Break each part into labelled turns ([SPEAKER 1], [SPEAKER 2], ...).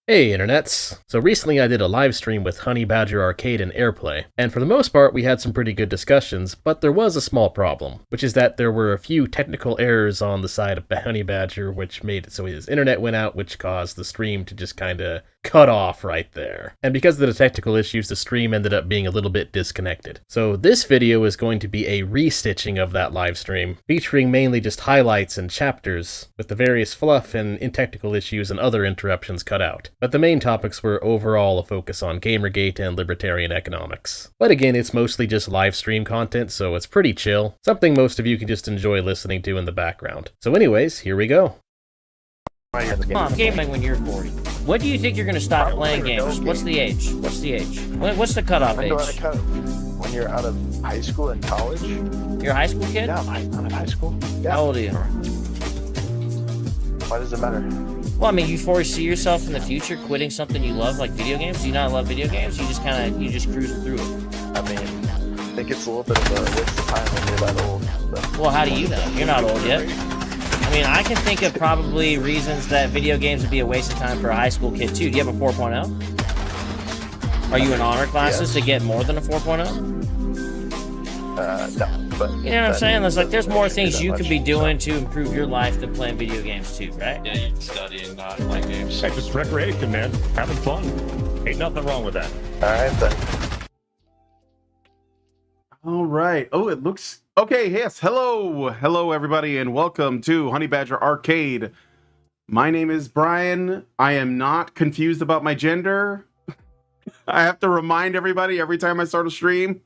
[SPEAKER 1] Hey internets! So recently I did a live stream with Honey Badger Arcade and Airplay, and for the most part we had some pretty good discussions, but there was a small problem, which is that there were a few technical errors on the side of Honey Badger which made it so his internet went out, which caused the stream to just kinda cut off right there. And because of the technical issues, the stream ended up being a little bit disconnected. So this video is going to be a restitching of that live stream, featuring mainly just highlights and chapters, with the various fluff and technical issues and other interruptions cut out. But the main topics were overall a focus on Gamergate and libertarian economics. But again, it's mostly just live stream content, so it's pretty chill, something most of you can just enjoy listening to in the background. So anyways, here we go.
[SPEAKER 2] Come on, gaming when you're 40. When do you think you're gonna stop playing games? What's the age? What's the age? What's the cutoff age?
[SPEAKER 3] When you're out of high school and college.
[SPEAKER 2] You're a high school kid?
[SPEAKER 3] Yeah, I'm out of high school. Yeah.
[SPEAKER 2] How old are you?
[SPEAKER 3] Why does it matter?
[SPEAKER 2] Well, I mean, you foresee yourself in the future quitting something you love, like video games? Do you not love video games? You just cruise through it.
[SPEAKER 3] I mean, I think it's a little bit of a waste of time when you're that old. But
[SPEAKER 2] well, how do you know? You're not old yet. I mean, I can think of probably reasons that video games would be a waste of time for a high school kid, too. Do you have a 4.0? Are you in honor classes to get more than a 4.0?
[SPEAKER 3] No, but...
[SPEAKER 2] You know what I'm saying? There's more things you could be doing to improve your life than playing video games, too, right?
[SPEAKER 4] Yeah, you can study and not play games.
[SPEAKER 5] Hey, just recreation, man. Having fun. Ain't nothing wrong with that.
[SPEAKER 3] Alright, then.
[SPEAKER 6] All right. Oh, it looks... Okay, yes. Hello, everybody, and welcome to Honey Badger Arcade. My name is Brian. I am not confused about my gender. I have to remind everybody every time I start a stream.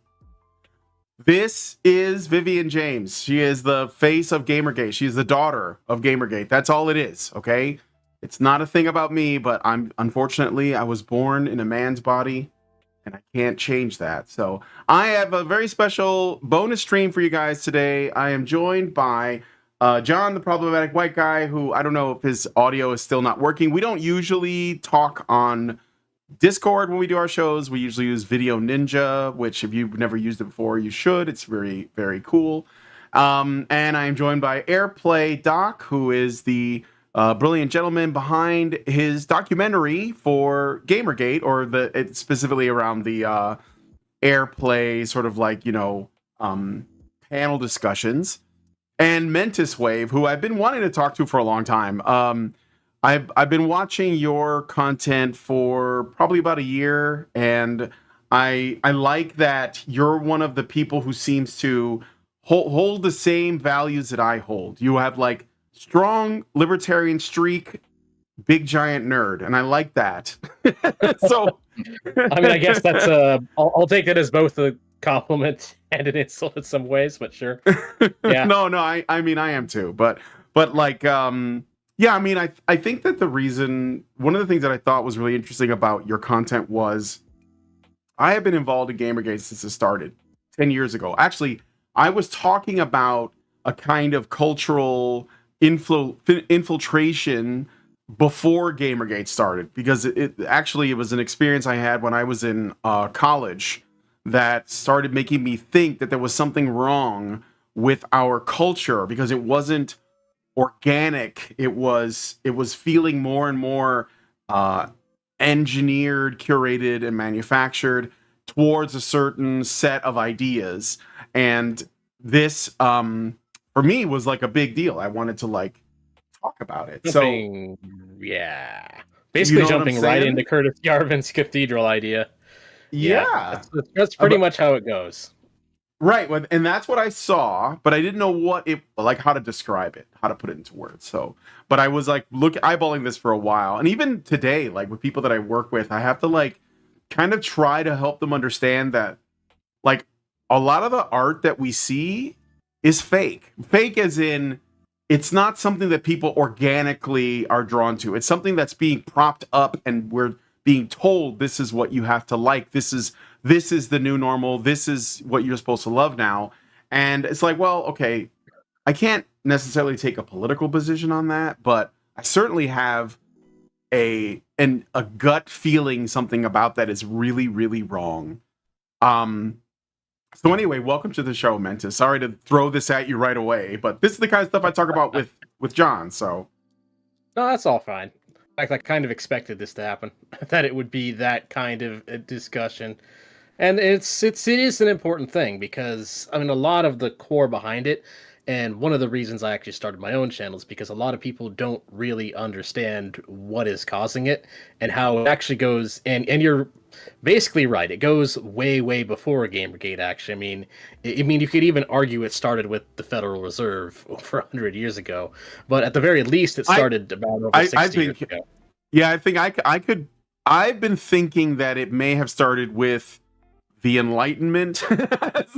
[SPEAKER 6] This is Vivian James. She is the face of Gamergate. She is the daughter of Gamergate. That's all it is, okay? It's not a thing about me, but unfortunately, I was born in a man's body, and I can't change that. So I have a very special bonus stream for you guys today. I am joined by John, the problematic white guy, who I don't know if his audio is still not working. We don't usually talk on Discord when we do our shows. We usually use Video Ninja, which if you've never used it before, you should. It's very, very cool. And I am joined by Airplay Doc, who is the brilliant gentleman behind his documentary for Gamergate, or it's specifically around the Airplay sort of like, panel discussions. And Mentiswave, who I've been wanting to talk to for a long time. I've been watching your content for probably about a year, and I like that you're one of the people who seems to hold the same values that I hold. You have like strong libertarian streak, big giant nerd, and I like that. So,
[SPEAKER 1] I mean, I guess that's I'll take it as both a compliment and an insult in some ways, but sure. Yeah.
[SPEAKER 6] No, I mean, I am too, but like, yeah, I mean, I think that one of the things that I thought was really interesting about your content was I have been involved in Gamergate since it started 10 years ago. Actually, I was talking about a kind of cultural infiltration before Gamergate started, because it was an experience I had when I was in college that started making me think that there was something wrong with our culture, because it wasn't organic. It was feeling more and more engineered, curated, and manufactured towards a certain set of ideas. And this for me was like a big deal. I wanted to like talk about it.
[SPEAKER 1] Basically jumping right into Curtis Yarvin's Cathedral idea.
[SPEAKER 6] Yeah.
[SPEAKER 1] That's pretty much how it goes.
[SPEAKER 6] Right, and that's what I saw, but I didn't know how to describe it, how to put it into words. So, but I was like, eyeballing this for a while, and even today, like with people that I work with, I have to like kind of try to help them understand that, like, a lot of the art that we see is fake. Fake as in, it's not something that people organically are drawn to. It's something that's being propped up, and we're being told this is what you have to like. This is the new normal. This is what you're supposed to love now. And it's like, well, okay, I can't necessarily take a political position on that, but I certainly have a gut feeling something about that is really, really wrong. So anyway, welcome to the show, Mentis. Sorry to throw this at you right away, but this is the kind of stuff I talk about with John, so.
[SPEAKER 1] No, that's all fine. fact, I kind of expected this to happen, that it would be that kind of a discussion. And it is an important thing because I mean a lot of the core behind it, and one of the reasons I actually started my own channel is because a lot of people don't really understand what is causing it and how it actually goes. And you're basically right. It goes way before Gamergate. Actually, I mean you could even argue it started with the Federal Reserve over 100 years ago, but at the very least, it started about over 60 years ago.
[SPEAKER 6] Yeah, I think I could. I've been thinking that it may have started with the Enlightenment.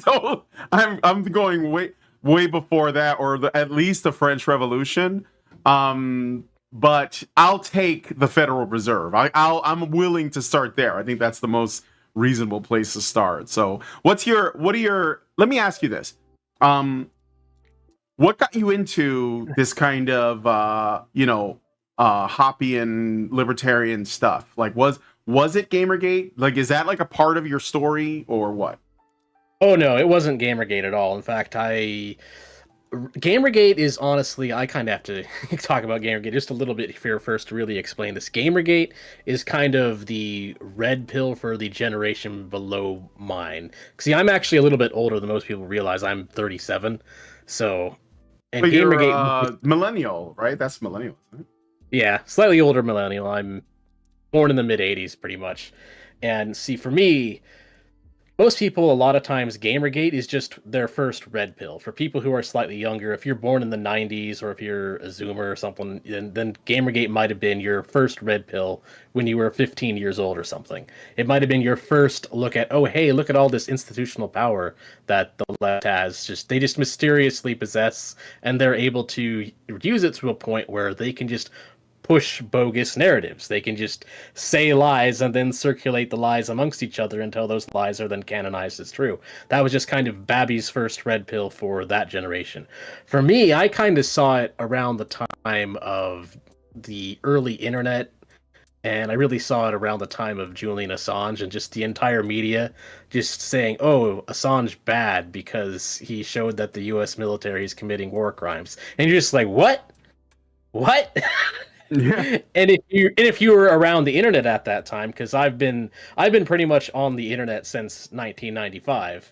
[SPEAKER 6] So I'm going way before that, or at least the French Revolution. But I'll take the Federal Reserve. I'm willing to start there. I think that's the most reasonable place to start. So what are your? Let me ask you this. What got you into this kind of Hoppian libertarian stuff? Like, was it Gamergate? Like, is that like a part of your story or what?
[SPEAKER 1] Oh no, it wasn't Gamergate at all. In fact, Gamergate is honestly, I kind of have to talk about Gamergate just a little bit here first to really explain this. Gamergate is kind of the red pill for the generation below mine. See, I'm actually a little bit older than most people realize. I'm 37, so and
[SPEAKER 6] but
[SPEAKER 1] Gamergate,
[SPEAKER 6] you're millennial, right? That's millennial, isn't it?
[SPEAKER 1] Yeah, slightly older millennial. I'm born in the mid 80s, pretty much. And see, for me, most people, a lot of times, Gamergate is just their first red pill. For people who are slightly younger, if you're born in the 90s or if you're a Zoomer or something, then Gamergate might have been your first red pill when you were 15 years old or something. It might have been your first look at, oh, hey, look at all this institutional power that the left has. They just mysteriously possess, and they're able to use it to a point where they can just push bogus narratives. They can just say lies and then circulate the lies amongst each other until those lies are then canonized as true. That was just kind of Babby's first red pill for that generation. For me, I kind of saw it around the time of the early internet, and I really saw it around the time of Julian Assange and just the entire media just saying, oh, Assange bad because he showed that the US military is committing war crimes. And you're just like, what?
[SPEAKER 6] Yeah.
[SPEAKER 1] And if you were around the internet at that time, because I've been pretty much on the internet since 1995,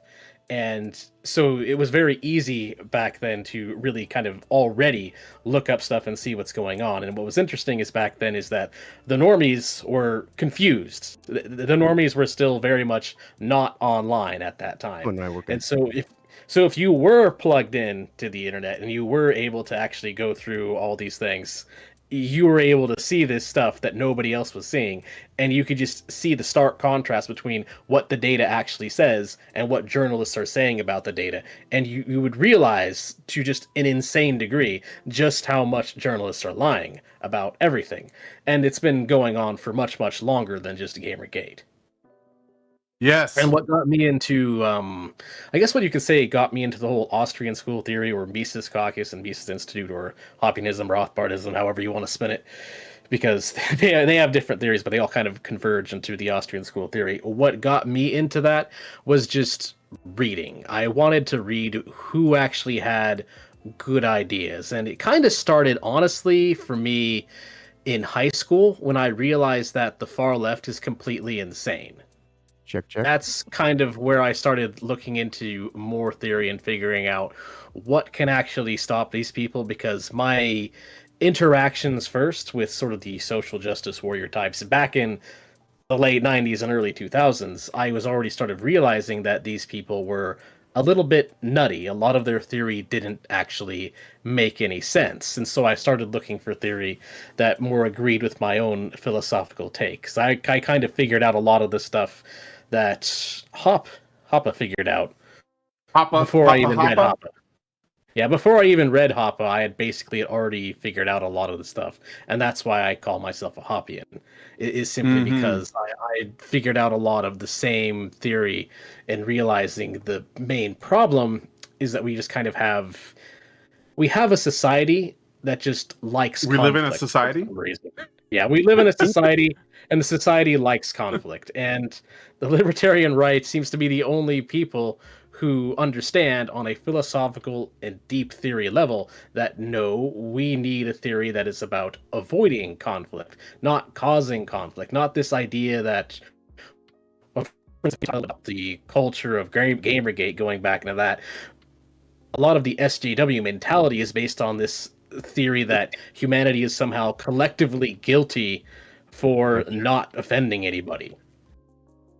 [SPEAKER 1] and so it was very easy back then to really kind of already look up stuff and see what's going on. And what was interesting is back then is that the normies were confused. The normies were still very much not online at that time, and so if you were plugged in to the internet and you were able to actually go through all these things, you were able to see this stuff that nobody else was seeing, and you could just see the stark contrast between what the data actually says and what journalists are saying about the data, and you would realize to just an insane degree just how much journalists are lying about everything. And it's been going on for much longer than just Gamergate.
[SPEAKER 6] Yes.
[SPEAKER 1] And what got me into, I guess what you could say got me into the whole Austrian school theory, or Mises Caucus and Mises Institute, or Hoppianism, Rothbardism, however you want to spin it, because they have different theories, but they all kind of converge into the Austrian school theory. What got me into that was just reading. I wanted to read who actually had good ideas, and it kind of started, honestly, for me in high school when I realized that the far left is completely insane.
[SPEAKER 7] Check.
[SPEAKER 1] That's kind of where I started looking into more theory and figuring out what can actually stop these people, because my interactions first with sort of the social justice warrior types back in the late 90s and early 2000s, I was already started realizing that these people were a little bit nutty. A lot of their theory didn't actually make any sense. And so I started looking for theory that more agreed with my own philosophical takes. I kind of figured out a lot of the stuff that Hoppe figured out before I even read Hoppe. Yeah, before I even read Hoppe, I had basically already figured out a lot of the stuff. And that's why I call myself a Hoppian. It is simply because I figured out a lot of the same theory, and realizing the main problem is that we just kind of have a society that just likes conflict.
[SPEAKER 6] We live in a society?
[SPEAKER 1] Yeah, we live in a society, and the society likes conflict. And the libertarian right seems to be the only people who understand on a philosophical and deep theory level that no, we need a theory that is about avoiding conflict, not causing conflict, not this idea that about the culture of Gamergate, going back into that. A lot of the SJW mentality is based on this theory that humanity is somehow collectively guilty for not offending anybody.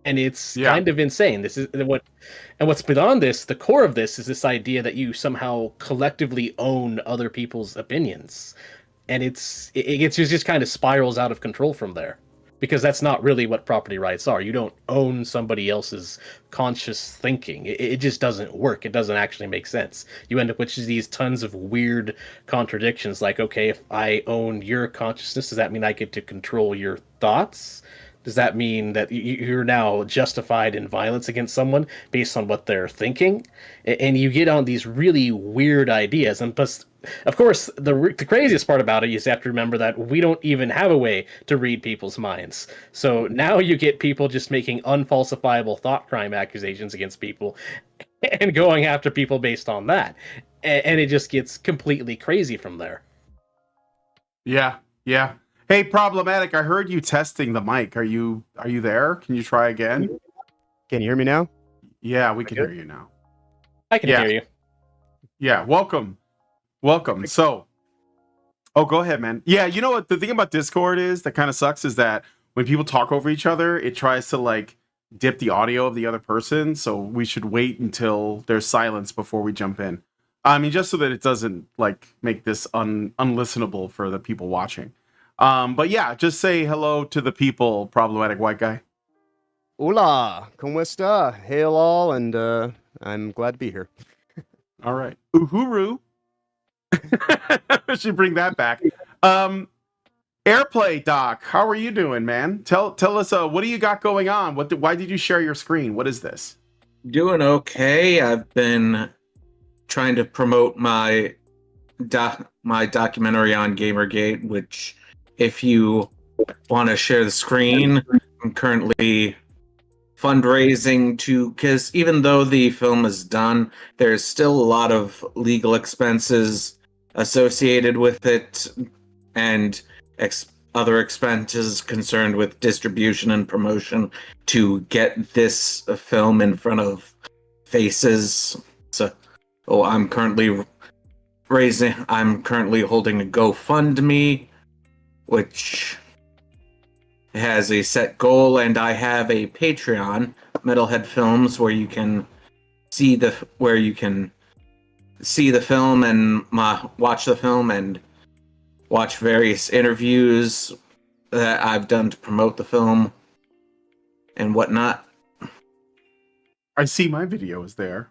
[SPEAKER 1] And it's kind of insane. This is what's beyond this, the core of this is this idea that you somehow collectively own other people's opinions. And it just kind of spirals out of control from there. Because that's not really what property rights are. You don't own somebody else's conscious thinking. It just doesn't work. It doesn't actually make sense. You end up with these tons of weird contradictions like, okay, if I own your consciousness, does that mean I get to control your thoughts? Does that mean that you're now justified in violence against someone based on what they're thinking? And you get on these really weird ideas. And plus, of course, the craziest part about it is you have to remember that we don't even have a way to read people's minds. So now you get people just making unfalsifiable thought crime accusations against people and going after people based on that. And it just gets completely crazy from there.
[SPEAKER 6] Yeah. Hey, Problematic, I heard you testing the mic. Are you there? Can you try again?
[SPEAKER 7] Can you hear me now?
[SPEAKER 6] Yeah, we can hear you now.
[SPEAKER 1] I can hear you.
[SPEAKER 6] Yeah, welcome. So, go ahead, man. Yeah, you know what the thing about Discord is that kind of sucks is that when people talk over each other, it tries to like dip the audio of the other person. So we should wait until there's silence before we jump in. I mean, just so that it doesn't like make this unlistenable for the people watching. But yeah, just say hello to the people, Problematic White Guy.
[SPEAKER 7] Hola, ¿cómo está? Hail all, and I'm glad to be here.
[SPEAKER 6] All right. Uhuru. Should bring that back. Airplay Doc, how are you doing, man? Tell us what do you got going on? Why did you share your screen? What is this?
[SPEAKER 8] Doing okay. I've been trying to promote my documentary on Gamergate, which if you want to share the screen, I'm currently fundraising because even though the film is done, there's still a lot of legal expenses associated with it and other expenses concerned with distribution and promotion to get this film in front of faces. So I'm currently holding a GoFundMe, which has a set goal, and I have a Patreon, Metalhead Films, where you can see the film and watch the film and watch various interviews that I've done to promote the film and whatnot.
[SPEAKER 6] I see my video is there.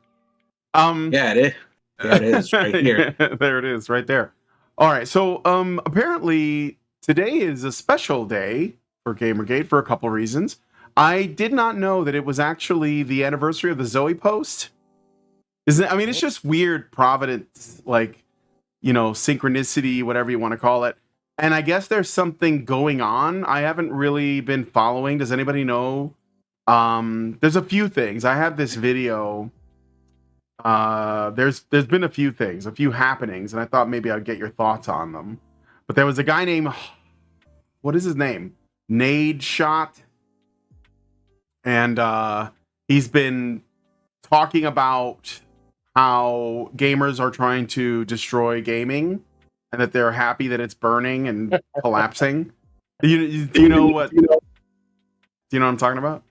[SPEAKER 8] Yeah, it is right here.
[SPEAKER 6] There it is, right there. All right, so apparently today is a special day for Gamergate for a couple reasons. I did not know that it was actually the anniversary of the Zoe post. I mean, it's just weird providence, like, you know, synchronicity, whatever you want to call it. And I guess there's something going on. I haven't really been following. Does anybody know? There's a few things. I have this video. There's been a few things, a few happenings, and I thought maybe I'd get your thoughts on them. But there was a guy named, what is his name? Nade Shot. And he's been talking about how gamers are trying to destroy gaming and that they're happy that it's burning and collapsing. Do you know what I'm talking about?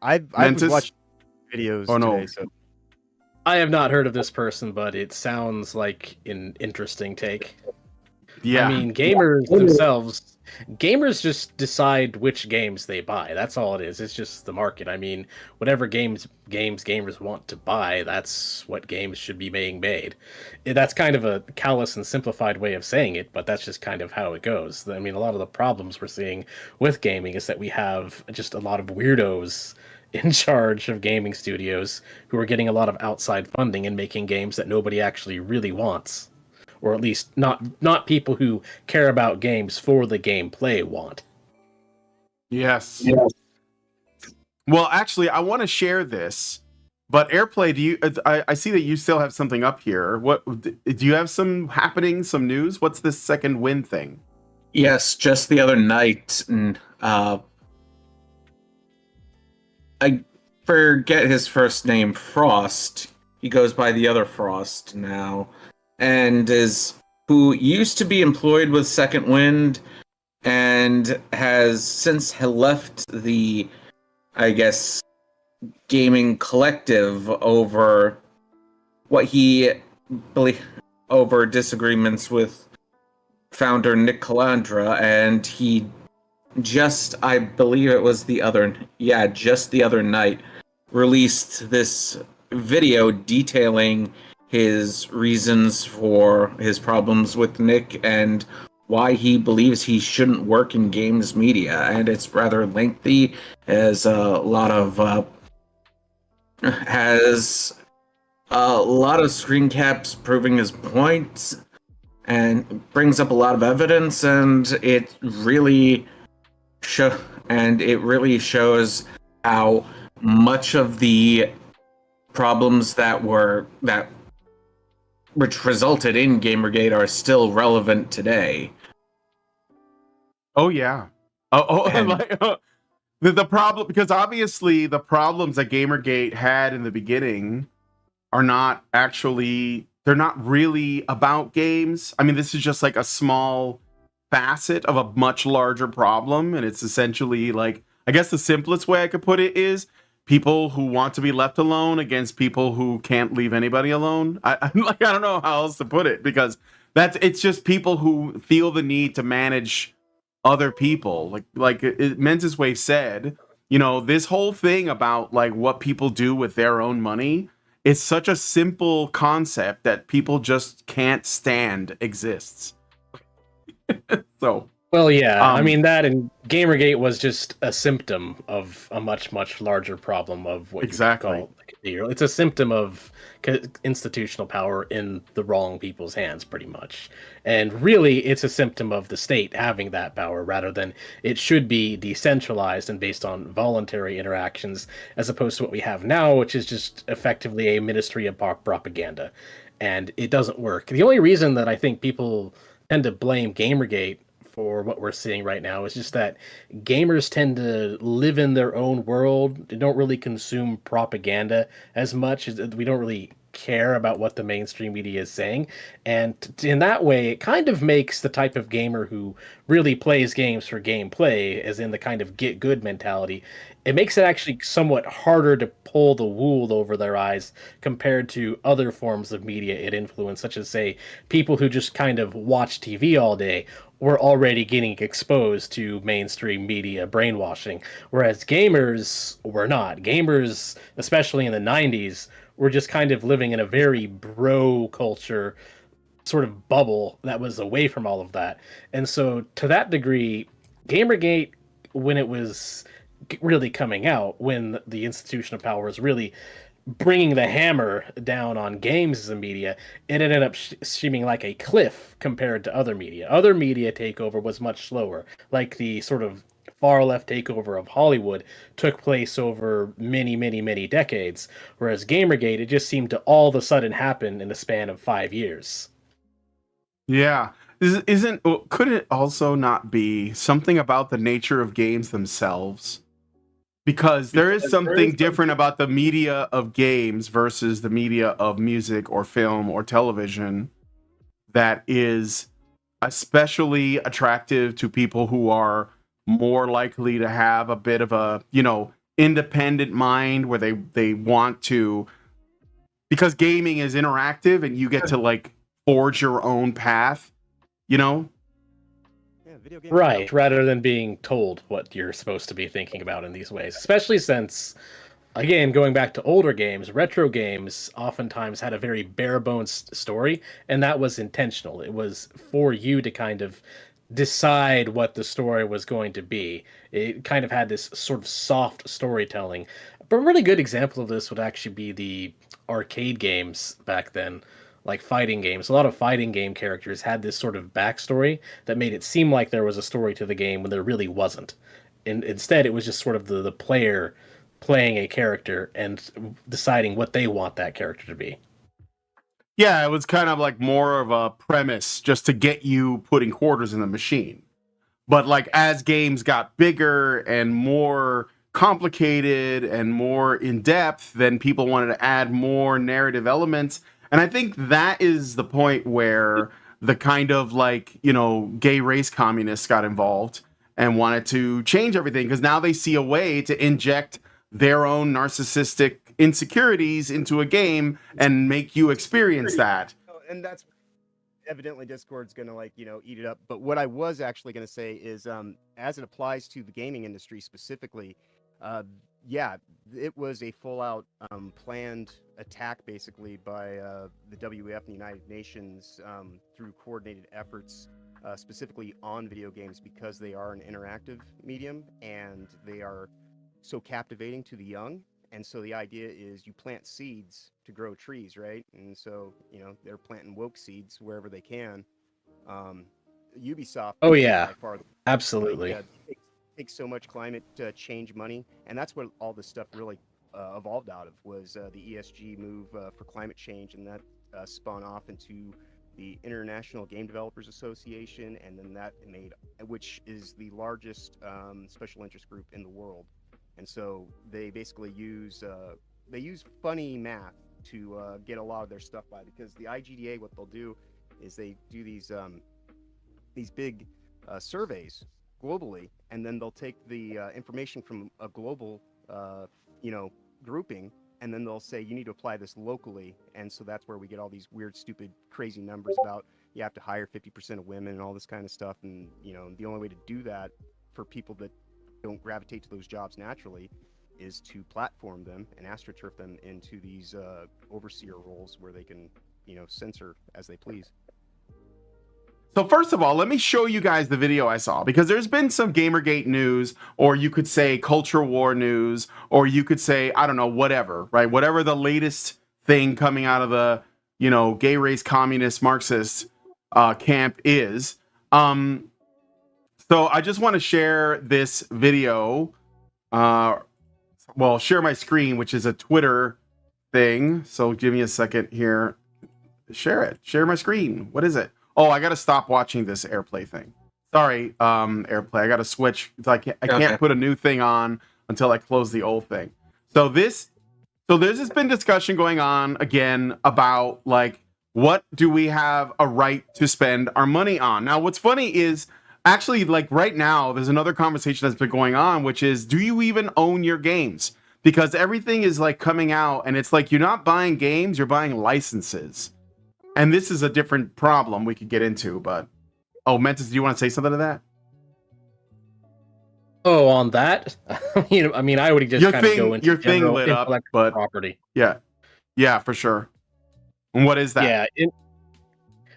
[SPEAKER 7] I've watched videos today, so
[SPEAKER 1] I have not heard of this person, but it sounds like an interesting take.
[SPEAKER 6] Yeah.
[SPEAKER 1] I mean, gamers just decide which games they buy. That's all it is. It's just the market. I mean, whatever games gamers want to buy, that's what games should be being made. That's kind of a callous and simplified way of saying it, but that's just kind of how it goes. I mean, a lot of the problems we're seeing with gaming is that we have just a lot of weirdos in charge of gaming studios who are getting a lot of outside funding and making games that nobody actually really wants. Or at least not people who care about games for the gameplay want.
[SPEAKER 6] Yes. Well, actually, I want to share this, but Airplay, do you? I see that you still have something up here. What do you have? Some happening, some news? What's this second win thing?
[SPEAKER 8] Yes, just the other night, I forget his first name, Frost. He goes by the other Frost now, and who used to be employed with Second Wind, and has since left the, I guess, gaming collective over what he over disagreements with founder Nick Calandra, and he just, I believe it was just the other night, released this video detailing his reasons for his problems with Nick and why he believes he shouldn't work in games media. And it's rather lengthy, has a lot of screen caps proving his points, and brings up a lot of evidence, and it really shows how much of the problems which resulted in Gamergate are still relevant today.
[SPEAKER 6] Oh yeah. The problem, because obviously the problems that Gamergate had in the beginning are not actually, they're not really about games. I mean, this is just like a small facet of a much larger problem, and it's essentially like, I guess the simplest way I could put it is people who want to be left alone against people who can't leave anybody alone. I don't know how else to put it, because it's just people who feel the need to manage other people. Like Mentiswave said, this whole thing about like what people do with their own money is such a simple concept that people just can't stand exists. So,
[SPEAKER 1] well, yeah, I mean, that and Gamergate was just a symptom of a much, much larger problem of what
[SPEAKER 6] exactly.
[SPEAKER 1] you call the Cathedral. It's a symptom of institutional power in the wrong people's hands, pretty much. And really, it's a symptom of the state having that power rather than it should be decentralized and based on voluntary interactions, as opposed to what we have now, which is just effectively a ministry of propaganda. And it doesn't work. The only reason that I think people tend to blame Gamergate for what we're seeing right now is just that gamers tend to live in their own world. They don't really consume propaganda as much. We don't really care about what the mainstream media is saying. And in that way, it kind of makes the type of gamer who really plays games for gameplay, as in the kind of get good mentality, it makes it actually somewhat harder to pull the wool over their eyes compared to other forms of media it influences, such as, say, people who just kind of watch TV all day were already getting exposed to mainstream media brainwashing, whereas gamers were not. Gamers, especially in the 90s, were just kind of living in a very bro culture sort of bubble that was away from all of that. And so to that degree, Gamergate, when it was really coming out, when the institution of power was really bringing the hammer down on games as a media, it ended up seeming like a cliff compared to other media. Other media takeover was much slower, like the sort of far left takeover of Hollywood took place over many, many, many decades, whereas Gamergate, it just seemed to all of a sudden happen in the span of 5 years.
[SPEAKER 6] Yeah. Could it also not be something about the nature of games themselves? Because there is something different about the media of games versus the media of music or film or television that is especially attractive to people who are more likely to have a bit of a, independent mind where they want to, because gaming is interactive and you get to like forge your own path,
[SPEAKER 1] Right, rather than being told what you're supposed to be thinking about in these ways. Especially since, again, going back to older games, retro games oftentimes had a very bare bones story, and that was intentional. It was for you to kind of decide what the story was going to be. It kind of had this sort of soft storytelling. But a really good example of this would actually be the arcade games back then, like fighting games. A lot of fighting game characters had this sort of backstory that made it seem like there was a story to the game when there really wasn't. And instead, it was just sort of the player playing a character and deciding what they want that character to be.
[SPEAKER 6] Yeah, it was kind of like more of a premise just to get you putting quarters in the machine. But like as games got bigger and more complicated and more in depth, then people wanted to add more narrative elements. And I think that is the point where the kind of like, you know, gay race communists got involved and wanted to change everything because now they see a way to inject their own narcissistic insecurities into a game and make you experience that.
[SPEAKER 7] And that's evidently Discord's going to like, you know, eat it up. But what I was actually going to say is as it applies to the gaming industry specifically, yeah, it was a full out planned attack basically by the WEF and the United Nations through coordinated efforts specifically on video games because they are an interactive medium and they are so captivating to the young. And so the idea is you plant seeds to grow trees, right? And so, you know, they're planting woke seeds wherever they can. Ubisoft.
[SPEAKER 1] Oh, yeah.
[SPEAKER 7] By far,
[SPEAKER 1] Absolutely.
[SPEAKER 7] Takes so much climate change money. And that's what all this stuff really evolved out of was the ESG move for climate change. And that spun off into the International Game Developers Association. And then that made, which is the largest special interest group in the world. And so they basically use funny math to get a lot of their stuff by because the IGDA, what they'll do is they do these big surveys globally, and then they'll take the information from a global grouping, and then they'll say you need to apply this locally, and so that's where we get all these weird, stupid, crazy numbers about you have to hire 50% of women and all this kind of stuff, and you know the only way to do that for people that don't gravitate to those jobs naturally is to platform them and astroturf them into these overseer roles where they can, you know, censor as they please.
[SPEAKER 6] So first of all, let me show you guys the video I saw because there's been some Gamergate news, or you could say culture war news, or you could say, I don't know, whatever, right? Whatever the latest thing coming out of the, you know, gay race communist Marxist camp is. So I just want to share this video. Well, share my screen, which is a Twitter thing. So give me a second here. Share it. Share my screen. What is it? Oh, I got to stop watching this AirPlay thing. Sorry, AirPlay. I got to switch. I can't put a new thing on until I close the old thing. So there's just been discussion going on again about like, what do we have a right to spend our money on? Now, what's funny is actually, like right now, there's another conversation that's been going on, which is, do you even own your games? Because everything is like coming out and it's like, you're not buying games, you're buying licenses. And this is a different problem we could get into, but... Oh, Mentis, do you want to say something to that?
[SPEAKER 1] Oh, on that? I mean, I would just kind of go into
[SPEAKER 6] your thing lit up, but
[SPEAKER 1] property.
[SPEAKER 6] Yeah, for sure. And what is that?
[SPEAKER 1] Yeah,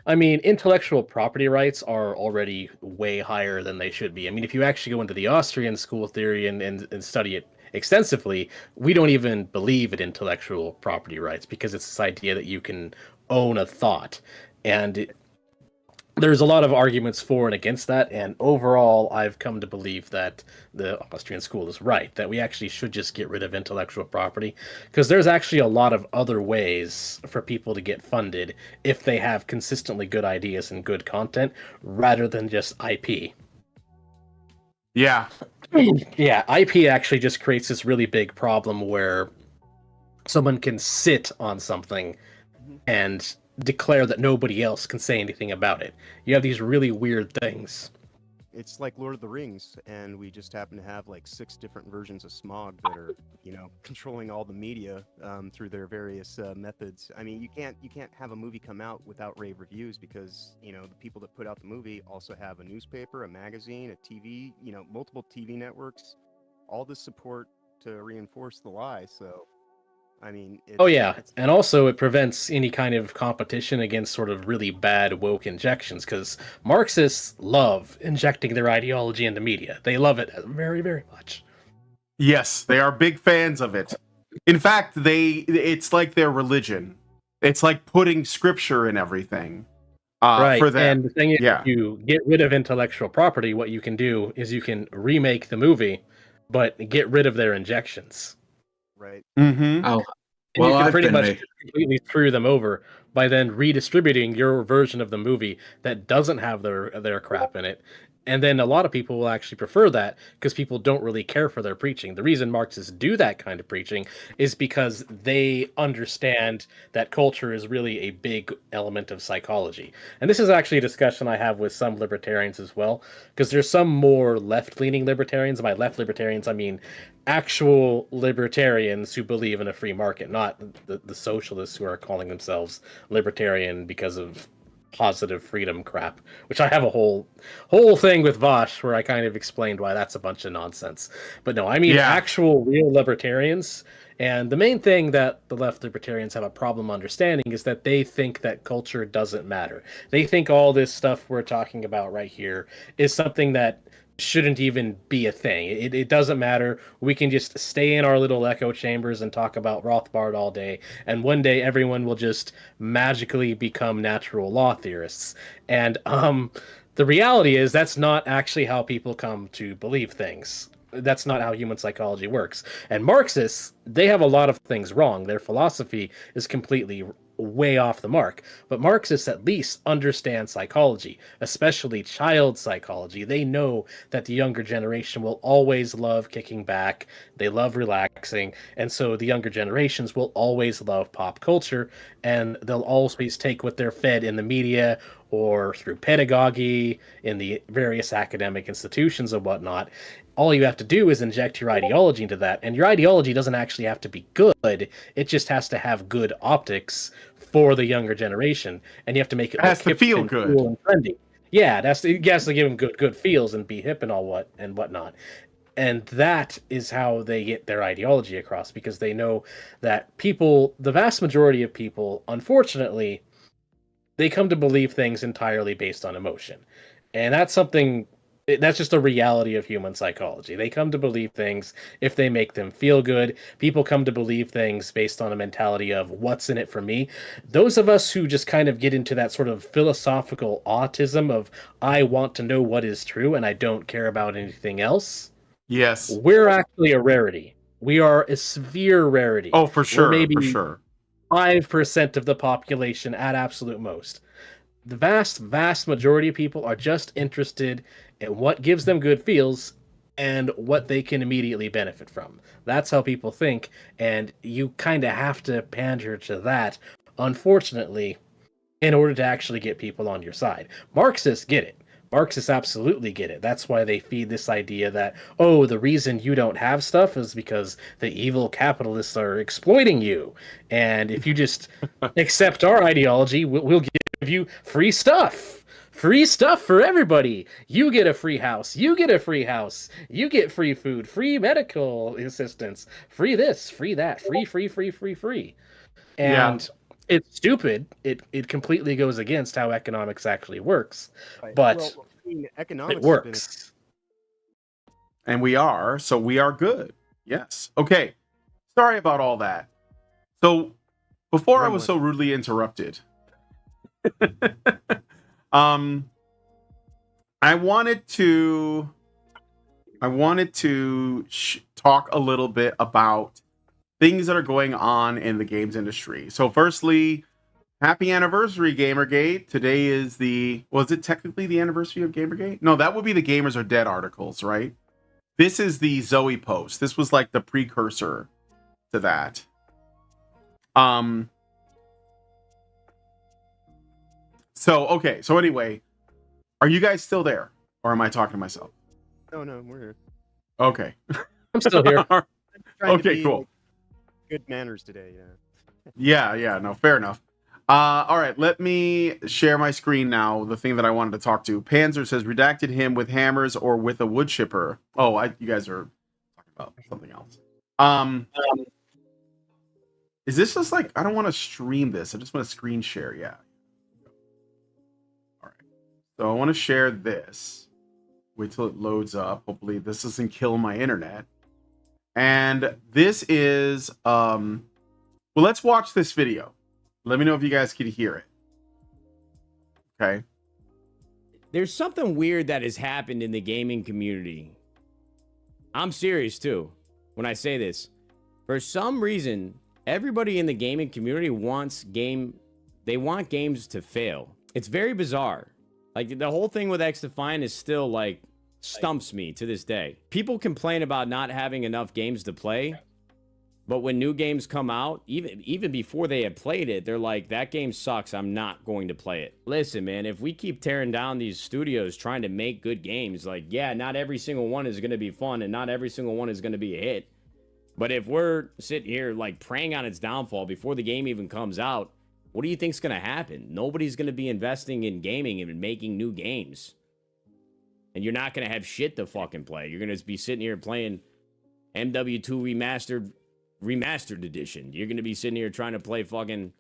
[SPEAKER 1] I mean, intellectual property rights are already way higher than they should be. I mean, if you actually go into the Austrian school theory and study it extensively, we don't even believe in intellectual property rights because it's this idea that you can own a thought. And there's a lot of arguments for and against that. And overall, I've come to believe that the Austrian school is right, that we actually should just get rid of intellectual property because there's actually a lot of other ways for people to get funded if they have consistently good ideas and good content rather than just IP.
[SPEAKER 6] Yeah.
[SPEAKER 1] Yeah, IP actually just creates this really big problem where someone can sit on something and declare that nobody else can say anything about it. You have these really weird things.
[SPEAKER 7] It's like Lord of the Rings, and we just happen to have like 6 different versions of Smaug that are, you know, controlling all the media through their various methods. I mean, you can't have a movie come out without rave reviews because, you know, the people that put out the movie also have a newspaper, a magazine, a TV, you know, multiple TV networks, all this support to reinforce the lie. So I mean,
[SPEAKER 1] and also it prevents any kind of competition against sort of really bad woke injections because Marxists love injecting their ideology into media. They love it very, very much.
[SPEAKER 6] Yes, they are big fans of it. In fact, it's like their religion. It's like putting scripture in everything.
[SPEAKER 1] Right,
[SPEAKER 6] for them.
[SPEAKER 1] And the thing is, if you get rid of intellectual property, what you can do is you can remake the movie, but get rid of their injections.
[SPEAKER 7] right?
[SPEAKER 6] Mm-hmm.
[SPEAKER 8] Oh,
[SPEAKER 1] And
[SPEAKER 8] well,
[SPEAKER 1] you can
[SPEAKER 8] I've
[SPEAKER 1] pretty
[SPEAKER 8] been
[SPEAKER 1] much
[SPEAKER 8] made.
[SPEAKER 1] just completely screw them over by then redistributing your version of the movie that doesn't have their crap in it. And then a lot of people will actually prefer that because people don't really care for their preaching. The reason Marxists do that kind of preaching is because they understand that culture is really a big element of psychology. And this is actually a discussion I have with some libertarians as well, because there's some more left-leaning libertarians. By left libertarians, I mean actual libertarians who believe in a free market, not the socialists who are calling themselves libertarian because of positive freedom crap, which I have a whole thing with Vosh where I kind of explained why that's a bunch of nonsense. But no, I mean
[SPEAKER 6] Yeah.
[SPEAKER 1] actual real libertarians. And the main thing that the left libertarians have a problem understanding is that they think that culture doesn't matter. They think all this stuff we're talking about right here is something that shouldn't even be a thing. It doesn't matter. We can just stay in our little echo chambers and talk about Rothbard all day, and one day everyone will just magically become natural law theorists. And the reality is that's not actually how people come to believe things. That's not how human psychology works. And Marxists, they have a lot of things wrong. Their philosophy is completely way off the mark. But Marxists at least understand psychology, especially child psychology. They know that the younger generation will always love kicking back, they love relaxing, and so the younger generations will always love pop culture, and they'll always take what they're fed in the media or through pedagogy in the various academic institutions and whatnot. All you have to do is inject your ideology into that, and your ideology doesn't actually have to be good. It just has to have good optics for the younger generation, and you have to make it
[SPEAKER 6] has
[SPEAKER 1] look
[SPEAKER 6] to
[SPEAKER 1] hip
[SPEAKER 6] feel
[SPEAKER 1] and
[SPEAKER 6] good.
[SPEAKER 1] cool and trendy. Yeah, it has to give them good feels and be hip and whatnot. And that is how they get their ideology across, because they know that people, the vast majority of people, unfortunately, they come to believe things entirely based on emotion. And that's just a reality of human psychology. They come to believe things if they make them feel good. People come to believe things based on a mentality of what's in it for me. Those of us who just kind of get into that sort of philosophical autism of I want to know what is true and I don't care about anything else,
[SPEAKER 6] Yes.
[SPEAKER 1] we're actually a rarity. We are a severe rarity.
[SPEAKER 6] Oh, for
[SPEAKER 1] We're
[SPEAKER 6] sure.
[SPEAKER 1] maybe
[SPEAKER 6] For sure.
[SPEAKER 1] 5% of the population at absolute most. The vast majority of people are just interested in what gives them good feels and what they can immediately benefit from. That's how people think, and you kind of have to pander to that, unfortunately, in order to actually get people on your side. Marxists get it. Marxists absolutely get it. That's why they feed this idea that, oh, the reason you don't have stuff is because the evil capitalists are exploiting you. And if you just accept our ideology, we'll give you free stuff. Free stuff for everybody. You get a free house. You get a free house. You get free food, free medical assistance, free this, free that, free. And it's stupid. It completely goes against how economics actually works.
[SPEAKER 7] Right.
[SPEAKER 1] But
[SPEAKER 7] well, I mean, economics
[SPEAKER 1] it
[SPEAKER 7] has been
[SPEAKER 1] works.
[SPEAKER 6] And we are, so we are good. Yes. Okay. Sorry about all that. So before I was so rudely interrupted, I wanted to talk a little bit about things that are going on in the games industry. So firstly, happy anniversary, Gamergate. Today is was it technically the anniversary of Gamergate? No, that would be the Gamers Are Dead articles, right? This is the Zoe post. This was like the precursor to that. So anyway, are you guys still there? Or am I talking to myself?
[SPEAKER 7] No, we're here.
[SPEAKER 6] Okay.
[SPEAKER 1] I'm still here.
[SPEAKER 7] Trying to
[SPEAKER 6] Okay,
[SPEAKER 7] be,
[SPEAKER 6] cool.
[SPEAKER 7] like, good manners today, yeah.
[SPEAKER 6] Yeah, no, fair enough. All right, let me share my screen now, the thing that I wanted to talk to. Panzer says, redacted him with hammers or with a wood chipper. Oh, you guys are talking about something else. Is this just like, I don't want to stream this. I just want to screen share, yeah. All right, so I want to share this. Wait till it loads up. Hopefully this doesn't kill my internet. And this is, well, let's watch this video. Let me know if you guys can hear it. Okay.
[SPEAKER 9] There's something weird that has happened in the gaming community. I'm serious too when I say this. For some reason, everybody in the gaming community they want games to fail. It's very bizarre. Like, the whole thing with XDefiant is still, like, stumps me to this day. People complain about not having enough games to play, but when new games come out, even before they had played it, they're like, that game sucks, I'm not going to play it. Listen, man, if we keep tearing down these studios trying to make good games, like, yeah, not every single one is going to be fun, and not every single one is going to be a hit. But if we're sitting here, like, preying on its downfall before the game even comes out, what do you think's going to happen? Nobody's going to be investing in gaming and making new games. And you're not going to have shit to fucking play. You're going to be sitting here playing MW2 Remastered Edition. You're going to be sitting here trying to play fucking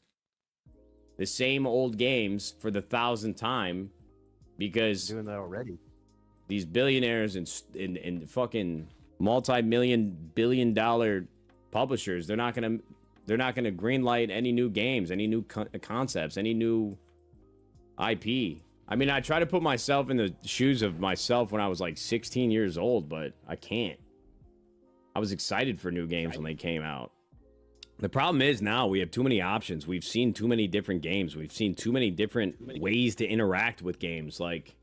[SPEAKER 9] the same old games for the 1,000th time because
[SPEAKER 7] Doing that already.
[SPEAKER 9] these billionaires and fucking multi-billion-dollar publishers, they're not going to greenlight any new games, any new concepts, any new IP. I mean, I try to put myself in the shoes of myself when I was like 16 years old, but I can't. I was excited for new games when they came out. The problem is now we have too many options. We've seen too many different games. We've seen too many different ways to interact with games. Like,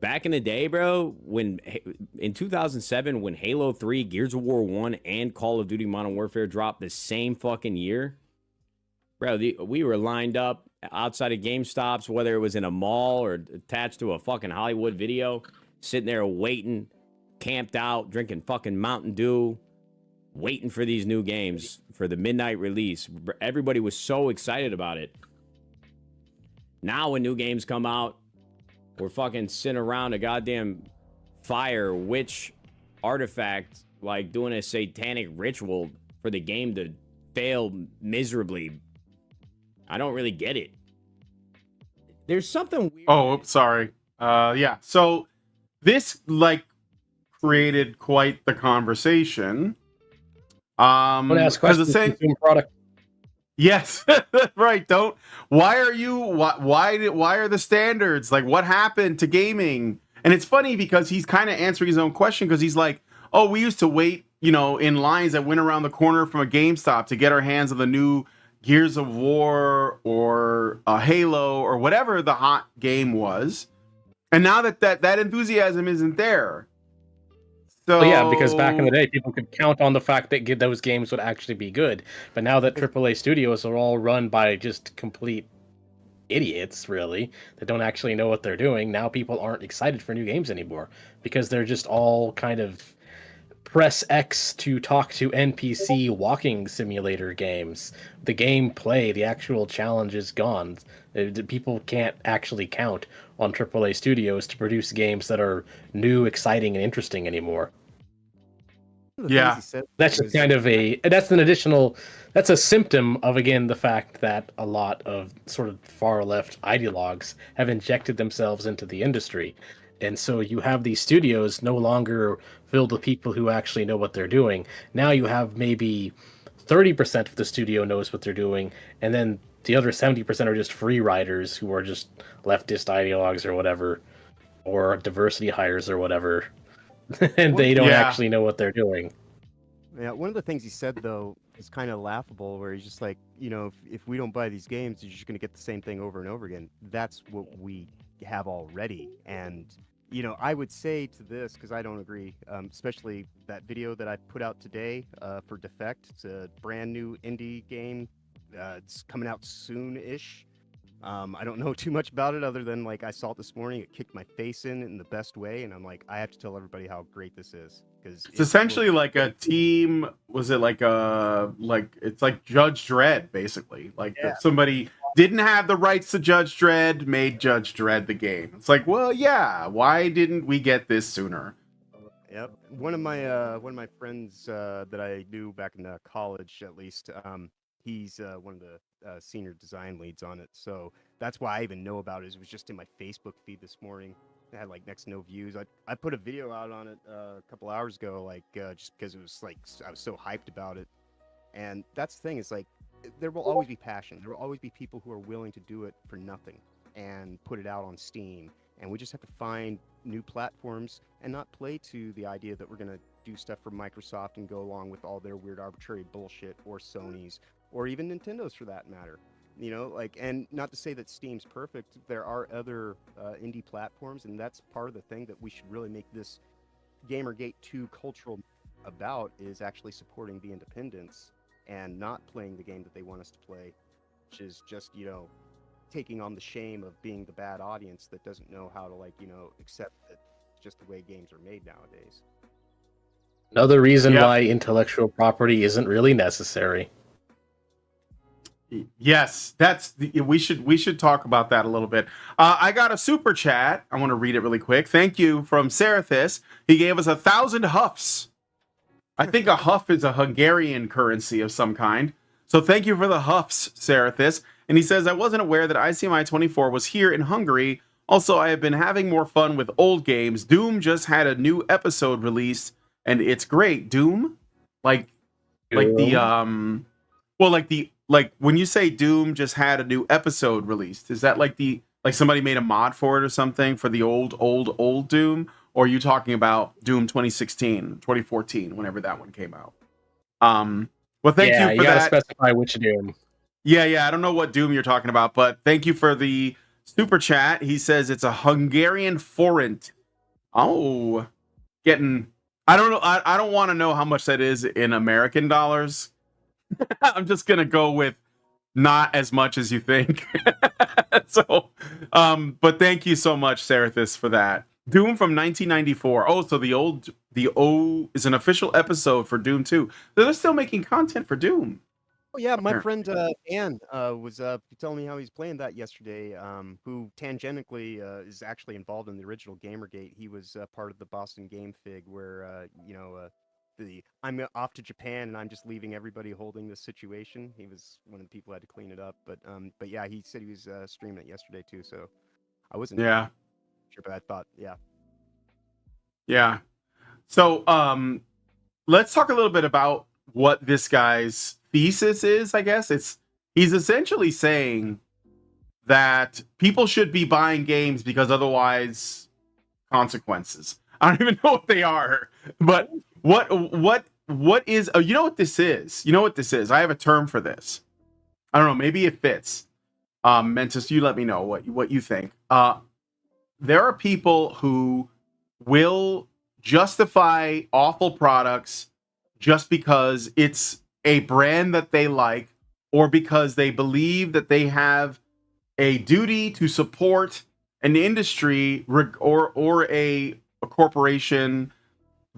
[SPEAKER 9] back in the day, bro, in 2007, when Halo 3, Gears of War 1, and Call of Duty Modern Warfare dropped the same fucking year, bro, we were lined up outside of GameStops, whether it was in a mall or attached to a fucking Hollywood Video, sitting there waiting, camped out, drinking fucking Mountain Dew, waiting for these new games for the midnight release. Everybody was so excited about it. Now when new games come out, we're fucking sitting around a goddamn fire witch artifact, like doing a satanic ritual for the game to fail miserably. I don't really get it. There's something weird.
[SPEAKER 6] Oh, sorry. Yeah. So this, like, created quite the conversation.
[SPEAKER 1] Want to ask questions? Consumer product.
[SPEAKER 6] Yes, right. Why are the standards, like, what happened to gaming? And it's funny because he's kind of answering his own question, because he's like, oh, we used to wait, in lines that went around the corner from a GameStop to get our hands on the new Gears of War or Halo or whatever the hot game was. And now that enthusiasm isn't there. So
[SPEAKER 1] well, yeah, because back in the day, people could count on the fact that those games would actually be good. But now that AAA studios are all run by just complete idiots, really, that don't actually know what they're doing, now people aren't excited for new games anymore because they're just all kind of press X to talk to NPC walking simulator games. The gameplay, the actual challenge is gone. People can't actually count on AAA studios to produce games that are new, exciting, and interesting anymore.
[SPEAKER 6] Yeah,
[SPEAKER 1] that's just kind of that's a symptom of, again, the fact that a lot of sort of far left ideologues have injected themselves into the industry. And so you have these studios no longer filled with people who actually know what they're doing. Now you have maybe 30% of the studio knows what they're doing, and then the other 70% are just free riders who are just leftist ideologues or whatever, or diversity hires or whatever, and they don't actually know what they're doing.
[SPEAKER 7] Yeah, one of the things he said, though, is kind of laughable, where he's just like, if we don't buy these games, you're just going to get the same thing over and over again. That's what we have already. And I would say to this, because I don't agree, especially that video that I put out today for Defect. It's a brand new indie game. It's coming out soon-ish. I don't know too much about it other than, like, I saw it this morning. It kicked my face in the best way, and I'm like, I have to tell everybody how great this is, because
[SPEAKER 6] it's essentially like a team. Was it like it's like Judge Dredd, basically? Like, somebody didn't have the rights to Judge Dredd, made Judge Dredd the game. It's like, well, yeah, why didn't we get this sooner?
[SPEAKER 7] Yep. One of my friends that I knew back in college, at least, he's one of the senior design leads on it. So that's why I even know about it. It was just in my Facebook feed this morning. It had, like, next to no views. I put a video out on it a couple hours ago, like, just because it was, like, I was so hyped about it. And that's the thing, is, like, there will always be passion. There will always be people who are willing to do it for nothing and put it out on Steam. And we just have to find new platforms and not play to the idea that we're going to do stuff for Microsoft and go along with all their weird arbitrary bullshit, or Sony's, or even Nintendo's for that matter. You know, like, and not to say that Steam's perfect. There are other indie platforms, and that's part of the thing that we should really make this Gamergate 2 cultural about, is actually supporting the independents and not playing the game that they want us to play, which is just, you know, taking on the shame of being the bad audience that doesn't know how to, like, you know, accept that it's just the way games are made nowadays.
[SPEAKER 1] Another reason why intellectual property isn't really necessary.
[SPEAKER 6] Yes, we should talk about that a little bit. I got a super chat. I want to read it really quick. Thank you from Serathis. He gave us 1,000 huffs. I think a huff is a Hungarian currency of some kind. So thank you for the huffs, Serathis. And he says, I wasn't aware that ICMI 24 was here in Hungary. Also, I have been having more fun with old games. Doom just had a new episode released, and it's great. Doom? Like when you say Doom just had a new episode released, is that like somebody made a mod for it or something for the old Doom? Or are you talking about Doom 2016, 2014, whenever that one came out? Well, thank you for
[SPEAKER 1] you gotta
[SPEAKER 6] that.
[SPEAKER 1] specify which Doom.
[SPEAKER 6] Yeah, I don't know what Doom you're talking about, but thank you for the super chat. He says it's a Hungarian forint. Oh, I don't know. I don't want to know how much that is in American dollars. I'm just gonna go with not as much as you think. So, but thank you so much, Serathis, for that. Doom from 1994. Oh, so the O is an official episode for Doom 2. So they're still making content for Doom.
[SPEAKER 7] Oh yeah, my friend Dan was telling me how he's playing that yesterday. Who tangentially is actually involved in the original Gamergate. He was part of the Boston Game Fig, where I'm off to Japan and I'm just leaving everybody holding this situation. He was one of the people who had to clean it up, but yeah, he said he was streaming it yesterday too. So I wasn't sure, but I thought
[SPEAKER 6] yeah. So let's talk a little bit about what this guy's thesis is. I guess he's essentially saying that people should be buying games because otherwise consequences. I don't even know what they are, but what is you know what this is? You know what this is? I have a term for this. I don't know, maybe it fits. Mentis, you let me know what you think. There are people who will justify awful products just because it's a brand that they like, or because they believe that they have a duty to support an industry or a corporation,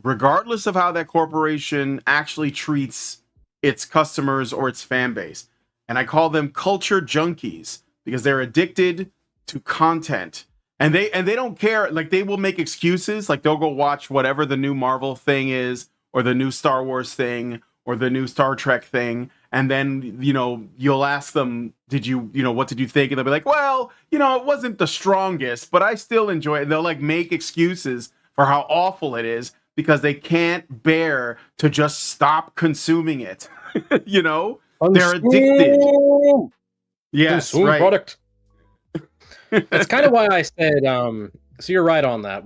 [SPEAKER 6] regardless of how that corporation actually treats its customers or its fan base. And I call them culture junkies because they're addicted to content. And they don't care. Like, they will make excuses. Like, they'll go watch whatever the new Marvel thing is, or the new Star Wars thing, or the new Star Trek thing. And then, you'll ask them, what did you think? And they'll be like, well, it wasn't the strongest, but I still enjoy it. They'll like make excuses for how awful it is because they can't bear to just stop consuming it. They're addicted. Yes,
[SPEAKER 1] Consume
[SPEAKER 6] right.
[SPEAKER 1] Product. That's kind of why I said, so you're right on that.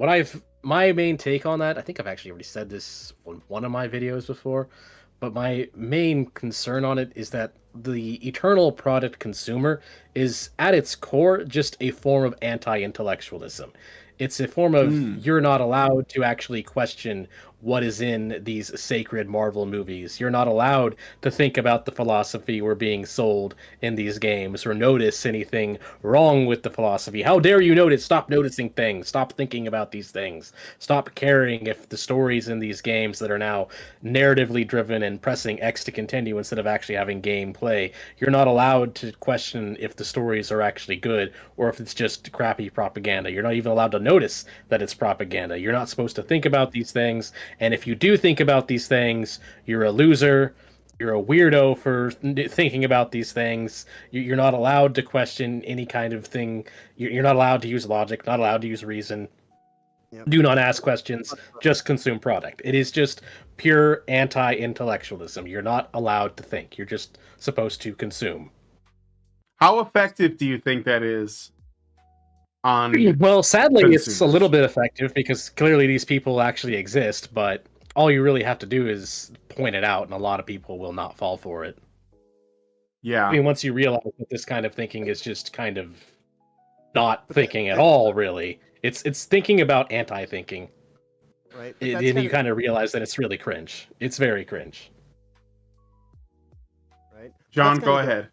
[SPEAKER 1] My main take on that, I think I've actually already said this on one of my videos before, but my main concern on it is that the eternal product consumer is at its core just a form of anti-intellectualism. It's a form of you're not allowed to actually question what is in these sacred Marvel movies. You're not allowed to think about the philosophy we're being sold in these games or notice anything wrong with the philosophy. How dare you notice? Stop noticing things. Stop thinking about these things. Stop caring if the stories in these games that are now narratively driven and pressing X to continue instead of actually having gameplay. You're not allowed to question if the stories are actually good or if it's just crappy propaganda. You're not even allowed to notice that it's propaganda. You're not supposed to think about these things. And if you do think about these things, you're a loser. You're a weirdo for thinking about these things. You're not allowed to question any kind of thing. You're not allowed to use logic, not allowed to use reason. Yep. Do not ask questions. Just consume product. It is just pure anti-intellectualism. You're not allowed to think. You're just supposed to consume.
[SPEAKER 6] How effective do you think that is?
[SPEAKER 1] Well, sadly, it's a little bit effective because clearly these people actually exist, but all you really have to do is point it out, and a lot of people will not fall for it.
[SPEAKER 6] Yeah.
[SPEAKER 1] I mean, once you realize that this kind of thinking is just kind of not thinking at all, really, it's thinking about anti-thinking.
[SPEAKER 7] Right.
[SPEAKER 1] And you kind of realize that it's really cringe. It's very cringe.
[SPEAKER 7] Right.
[SPEAKER 6] John, go ahead.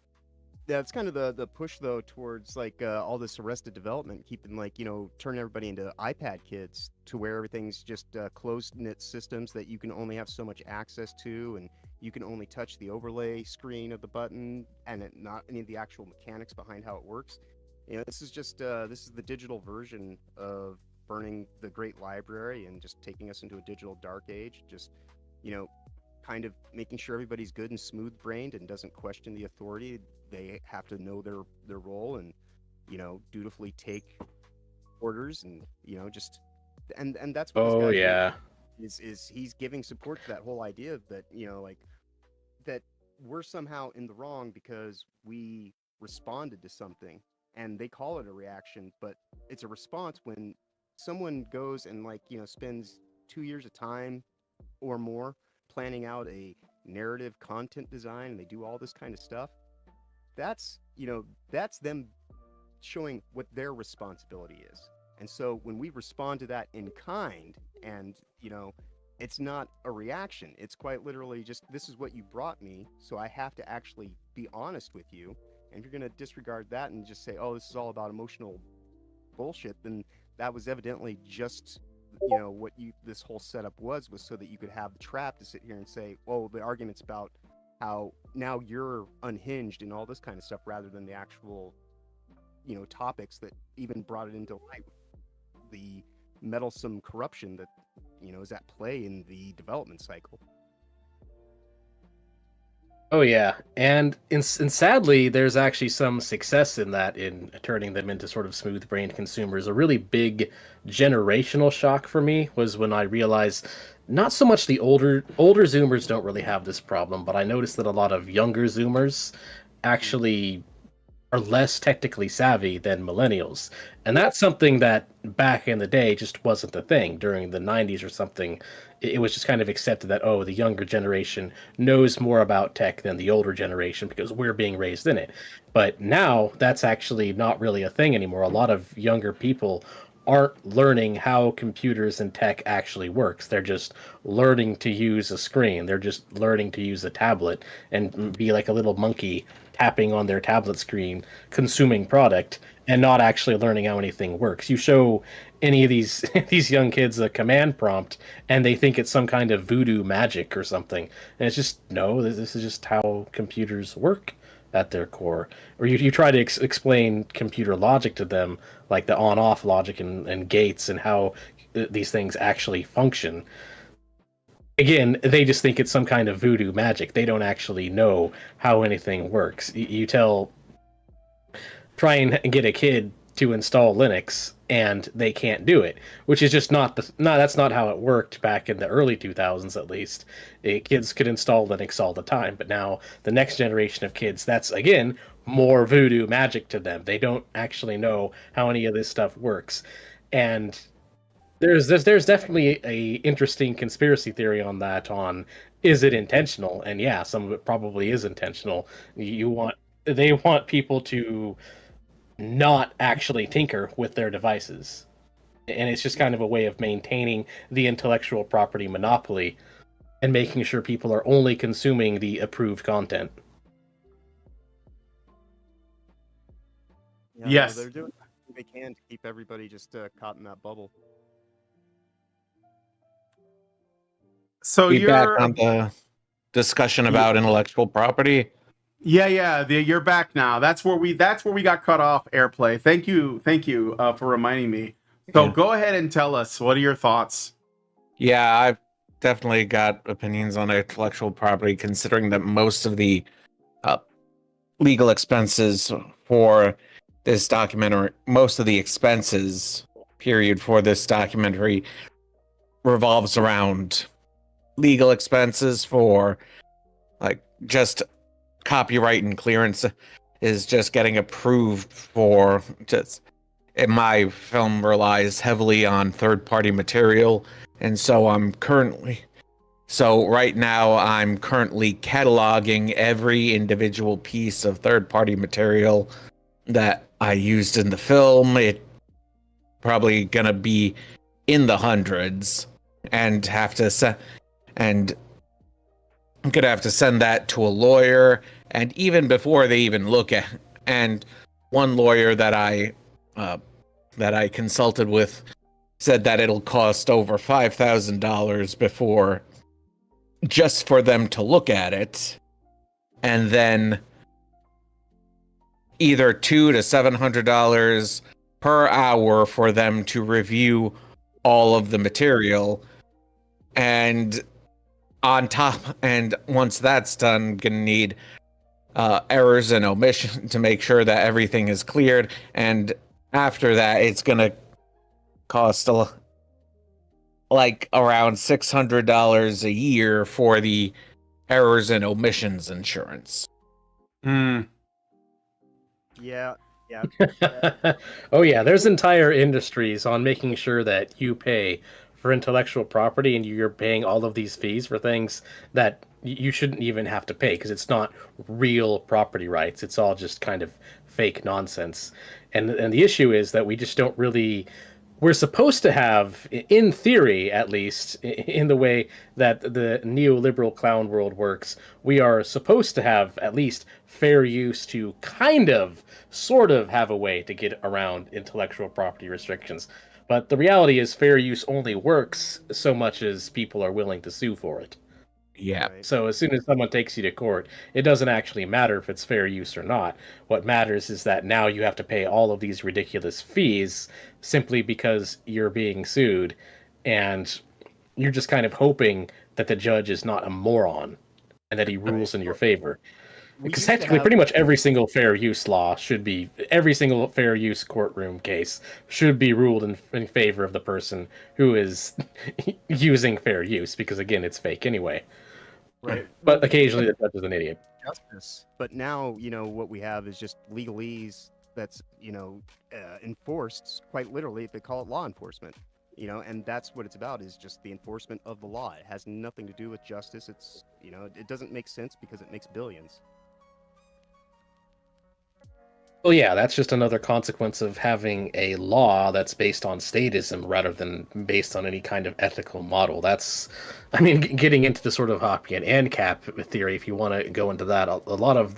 [SPEAKER 7] That's kind of the push though towards like all this arrested development, keeping like turning everybody into iPad kids to where everything's just closed knit systems that you can only have so much access to, and you can only touch the overlay screen of the button and not any of the actual mechanics behind how it works. This is just this is the digital version of burning the great library and just taking us into a digital dark age. Just kind of making sure everybody's good and smooth brained and doesn't question the authority. They have to know their role and dutifully take orders, and just and that's what
[SPEAKER 1] Oh yeah.
[SPEAKER 7] is he's giving support to that whole idea that like that we're somehow in the wrong because we responded to something, and they call it a reaction, but it's a response when someone goes and spends 2 years of time or more planning out a narrative content design, and they do all this kind of stuff. That's that's them showing what their responsibility is. And so when we respond to that in kind, and it's not a reaction, it's quite literally just, this is what you brought me, so I have to actually be honest with you. And if you're going to disregard that and just say, oh, this is all about emotional bullshit, then that was evidently just what this whole setup was so that you could have the trap to sit here and say, oh, the argument's about how now you're unhinged and all this kind of stuff, rather than the actual topics that even brought it into light, the meddlesome corruption that is at play in the development cycle.
[SPEAKER 1] Oh yeah, and sadly, there's actually some success in that, in turning them into sort of smooth-brained consumers. A really big generational shock for me was when I realized not so much the older Zoomers don't really have this problem, but I noticed that a lot of younger Zoomers actually are less technically savvy than millennials. And that's something that back in the day just wasn't the thing. During the 90s or something, it was just kind of accepted that, oh, the younger generation knows more about tech than the older generation because we're being raised in it. But now that's actually not really a thing anymore. A lot of younger people aren't learning how computers and tech actually works. They're just learning to use a screen. They're just learning to use a tablet and be like a little monkey tapping on their tablet screen, consuming product, and not actually learning how anything works. You show any of these these young kids a command prompt, and they think it's some kind of voodoo magic or something. And it's just, no, this is just how computers work at their core. Or you try to explain computer logic to them, like the on-off logic and gates and how these things actually function. Again, they just think it's some kind of voodoo magic. They don't actually know how anything works. You try and get a kid to install Linux, and they can't do it, which is just that's not how it worked back in the early 2000s, at least. Kids could install Linux all the time, but now the next generation of kids, that's again more voodoo magic to them. They don't actually know how any of this stuff works. And there's definitely a interesting conspiracy theory on that, on is it intentional? And yeah, some of it probably is intentional. They want people to not actually tinker with their devices. And it's just kind of a way of maintaining the intellectual property monopoly and making sure people are only consuming the approved content.
[SPEAKER 7] Yeah,
[SPEAKER 6] Yes.
[SPEAKER 7] they're doing everything they can to keep everybody just caught in that bubble.
[SPEAKER 6] So
[SPEAKER 8] Be back
[SPEAKER 6] you're
[SPEAKER 8] on the discussion about intellectual property.
[SPEAKER 6] you're back now. That's where we got cut off, Airplay. Thank you for reminding me. So
[SPEAKER 8] Yeah.
[SPEAKER 6] go ahead and tell us, what are your thoughts?
[SPEAKER 8] Yeah, I've definitely got opinions on intellectual property, considering that most of the legal expenses for this documentary, most of the expenses, period, for this documentary revolves around legal expenses for like just copyright and clearance is just getting approved for just, and my film relies heavily on third-party material, and so I'm currently So right now I'm currently cataloging every individual piece of third-party material that I used in the film. It probably gonna be in the hundreds, and and I'm gonna have to send that to a lawyer. And even before they even look at, and one lawyer that I consulted with said that it'll cost over $5,000 before, just for them to look at it, and then either $200 to $700 per hour for them to review all of the material. And on top, and once that's done, gonna need errors and omission to make sure that everything is cleared. And after that, it's gonna cost like around $600 a year for the errors and omissions insurance.
[SPEAKER 6] Hmm.
[SPEAKER 7] Yeah, yeah.
[SPEAKER 1] Oh yeah, there's entire industries on making sure that you pay for intellectual property and you're paying all of these fees for things that you shouldn't even have to pay because it's not real property rights. It's all just kind of fake nonsense. And the issue is that we just don't really, we're supposed to have, in theory at least, in the way that the neoliberal clown world works, we are supposed to have at least fair use to kind of, sort of have a way to get around intellectual property restrictions. But the reality is fair use only works so much as people are willing to sue for it.
[SPEAKER 8] Yeah.
[SPEAKER 7] Right.
[SPEAKER 1] So as soon as someone takes you to court, it doesn't actually matter if it's fair use or not. What matters is that now you have to pay all of these ridiculous fees simply because you're being sued, and you're just kind of hoping that the judge is not a moron and that he rules in your favor.
[SPEAKER 7] We
[SPEAKER 1] Because
[SPEAKER 7] used to
[SPEAKER 1] technically,
[SPEAKER 7] have-
[SPEAKER 1] pretty much every single fair use law should be, every single fair use courtroom case should be ruled in favor of the person who is using fair use, because again, it's fake anyway.
[SPEAKER 7] Right.
[SPEAKER 1] But occasionally the judge is an idiot.
[SPEAKER 7] Justice. But now, what we have is just legalese that's, enforced quite literally. They call it law enforcement, and that's what it's about, is just the enforcement of the law. It has nothing to do with justice. It's, it doesn't make sense because it makes billions.
[SPEAKER 1] Well, yeah, that's just another consequence of having a law that's based on statism rather than based on any kind of ethical model. That's, I mean, getting into the sort of Hoppian ANCAP theory, if you want to go into that, a lot of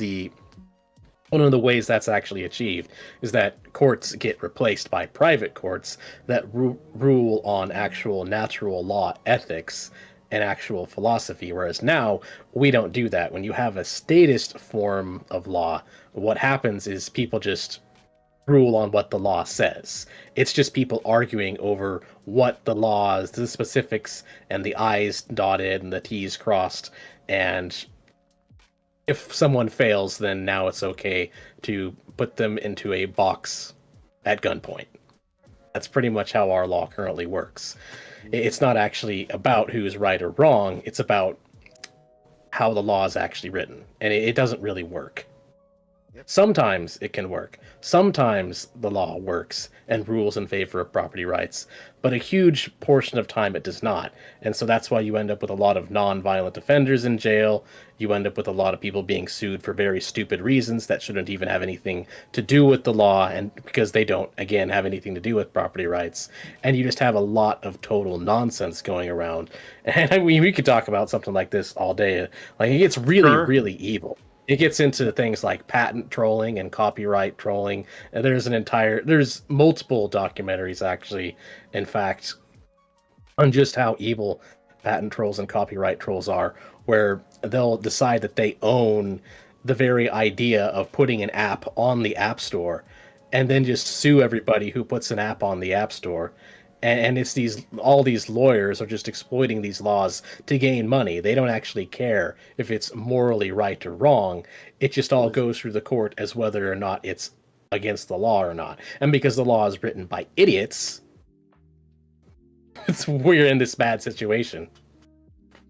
[SPEAKER 1] one of the ways that's actually achieved is that courts get replaced by private courts that rule on actual natural law ethics and actual philosophy, whereas now we don't do that. When you have a statist form of law, what happens is people just rule on what the law says. It's just people arguing over what the laws, the specifics, and the I's dotted and the T's crossed, and if someone fails, then now it's okay to put them into a box at gunpoint. That's pretty much how our law currently works. It's not actually about who's right or wrong, it's about how the law is actually written, and it doesn't really work. Sometimes it can work. Sometimes the law works and rules in favor of property rights, but a huge portion of time it does not. And so that's why you end up with a lot of non-violent offenders in jail. You end up with a lot of people being sued for very stupid reasons that shouldn't even have anything to do with the law, and because they don't, again, have anything to do with property rights. And you just have a lot of total nonsense going around. And I mean, we could talk about something like this all day. Like, it gets really,
[SPEAKER 6] Sure.
[SPEAKER 1] really evil. It gets into things like patent trolling and copyright trolling. And there's multiple documentaries, actually, in fact, on just how evil patent trolls and copyright trolls are, where they'll decide that they own the very idea of putting an app on the App Store and then just sue everybody who puts an app on the App Store. And it's all these lawyers are just exploiting these laws to gain money. They don't actually care if it's morally right or wrong. It just all goes through the court as whether or not it's against the law or not. And because the law is written by idiots, we're in this bad situation.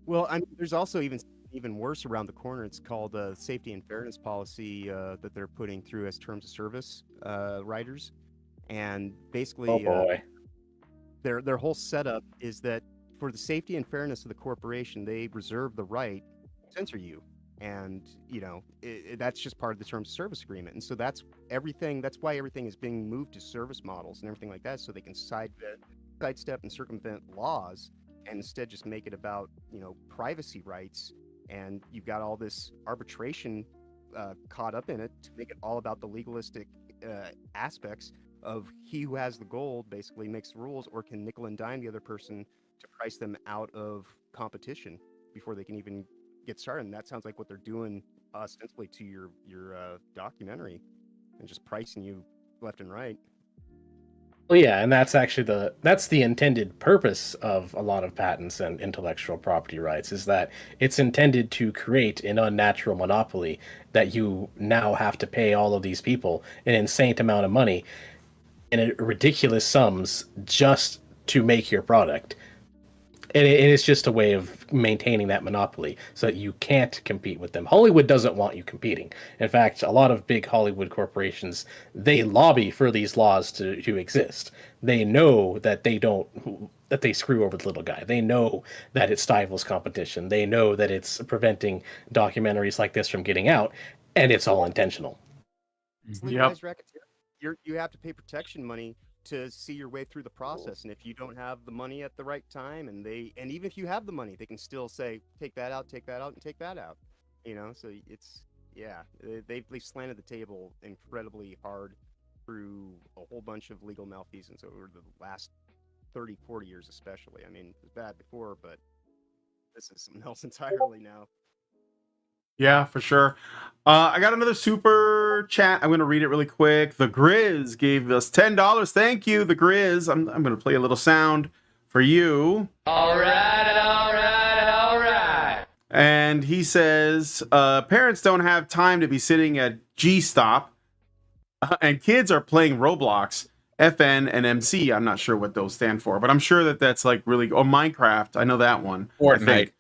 [SPEAKER 7] Well, I mean, there's also even worse around the corner. It's called the safety and fairness policy that they're putting through as terms of service writers, and basically,
[SPEAKER 1] Oh boy.
[SPEAKER 7] their whole setup is that for the safety and fairness of the corporation, they reserve the right to censor you. And, you know, that's just part of the terms of service agreement. And so that's everything. That's why everything is being moved to service models and everything like that, so they can sidestep and circumvent laws and instead just make it about, you know, privacy rights. And you've got all this arbitration caught up in it to make it all about the legalistic aspects of he who has the gold basically makes the rules or can nickel and dime the other person to price them out of competition before they can even get started. And that sounds like what they're doing ostensibly to your documentary and just pricing you left and right.
[SPEAKER 1] Well, yeah, and that's actually that's the intended purpose of a lot of patents and intellectual property rights, is that it's intended to create an unnatural monopoly that you now have to pay all of these people an insane amount of money in ridiculous sums just to make your product. And it's just a way of maintaining that monopoly so that you can't compete with them. Hollywood doesn't want you competing. In fact, a lot of big Hollywood corporations, they lobby for these laws to exist. They know that they screw over the little guy. They know that it stifles competition. They know that it's preventing documentaries like this from getting out, and it's all intentional.
[SPEAKER 7] It's legalized racketeering. You have to pay protection money to see your way through the process, and if you don't have the money at the right time, and even if you have the money, they can still say take that out, and take that out, you know. So it's, yeah, they've slanted the table incredibly hard through a whole bunch of legal malfeasance over the last 30-40 years especially. I mean, it was bad before, but this is something else entirely now.
[SPEAKER 6] Yeah, for sure. I got another super chat. I'm going to read it really quick. The Grizz gave us $10. Thank you, The Grizz. I'm going to play a little sound for you.
[SPEAKER 2] All right.
[SPEAKER 6] And he says, parents don't have time to be sitting at G-Stop, and kids are playing Roblox, FN, and MC. I'm not sure what those stand for, but I'm sure that's like really... Oh, Minecraft. I know that one.
[SPEAKER 8] Fortnite.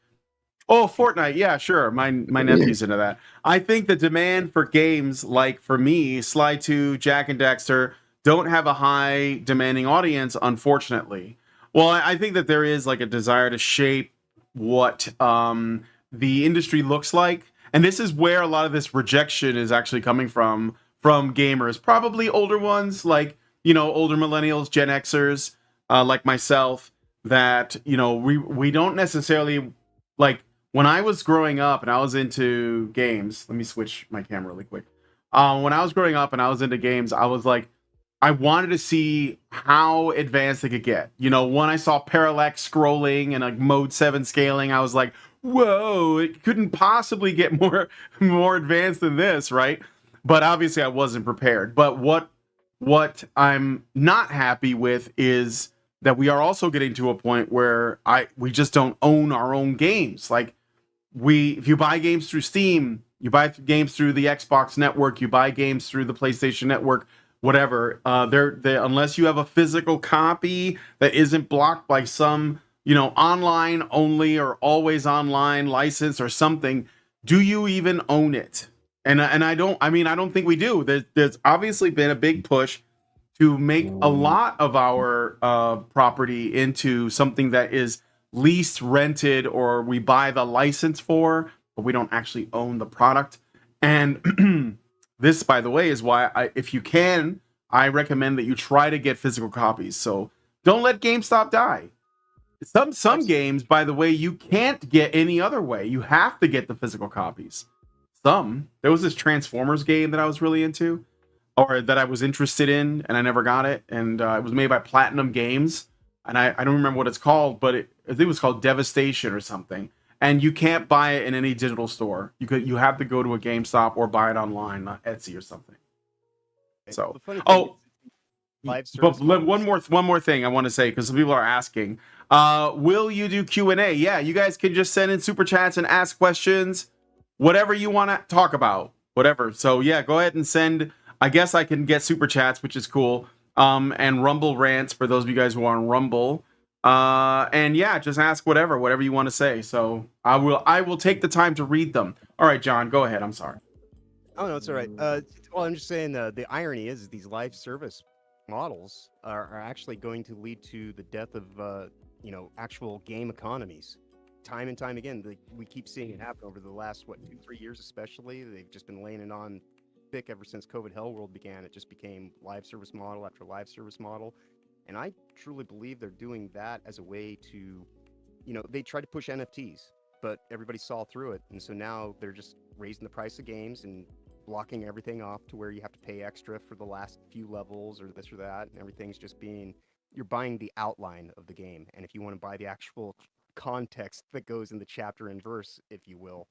[SPEAKER 6] Oh, Fortnite. Yeah, sure. My nephew's into that. I think the demand for games like, for me, Sly 2, Jack and Dexter, don't have a high demanding audience, unfortunately. Well, I think that there is like a desire to shape what the industry looks like. And this is where a lot of this rejection is actually coming from gamers. Probably older ones, like, you know, older millennials, Gen Xers, like myself, that, you know, we don't necessarily... Like, when I was growing up and I was into games, let me switch my camera really quick. When I was growing up and I was into games, I was like, I wanted to see how advanced they could get. You know, when I saw parallax scrolling and like mode 7 scaling, I was like, whoa, it couldn't possibly get more advanced than this, right? But obviously I wasn't prepared. But what I'm not happy with is that we are also getting to a point where we just don't own our own games. Like, if you buy games through Steam, you buy games through the Xbox network, you buy games through the PlayStation network, whatever. Unless you have a physical copy that isn't blocked by some, you know, online only or always online license or something, do you even own it? And I don't think we do. There's obviously been a big push to make a lot of our property into something that is leased, rented, or we buy the license for, but we don't actually own the product. And this, by the way, is why if you can, I recommend that you try to get physical copies. So don't let GameStop die. Some games, by the way, you can't get any other way. You have to get the physical copies. There was this Transformers game that I was really into, or that I was interested in, and I never got it. And it was made by Platinum Games, and I don't remember what it's called, but I think it was called Devastation or something. And you can't buy it in any digital store. You have to go to a GameStop or buy it online, not Etsy or something. So, but one more thing I want to say, because some people are asking, will you do Q&A? Yeah, you guys can just send in super chats and ask questions, whatever you want to talk about, whatever. So yeah, go ahead and send. I guess I can get super chats, which is cool. And Rumble rants for those of you guys who are on Rumble. And yeah, just ask whatever you want to say. So I will take the time to read them. All right, John, go ahead. I'm sorry.
[SPEAKER 7] Oh no, it's all right. Well, I'm just saying the irony is these live service models are actually going to lead to the death of actual game economies. Time and time again, we keep seeing it happen over the last 2-3 years, especially. They've just been laying it on thick ever since COVID Hell World began. It just became live service model after live service model, and I truly believe they're doing that as a way to, they tried to push NFTs, but everybody saw through it, and so now they're just raising the price of games and blocking everything off to where you have to pay extra for the last few levels or this or that, and everything's just you're buying the outline of the game, and if you want to buy the actual context that goes in the chapter and verse, if you will,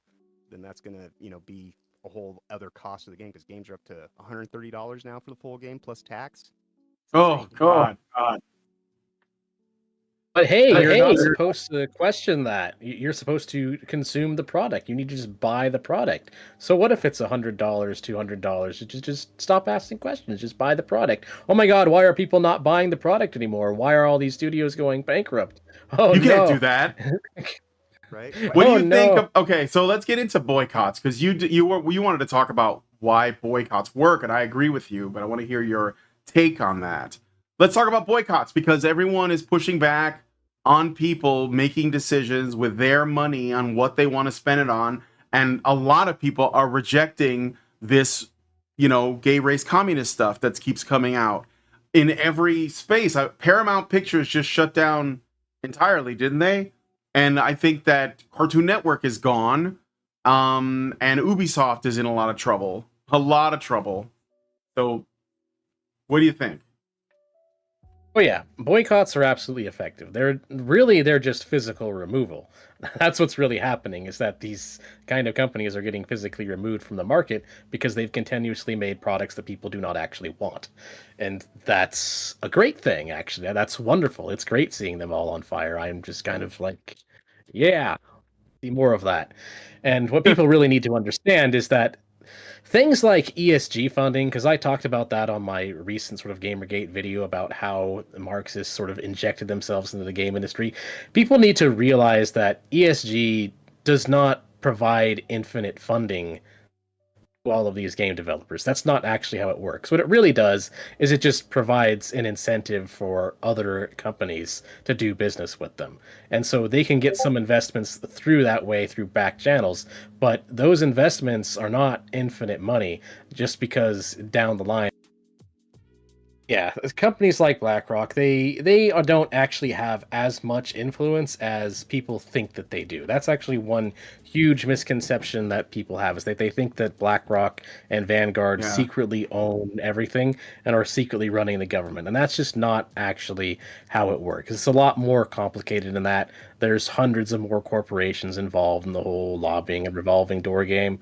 [SPEAKER 7] then that's gonna be a whole other cost of the game, because games are up to $130 now for the full game plus tax.
[SPEAKER 6] Oh God.
[SPEAKER 1] But hey, you're not supposed to question that. You're supposed to consume the product. You need to just buy the product. So what if it's $100, $200? Just stop asking questions. Just buy the product. Oh my God, why are people not buying the product anymore? Why are all these studios going bankrupt? Oh,
[SPEAKER 6] you can't do that.
[SPEAKER 7] Right?
[SPEAKER 6] What do you think of, okay, so let's get into boycotts, because you wanted to talk about why boycotts work, and I agree with you, but I want to hear your take on that. Let's talk about boycotts, because everyone is pushing back on people making decisions with their money on what they want to spend it on, and a lot of people are rejecting this, gay race communist stuff that keeps coming out in every space. Paramount Pictures just shut down entirely, didn't they? And I think that Cartoon Network is gone, and Ubisoft is in a lot of trouble. So, what do you think?
[SPEAKER 1] Oh yeah, boycotts are absolutely effective. They're just physical removal. That's what's really happening, is that these kind of companies are getting physically removed from the market because they've continuously made products that people do not actually want. And that's a great thing, actually. That's wonderful. It's great seeing them all on fire. I'm just kind of like, yeah, see more of that. And what people really need to understand is that things like ESG funding, because I talked about that on my recent sort of Gamergate video about how the Marxists sort of injected themselves into the game industry. People need to realize that ESG does not provide infinite funding to all of these game developers. That's not actually how it works. What it really does is it just provides an incentive for other companies to do business with them. And so they can get some investments through that way, through back channels, but those investments are not infinite money, just because down the line, yeah, companies like BlackRock, they don't actually have as much influence as people think that they do. That's actually one huge misconception that people have, is that they think that BlackRock and Vanguard secretly own everything and are secretly running the government. And that's just not actually how it works. It's a lot more complicated than that. There's hundreds of more corporations involved in the whole lobbying and revolving door game.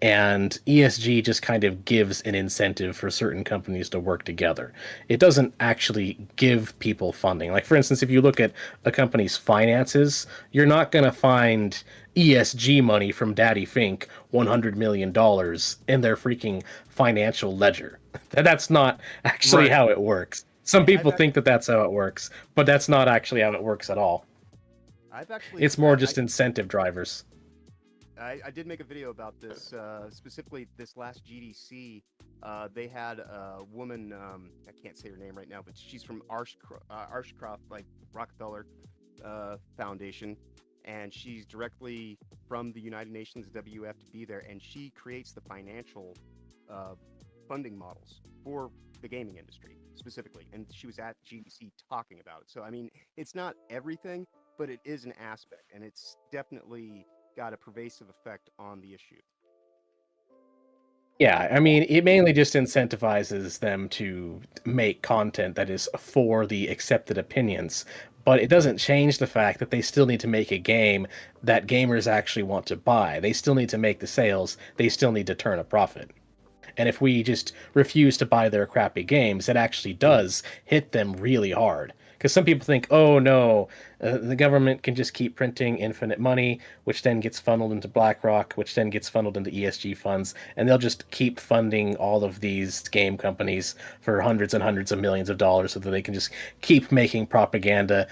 [SPEAKER 1] And ESG just kind of gives an incentive for certain companies to work together. It doesn't actually give people funding. Like, for instance, if you look at a company's finances, you're not going to find ESG money from Daddy Fink, $100 million in their freaking financial ledger. That's not actually how it works. Some people think that that's how it works, but that's not actually how it works at all. It's more just incentive drivers.
[SPEAKER 7] I did make a video about this, specifically this last GDC. They had a woman, I can't say her name right now, but she's from Ashcroft, like Rockefeller Foundation, and she's directly from the United Nations WF to be there, and she creates the financial funding models for the gaming industry specifically, and she was at GDC talking about it. So, I mean, it's not everything, but it is an aspect, and it's definitely got a pervasive effect on the issue.
[SPEAKER 1] Yeah, I mean, it mainly just incentivizes them to make content that is for the accepted opinions, but it doesn't change the fact that they still need to make a game that gamers actually want to buy. They still need to make the sales. They still need to turn a profit. And if we just refuse to buy their crappy games, it actually does hit them really hard. Because some people think, oh no, the government can just keep printing infinite money, which then gets funneled into BlackRock, which then gets funneled into ESG funds, and they'll just keep funding all of these game companies for hundreds and hundreds of millions of dollars so that they can just keep making propaganda,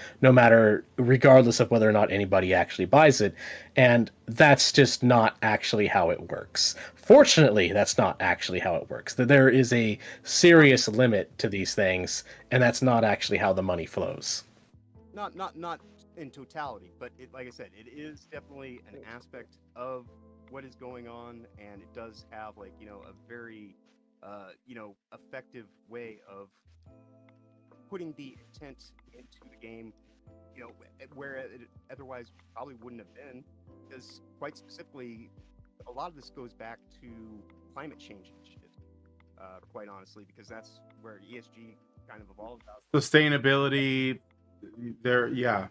[SPEAKER 1] regardless of whether or not anybody actually buys it. And that's just not actually how it works. Fortunately, that's not actually how it works. There is a serious limit to these things, and that's not actually how the money flows.
[SPEAKER 7] Not in totality. But like I said, it is definitely an aspect of what is going on, and it does have like a very effective way of putting the intent into the game, where it otherwise probably wouldn't have been, because quite specifically, a lot of this goes back to climate change and shit, quite honestly, because that's where ESG kind of evolved out.
[SPEAKER 6] Sustainability, yeah.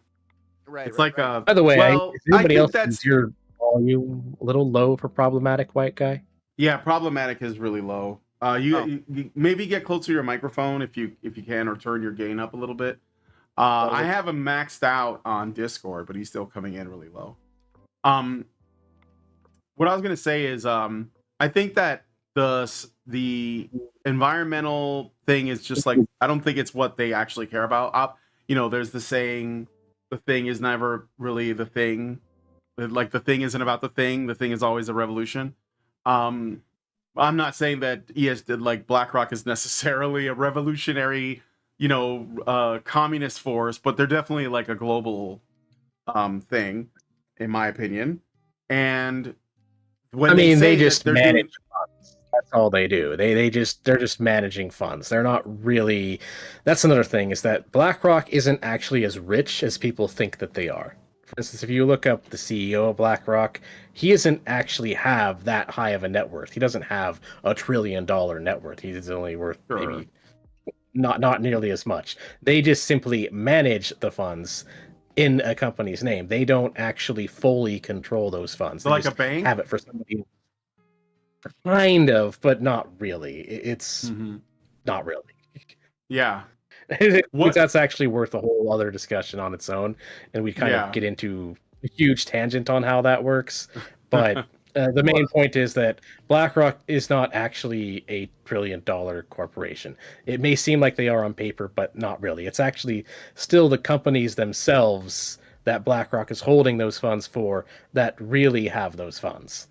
[SPEAKER 7] Right.
[SPEAKER 6] It's
[SPEAKER 7] right,
[SPEAKER 6] like
[SPEAKER 7] right.
[SPEAKER 1] By the way,
[SPEAKER 6] well,
[SPEAKER 1] is anybody
[SPEAKER 6] think
[SPEAKER 1] else
[SPEAKER 6] that's
[SPEAKER 1] is your volume a little low for problematic white guy?
[SPEAKER 6] yeah. Problematic is really low. You maybe get closer to your microphone if you can, or turn your gain up a little bit. I have him maxed out on Discord, but he's still coming in really low. What I was gonna say is, I think that the environmental thing is just like, I don't think it's what they actually care about. There's the saying, the thing is never really the thing. Like, the thing isn't about the thing is always a revolution. I'm not saying that like BlackRock is necessarily a revolutionary, communist force, but they're definitely like a global thing, in my opinion. And when
[SPEAKER 1] they just
[SPEAKER 6] they're
[SPEAKER 1] manage
[SPEAKER 6] doing,
[SPEAKER 1] funds. That's all they do. They're just managing funds. They're not really. That's another thing, is that BlackRock isn't actually as rich as people think that they are. For instance, if you look up the CEO of BlackRock, he doesn't actually have that high of a net worth. He doesn't have $1 trillion net worth. He's only worth maybe not nearly as much. They just simply manage the funds in a company's name. They don't actually fully control those funds. They
[SPEAKER 6] like
[SPEAKER 1] just
[SPEAKER 6] a bank,
[SPEAKER 1] have it for somebody. Kind of, but not really. It's not really.
[SPEAKER 6] yeah.
[SPEAKER 1] That's actually worth a whole other discussion on its own, and we kind of get into a huge tangent on how that works. But the main point is that BlackRock is not actually a $1 trillion corporation. It may seem like they are on paper, but not really. It's actually still the companies themselves that BlackRock is holding those funds for that really have those funds.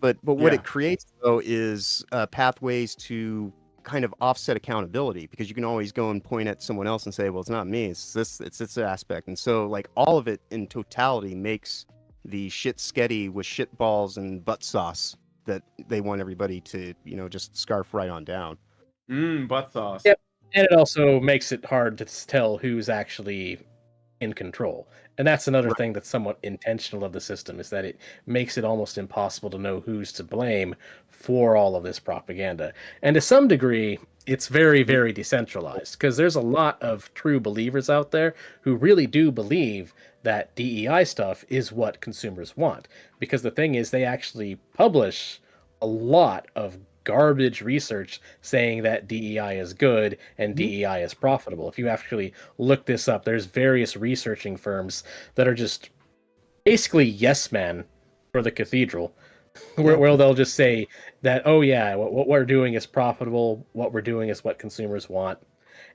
[SPEAKER 7] But what it creates, though, is pathways to kind of offset accountability, because you can always go and point at someone else and say, well, it's not me, it's this aspect. And so, like, all of it in totality makes the shit sketty with shit balls and butt sauce that they want everybody to, just scarf right on down.
[SPEAKER 6] Butt sauce.
[SPEAKER 1] Yep. And it also makes it hard to tell who's actually in control. And that's another thing that's somewhat intentional of the system, is that it makes it almost impossible to know who's to blame for all of this propaganda. And to some degree, it's very, very decentralized, because there's a lot of true believers out there who really do believe that DEI stuff is what consumers want. Because the thing is, they actually publish a lot of garbage research saying that DEI is good and DEI is profitable. If you actually look this up, there's various researching firms that are just basically yes men for the Cathedral, where they'll just say that, oh yeah, what we're doing is profitable, what we're doing is what consumers want.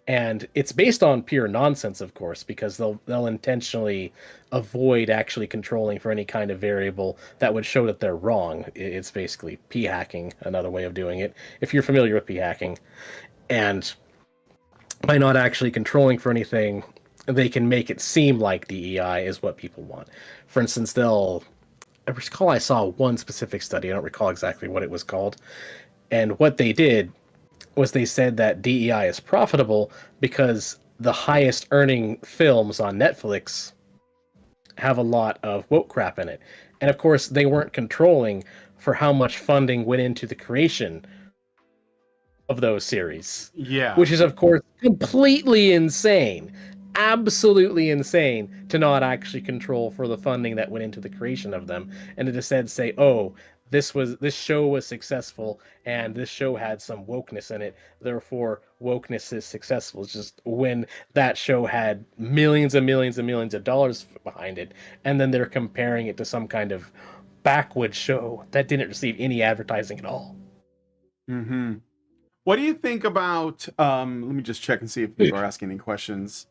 [SPEAKER 1] And it's based on pure nonsense, of course, because they'll intentionally avoid actually controlling for any kind of variable that would show that they're wrong. It's basically p-hacking, another way of doing it, if you're familiar with p-hacking. And by not actually controlling for anything, they can make it seem like DEI is what people want. For instance, I recall I saw one specific study, I don't recall exactly what it was called, and what they did was they said that DEI is profitable because the highest earning films on Netflix have a lot of woke crap in it. And of course, they weren't controlling for how much funding went into the creation of those series.
[SPEAKER 6] Yeah.
[SPEAKER 1] Which is, of course, completely insane. Absolutely insane to not actually control for the funding that went into the creation of them, and to instead say, oh, this show was successful and this show had some wokeness in it, therefore wokeness is successful. It's just when that show had millions and millions and millions of dollars behind it, and then they're comparing it to some kind of backwoods show that didn't receive any advertising at all.
[SPEAKER 6] What do you think about let me just check and see if people are asking any questions.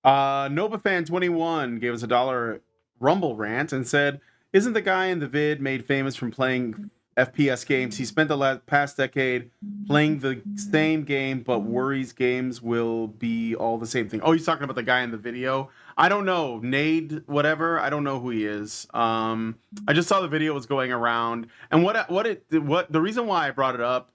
[SPEAKER 6] NovaFan21 gave us $1 Rumble rant and said, isn't the guy in the vid made famous from playing FPS games? He spent the past decade playing the same game, but worries games will be all the same thing. Oh, he's talking about the guy in the video. I don't know, Nade, whatever. I don't know who he is. I just saw the video was going around, and what the reason why I brought it up.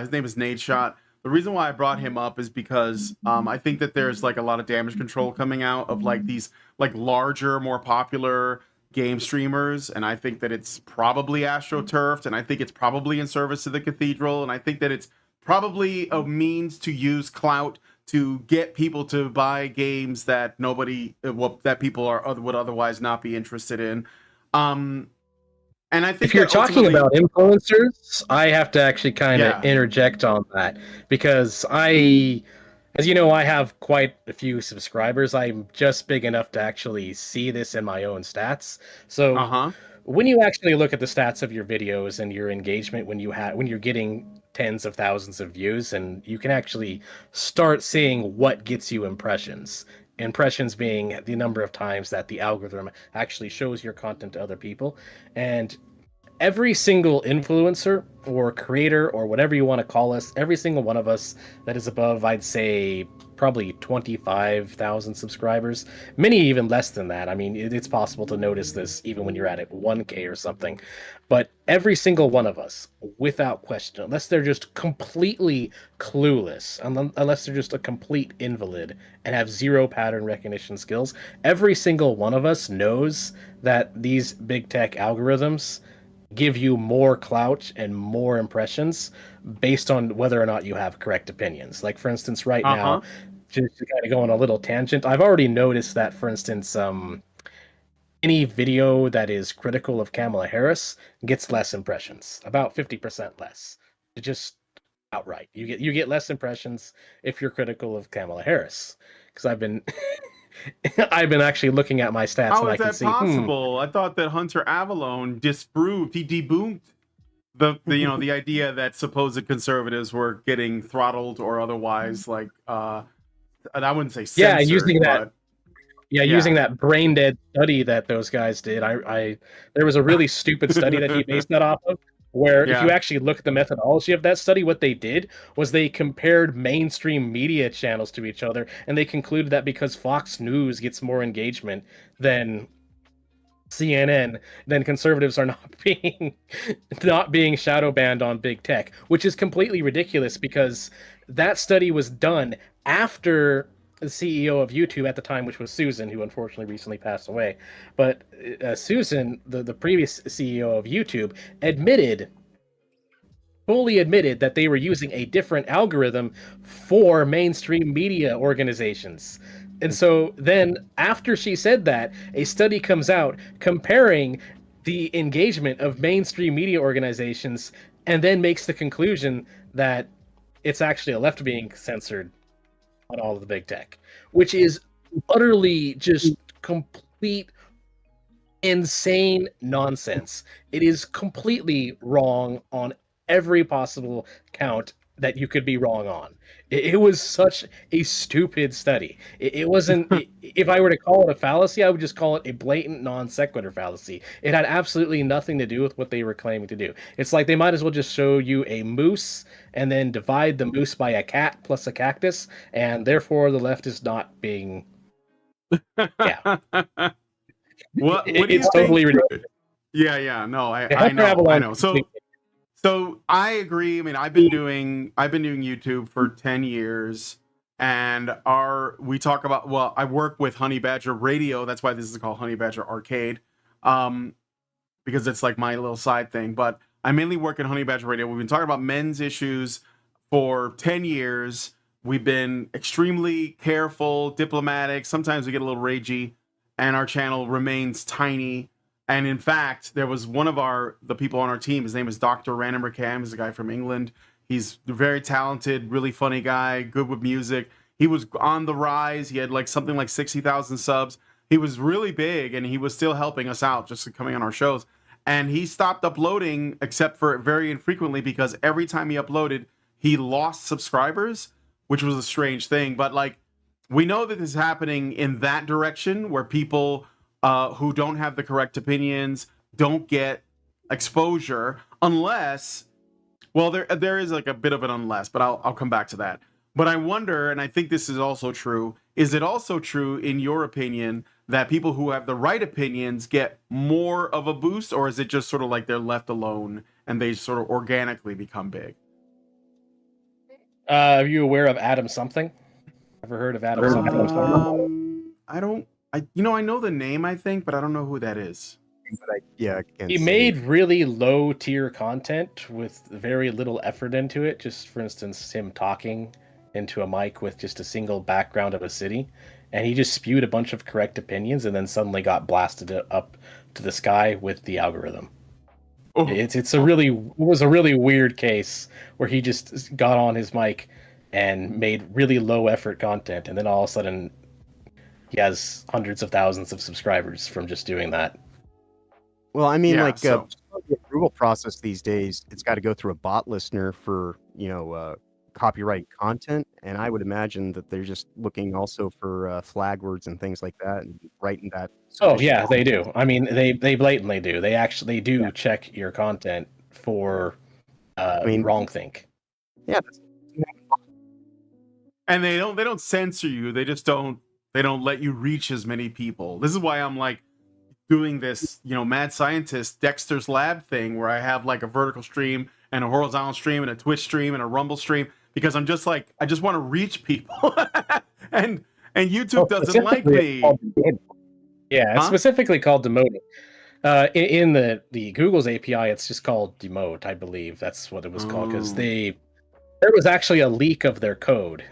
[SPEAKER 6] His name is Nade Shot. The reason why I brought him up is because I think that there's like a lot of damage control coming out of like these like larger, more popular game streamers, and I think that it's probably astroturfed, and I think it's probably in service to the Cathedral, and I think that it's probably a means to use clout to get people to buy games that that people would otherwise not be interested in. And I think
[SPEAKER 1] if you're talking about influencers, I have to actually kind of interject on that, because as you know, I have quite a few subscribers. I'm just big enough to actually see this in my own stats. So when you actually look at the stats of your videos and your engagement, when you're getting tens of thousands of views, and you can actually start seeing what gets you impressions. Impressions being the number of times that the algorithm actually shows your content to other people. And every single influencer or creator or whatever you want to call us, every single one of us that is above, I'd say, probably 25,000 subscribers, many even less than that. I mean, it's possible to notice this even when you're at 1K or something. But every single one of us, without question, unless they're just completely clueless, unless they're just a complete invalid and have zero pattern recognition skills, every single one of us knows that these big tech algorithms give you more clout and more impressions based on whether or not you have correct opinions. Like, for instance, right now, just to kind of go on a little tangent, I've already noticed that, for instance, any video that is critical of Kamala Harris gets less impressions, about 50% less. Just outright, you get less impressions if you're critical of Kamala Harris. Because I've been actually looking at my stats.
[SPEAKER 6] How
[SPEAKER 1] and
[SPEAKER 6] is
[SPEAKER 1] I can
[SPEAKER 6] that
[SPEAKER 1] see,
[SPEAKER 6] possible? I thought that Hunter Avalone debunked the the idea that supposed conservatives were getting throttled or otherwise, like I wouldn't say censored,
[SPEAKER 1] using that brain dead study that those guys did. There was a really stupid study that he based that off of, where if you actually look at the methodology of that study, what they did was they compared mainstream media channels to each other, and they concluded that because Fox News gets more engagement than CNN, then conservatives are not being shadow banned on big tech, which is completely ridiculous, because that study was done after the CEO of YouTube at the time, which was Susan, who unfortunately recently passed away. But Susan, the previous CEO of YouTube, fully admitted that they were using a different algorithm for mainstream media organizations. And so then after she said that, a study comes out comparing the engagement of mainstream media organizations, and then makes the conclusion that it's actually a left being censored on all of the big tech, which is utterly just complete insane nonsense. It is completely wrong on every possible count that you could be wrong on. It was such a stupid study. It wasn't, if I were to call it a fallacy, I would just call it a blatant non sequitur fallacy. It had absolutely nothing to do with what they were claiming to do. It's like they might as well just show you a moose and then divide the moose by a cat plus a cactus, and therefore the left is not being... Yeah.
[SPEAKER 6] What do you
[SPEAKER 1] it's
[SPEAKER 6] think?
[SPEAKER 1] totally ridiculous.
[SPEAKER 6] Yeah, no, I know. So I agree. I mean, I've been doing YouTube for 10 years, and we talk about, well, I work with Honey Badger Radio. That's why this is called Honey Badger Arcade, because it's like my little side thing. But I mainly work at Honey Badger Radio. We've been talking about men's issues for 10 years. We've been extremely careful, diplomatic. Sometimes we get a little ragey, and our channel remains tiny. And in fact, there was one of the people on our team. His name is Dr. Random Rickham. He's a guy from England. He's very talented, really funny guy, good with music. He was on the rise. He had something like 60,000 subs. He was really big, and he was still helping us out, just coming on our shows. And he stopped uploading, except for very infrequently, because every time he uploaded, he lost subscribers, which was a strange thing. But we know that this is happening in that direction, where people who don't have the correct opinions don't get exposure, unless, well, there is a bit of an unless, but I'll come back to that. But I wonder, and I think this is also true, is it also true, in your opinion, that people who have the right opinions get more of a boost, or is it just sort of like they're left alone and they sort of organically become big?
[SPEAKER 1] Are you aware of Adam something? Ever heard of Adam something before?
[SPEAKER 6] I don't. I know the name, I think, but I don't know who that is.
[SPEAKER 7] But I can't
[SPEAKER 1] He
[SPEAKER 7] say.
[SPEAKER 1] made really low tier content with very little effort into it. Just for instance, him talking into a mic with just a single background of a city, and he just spewed a bunch of correct opinions, and then suddenly got blasted up to the sky with the algorithm.
[SPEAKER 6] Oh.
[SPEAKER 1] It was a really weird case where he just got on his mic and made really low effort content, and then all of a sudden he has hundreds of thousands of subscribers from just doing that.
[SPEAKER 7] Well, I mean,
[SPEAKER 6] Yeah, so-
[SPEAKER 7] the approval process these days, it's got to go through a bot listener for, copyright content. And I would imagine that they're just looking also for flag words and things like that and writing that.
[SPEAKER 1] Oh yeah, they do. I mean, they blatantly do. They actually do check your content for wrongthink.
[SPEAKER 7] Yeah.
[SPEAKER 6] And they don't censor you. They just don't let you reach as many people. This is why I'm like doing this, mad scientist Dexter's Lab thing where I have like a vertical stream and a horizontal stream and a Twitch stream and a Rumble stream, because I'm just like, I just want to reach people. and YouTube doesn't like me.
[SPEAKER 1] Yeah, it's specifically called demoting. In the Google's API, it's just called demote, I believe. That's what it was called, because there was actually a leak of their code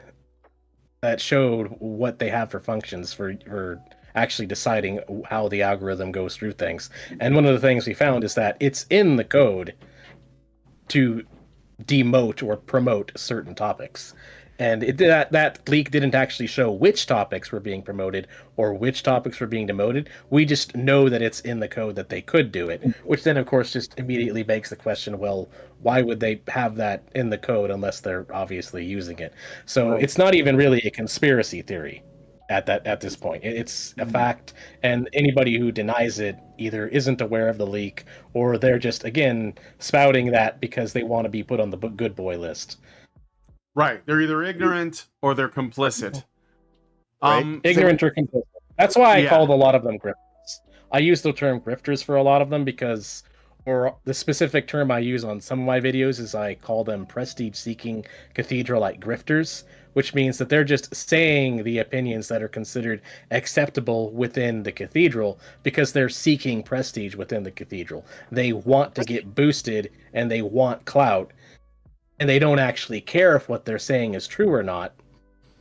[SPEAKER 1] that showed what they have for functions for actually deciding how the algorithm goes through things. And one of the things we found is that it's in the code to demote or promote certain topics. And that leak didn't actually show which topics were being promoted or which topics were being demoted. We just know that it's in the code that they could do it, which then, of course, just immediately begs the question, well, why would they have that in the code unless they're obviously using it? So it's not even really a conspiracy theory at this point. It's a fact, and anybody who denies it either isn't aware of the leak or they're just, again, spouting that because they want to be put on the good boy list.
[SPEAKER 6] Right. They're either ignorant or they're complicit.
[SPEAKER 1] Ignorant or complicit. That's why I called a lot of them grifters. I use the term grifters for a lot of them because, or the specific term I use on some of my videos is I call them prestige-seeking cathedral-like grifters, which means that they're just saying the opinions that are considered acceptable within the cathedral because they're seeking prestige within the cathedral. They want to get boosted and they want clout. And they don't actually care if what they're saying is true or not.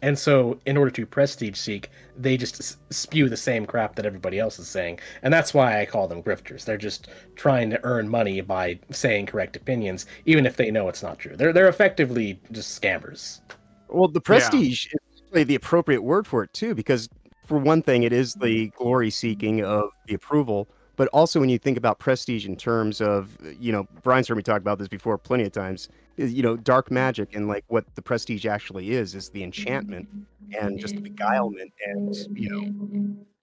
[SPEAKER 1] And so, in order to prestige seek, they just spew the same crap that everybody else is saying. And that's why I call them grifters. They're just trying to earn money by saying correct opinions, even if they know it's not true. They're effectively just scammers.
[SPEAKER 7] Well, the prestige is really the appropriate word for it, too, because for one thing, it is the glory seeking of the approval. But also, when you think about prestige in terms of, Brian's heard me talk about this before plenty of times, dark magic and like what the prestige actually is the enchantment and just the beguilement and,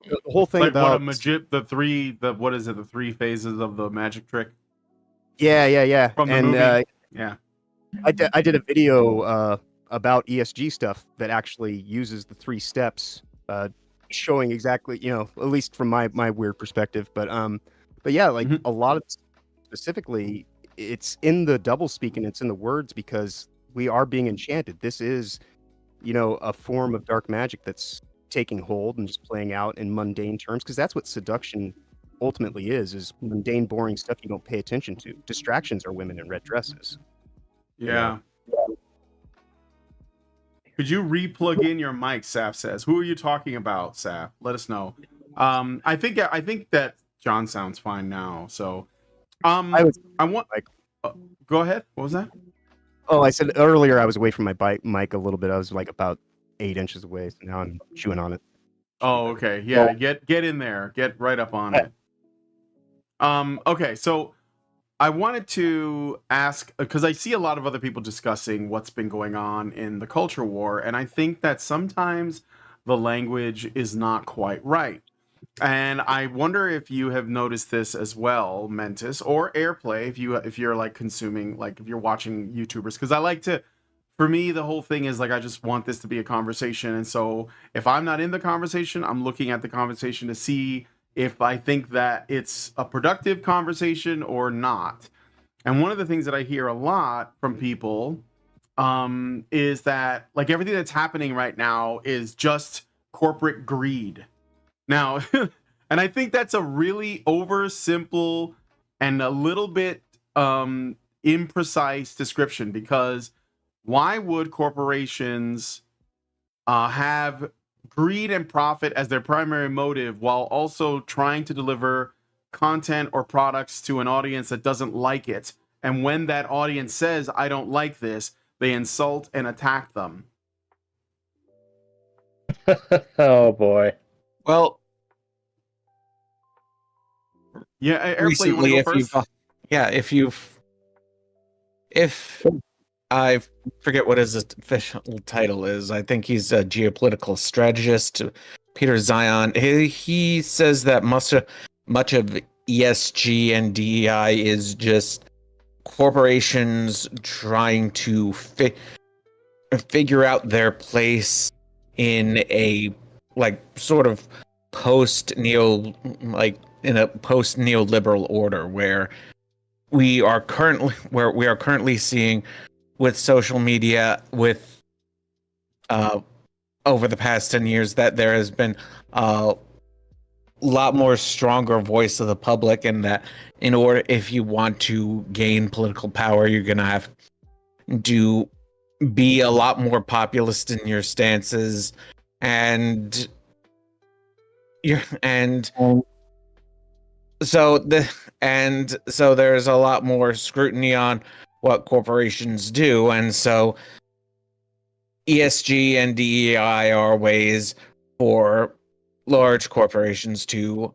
[SPEAKER 7] the whole thing
[SPEAKER 6] like
[SPEAKER 7] about
[SPEAKER 6] the three phases of the magic trick.
[SPEAKER 7] Yeah.
[SPEAKER 6] From the movie. Yeah.
[SPEAKER 7] I did a video about ESG stuff that actually uses the 3 steps, showing exactly, at least from my weird perspective, but yeah, like a lot of specifically, it's in the double speak and it's in the words because we are being enchanted. This is, a form of dark magic that's taking hold and just playing out in mundane terms, because that's what seduction ultimately is mundane, boring stuff you don't pay attention to. Distractions are women in red dresses.
[SPEAKER 6] Yeah. Could you re-plug in your mic, Saf says. Who are you talking about, Saf? Let us know. I think that John sounds fine now. So, I want. Go ahead. What was that?
[SPEAKER 7] Oh, I said earlier I was away from my mic a little bit. I was like about 8 inches away. So now I'm chewing on it.
[SPEAKER 6] Oh, okay. Yeah, get in there. Get right up on it. Okay, so I wanted to ask, because I see a lot of other people discussing what's been going on in the culture war, and I think that sometimes the language is not quite right. And I wonder if you have noticed this as well, Mentis, or Airplay, if you're like consuming, like if you're watching YouTubers, because I like to for me, the whole thing is like, I just want this to be a conversation. And so if I'm not in the conversation, I'm looking at the conversation to see if I think that it's a productive conversation or not. And one of the things that I hear a lot from people is that like everything that's happening right now is just corporate greed. Now, and I think that's a really oversimple and a little bit imprecise description, because why would corporations have greed and profit as their primary motive while also trying to deliver content or products to an audience that doesn't like it? And when that audience says, I don't like this, they insult and attack them.
[SPEAKER 1] Oh boy.
[SPEAKER 8] Well,
[SPEAKER 6] Yeah, Airplay, you want to go first?
[SPEAKER 8] If I forget what his official title is, I think he's a geopolitical strategist. Peter Zion. He says that much of ESG and DEI is just corporations trying to figure out their place in a sort of post neoliberal order where we are currently seeing with social media over the past 10 years that there has been a lot more stronger voice of the public, and that if you want to gain political power, you're going to have to be a lot more populist in your stances, and so there's a lot more scrutiny on what corporations do, and so ESG and DEI are ways for large corporations to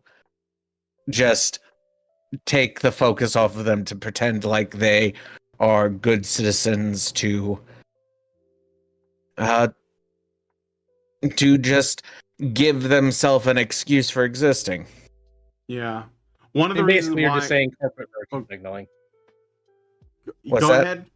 [SPEAKER 8] just take the focus off of them, to pretend like they are good citizens, to just give themselves an excuse for existing.
[SPEAKER 6] Yeah. One of the
[SPEAKER 1] And
[SPEAKER 6] reasons
[SPEAKER 1] basically,
[SPEAKER 6] why...
[SPEAKER 1] you're just saying corporate virtue signaling.
[SPEAKER 8] What's
[SPEAKER 6] Go
[SPEAKER 8] that?
[SPEAKER 6] ahead.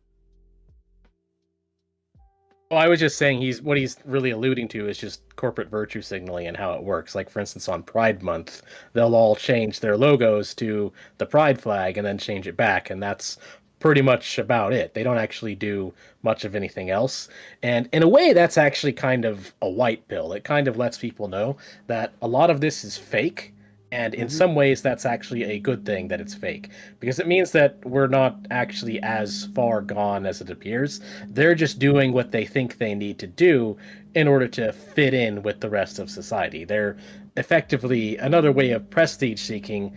[SPEAKER 1] Well, I was just saying what he's really alluding to is just corporate virtue signaling and how it works. Like, for instance, on Pride Month, they'll all change their logos to the Pride flag and then change it back, and that's pretty much about it. They don't actually do much of anything else. And in a way, that's actually kind of a white pill. It kind of lets people know that a lot of this is fake. And in some ways, that's actually a good thing that it's fake, because it means that we're not actually as far gone as it appears. They're just doing what they think they need to do in order to fit in with the rest of society. They're effectively another way of prestige seeking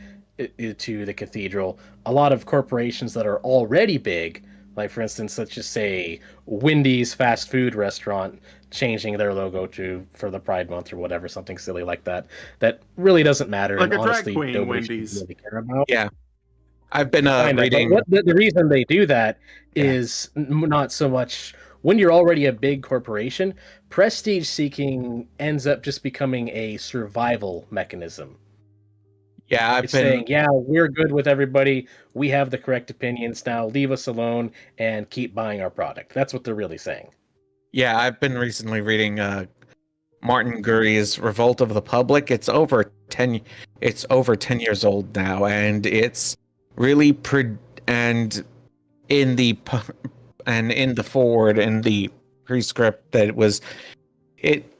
[SPEAKER 1] to the Cathedral. A lot of corporations that are already big, like for instance, let's just say Wendy's fast food restaurant, changing their logo for the Pride Month or whatever, something silly like that. That really doesn't matter.
[SPEAKER 6] Like
[SPEAKER 1] and
[SPEAKER 6] a drag
[SPEAKER 1] honestly,
[SPEAKER 6] queen,
[SPEAKER 1] nobody
[SPEAKER 6] Wendy's.
[SPEAKER 1] really care about.
[SPEAKER 8] Yeah, I've been reading.
[SPEAKER 1] But the reason they do that is not so much when you're already a big corporation. Prestige seeking ends up just becoming a survival mechanism.
[SPEAKER 8] Yeah,
[SPEAKER 1] It's saying, yeah, we're good with everybody. We have the correct opinions now. Leave us alone and keep buying our product. That's what they're really saying.
[SPEAKER 8] Yeah, I've been recently reading Martin Gurry's Revolt of the Public. It's over 10 years old now, and it's really and in the forward, in the prescript, that it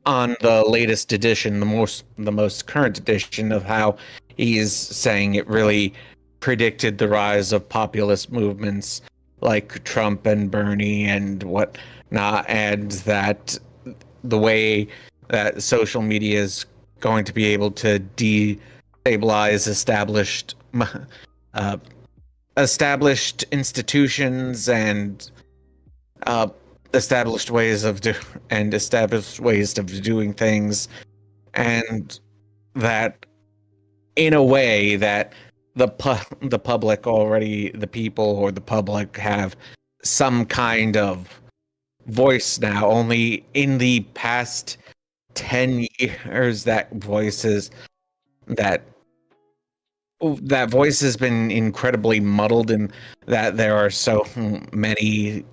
[SPEAKER 8] on the latest edition, the most current edition, of how he's saying it really predicted the rise of populist movements like Trump and Bernie and whatnot, and that the way that social media is going to be able to destabilize established institutions and established ways of doing things, and that in a way that the public already, the people or the public, have some kind of voice now. Only in the past 10 years that voice has been incredibly muddled, and that there are so many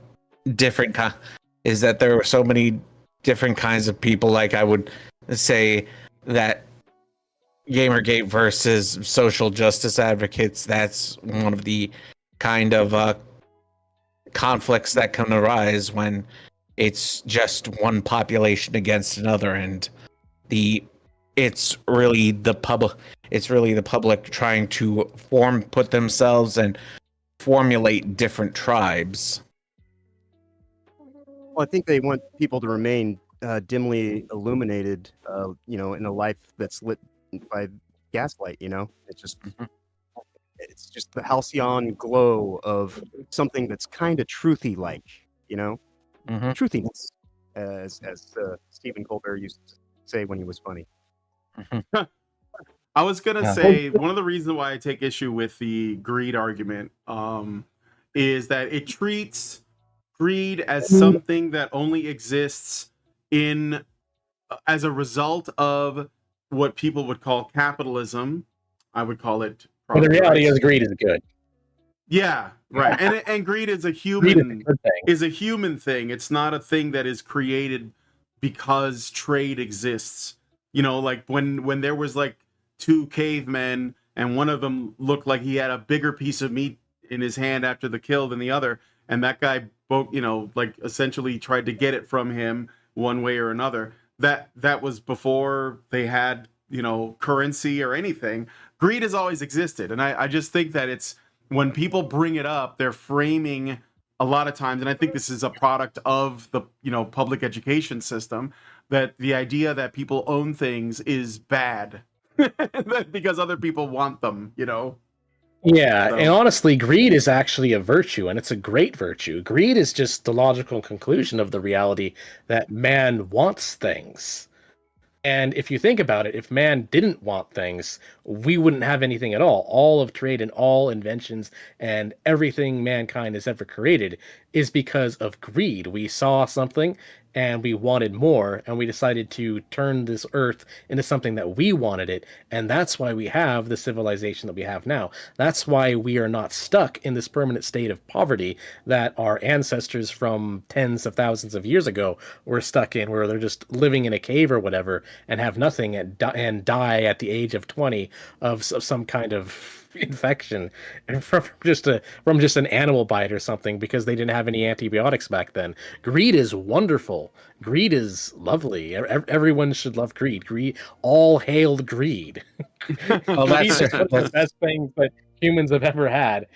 [SPEAKER 8] is that there were so many different kinds of people. Like I would say that Gamergate versus social justice advocates, that's one of the kind of conflicts that can arise when it's just one population against another, and it's really the public trying to put themselves and formulate different tribes.
[SPEAKER 7] Well, I think they want people to remain dimly illuminated, in a life that's lit by gaslight. It's just the halcyon glow of something that's kind of truthy, like truthiness, as Stephen Colbert used to say when he was funny.
[SPEAKER 6] I was gonna say one of the reasons why I take issue with the greed argument is that it treats greed as something that only exists as a result of what people would call capitalism. I would call it.
[SPEAKER 1] Well, the reality is greed is good.
[SPEAKER 6] Yeah, right. And greed is a human thing. It's not a thing that is created because trade exists. Like when there was like two cavemen and one of them looked like he had a bigger piece of meat in his hand after the kill than the other, and that guy like essentially tried to get it from him one way or another. That was before they had currency or anything. Greed has always existed, and I just think that it's when people bring it up, they're framing a lot of times, and I think this is a product of the public education system, that the idea that people own things is bad because other people want them.
[SPEAKER 1] Yeah, and honestly, greed is actually a virtue, and it's a great virtue. Greed is just the logical conclusion of the reality that man wants things. And if you think about it, if man didn't want things, we wouldn't have anything at all. All of trade and all inventions and everything mankind has ever created is because of greed. We saw something and we wanted more, and we decided to turn this earth into something that we wanted it, and that's why we have the civilization that we have now. That's why we are not stuck in this permanent state of poverty that our ancestors from tens of thousands of years ago were stuck in, where they're just living in a cave or whatever and have nothing and die at the age of 20 of some kind of infection and from just an animal bite or something, because they didn't have any antibiotics back then. Greed is wonderful. Greed is lovely. Everyone should love greed. All hail greed.
[SPEAKER 8] Well,
[SPEAKER 1] Greed is one of the best things that humans have ever had.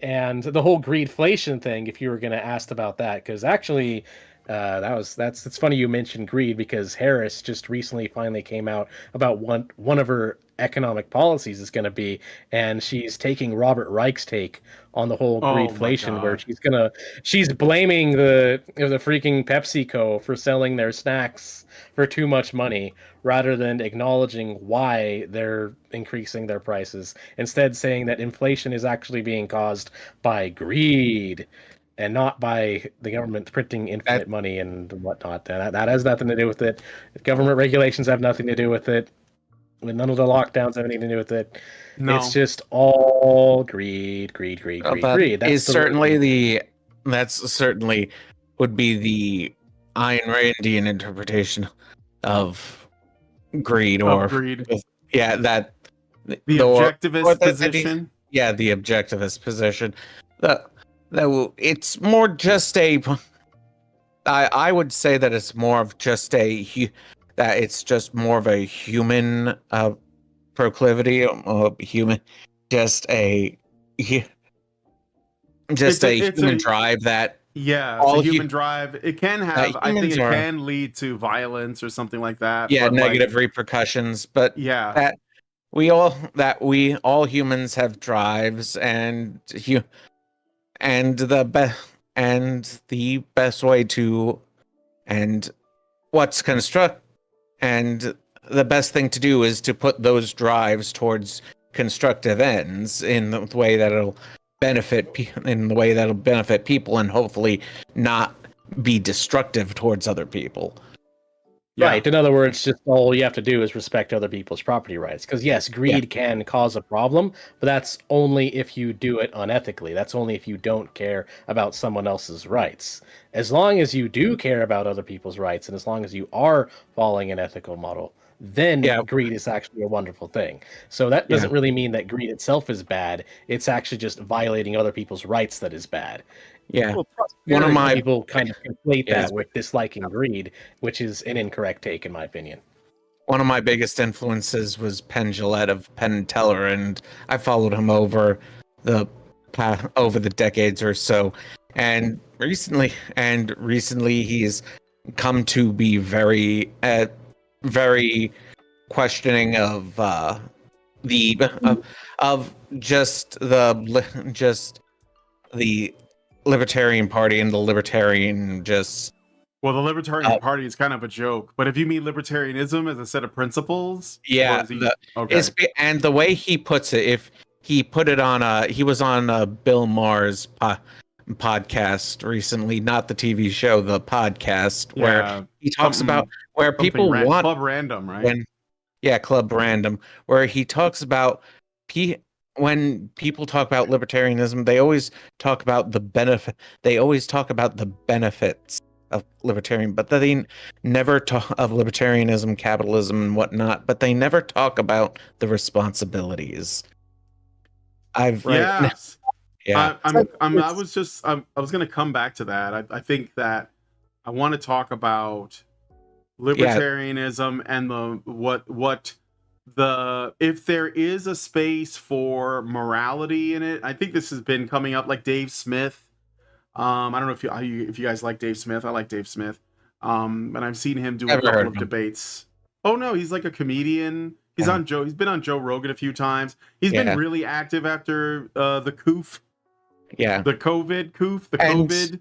[SPEAKER 1] And the whole greedflation thing, if you were going to ask about that, because actually it's funny you mentioned greed, because Harris just recently finally came out about one of her economic policies is going to be, and she's taking Robert Reich's take on the whole greedflation, where she's blaming the freaking PepsiCo for selling their snacks for too much money, rather than acknowledging why they're increasing their prices, instead saying that inflation is actually being caused by greed and not by the government printing infinite money and whatnot. And that has nothing to do with it. Government regulations have nothing to do with it. None of the lockdowns have anything to do with it. No. It's just all greed. That's
[SPEAKER 8] certainly would be the Ayn Randian interpretation of greed, the
[SPEAKER 6] objectivist position.
[SPEAKER 8] The objectivist position. It's more just I would say that it's more of just it's just more of a human proclivity, human drive that.
[SPEAKER 6] Yeah, it's a human drive. It can have. I think it can lead to violence or something like that.
[SPEAKER 8] Yeah, negative repercussions. But
[SPEAKER 6] yeah,
[SPEAKER 8] we all humans have drives, and the best way to, and what's and the best thing to do is to put those drives towards constructive ends in the way that'll benefit people, and hopefully not be destructive towards other people.
[SPEAKER 1] Right. In other words, just all you have to do is respect other people's property rights. Because yes, greed can cause a problem, but that's only if you do it unethically. That's only if you don't care about someone else's rights. As long as you do care about other people's rights, and as long as you are following an ethical model, then greed is actually a wonderful thing. So that doesn't really mean that greed itself is bad. It's actually just violating other people's rights that is bad.
[SPEAKER 8] Yeah.
[SPEAKER 1] Well,
[SPEAKER 8] One of my
[SPEAKER 1] people kind of conflate that with disliking greed, which is an incorrect take, in my opinion.
[SPEAKER 8] One of my biggest influences was Penn Jillette of Penn and Teller, and I followed him over the decades or so. And recently he's come to be very questioning of the Libertarian Party and the Libertarian
[SPEAKER 6] Well, the Libertarian Party is kind of a joke, but if you mean libertarianism as a set of principles,
[SPEAKER 8] and the way he puts it, if he put it on he was on Bill Maher's podcast recently, not the TV show, the podcast, where he talks about where people want
[SPEAKER 6] Club Random, right?
[SPEAKER 8] Club Random, where he talks about when people talk about libertarianism, they always talk about the benefit. They always talk about the benefits of libertarian, but they never talk of libertarianism, capitalism, and whatnot. But they never talk about the responsibilities.
[SPEAKER 6] I was going to come back to that. I think that I want to talk about libertarianism and if there is a space for morality in it. I think this has been coming up, like Dave Smith. I don't know if you guys like Dave Smith. I like Dave Smith. And I've seen him do a couple of debates. Oh no, he's like a comedian. He's been on Joe Rogan a few times. He's been really active after the coof.
[SPEAKER 8] Yeah.
[SPEAKER 6] The COVID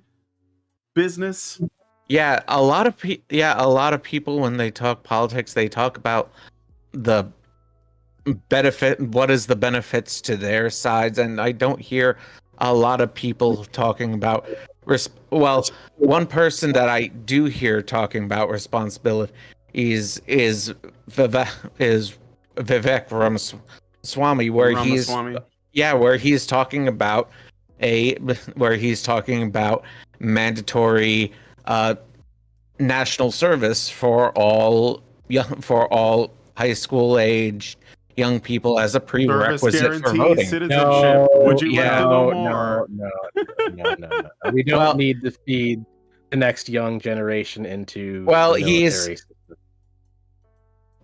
[SPEAKER 6] business.
[SPEAKER 8] Yeah, a lot of people when they talk politics, they talk about the benefit, what is the benefits to their sides, and I don't hear a lot of people talking about one person that I do hear talking about responsibility is Vivek Ramaswamy, where he's talking about mandatory national service for all high school age young people as a prerequisite for voting.
[SPEAKER 6] Citizenship. Would you like to know more?
[SPEAKER 1] No. We don't need to feed the next young generation into the military system.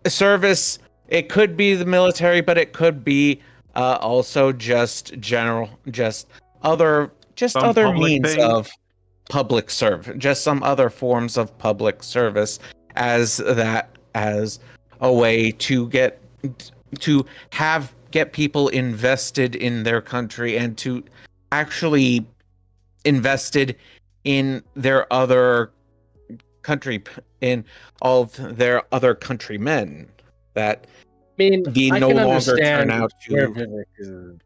[SPEAKER 8] Service. It could be the military, but it could be also just other means of public service, just some other forms of public service as a way to get people invested in their country and to actually invested in their other country, in all of their other countrymen that
[SPEAKER 1] I
[SPEAKER 8] no
[SPEAKER 1] can
[SPEAKER 8] longer turn
[SPEAKER 1] understand
[SPEAKER 8] out
[SPEAKER 1] where
[SPEAKER 8] to.
[SPEAKER 1] Vivek is.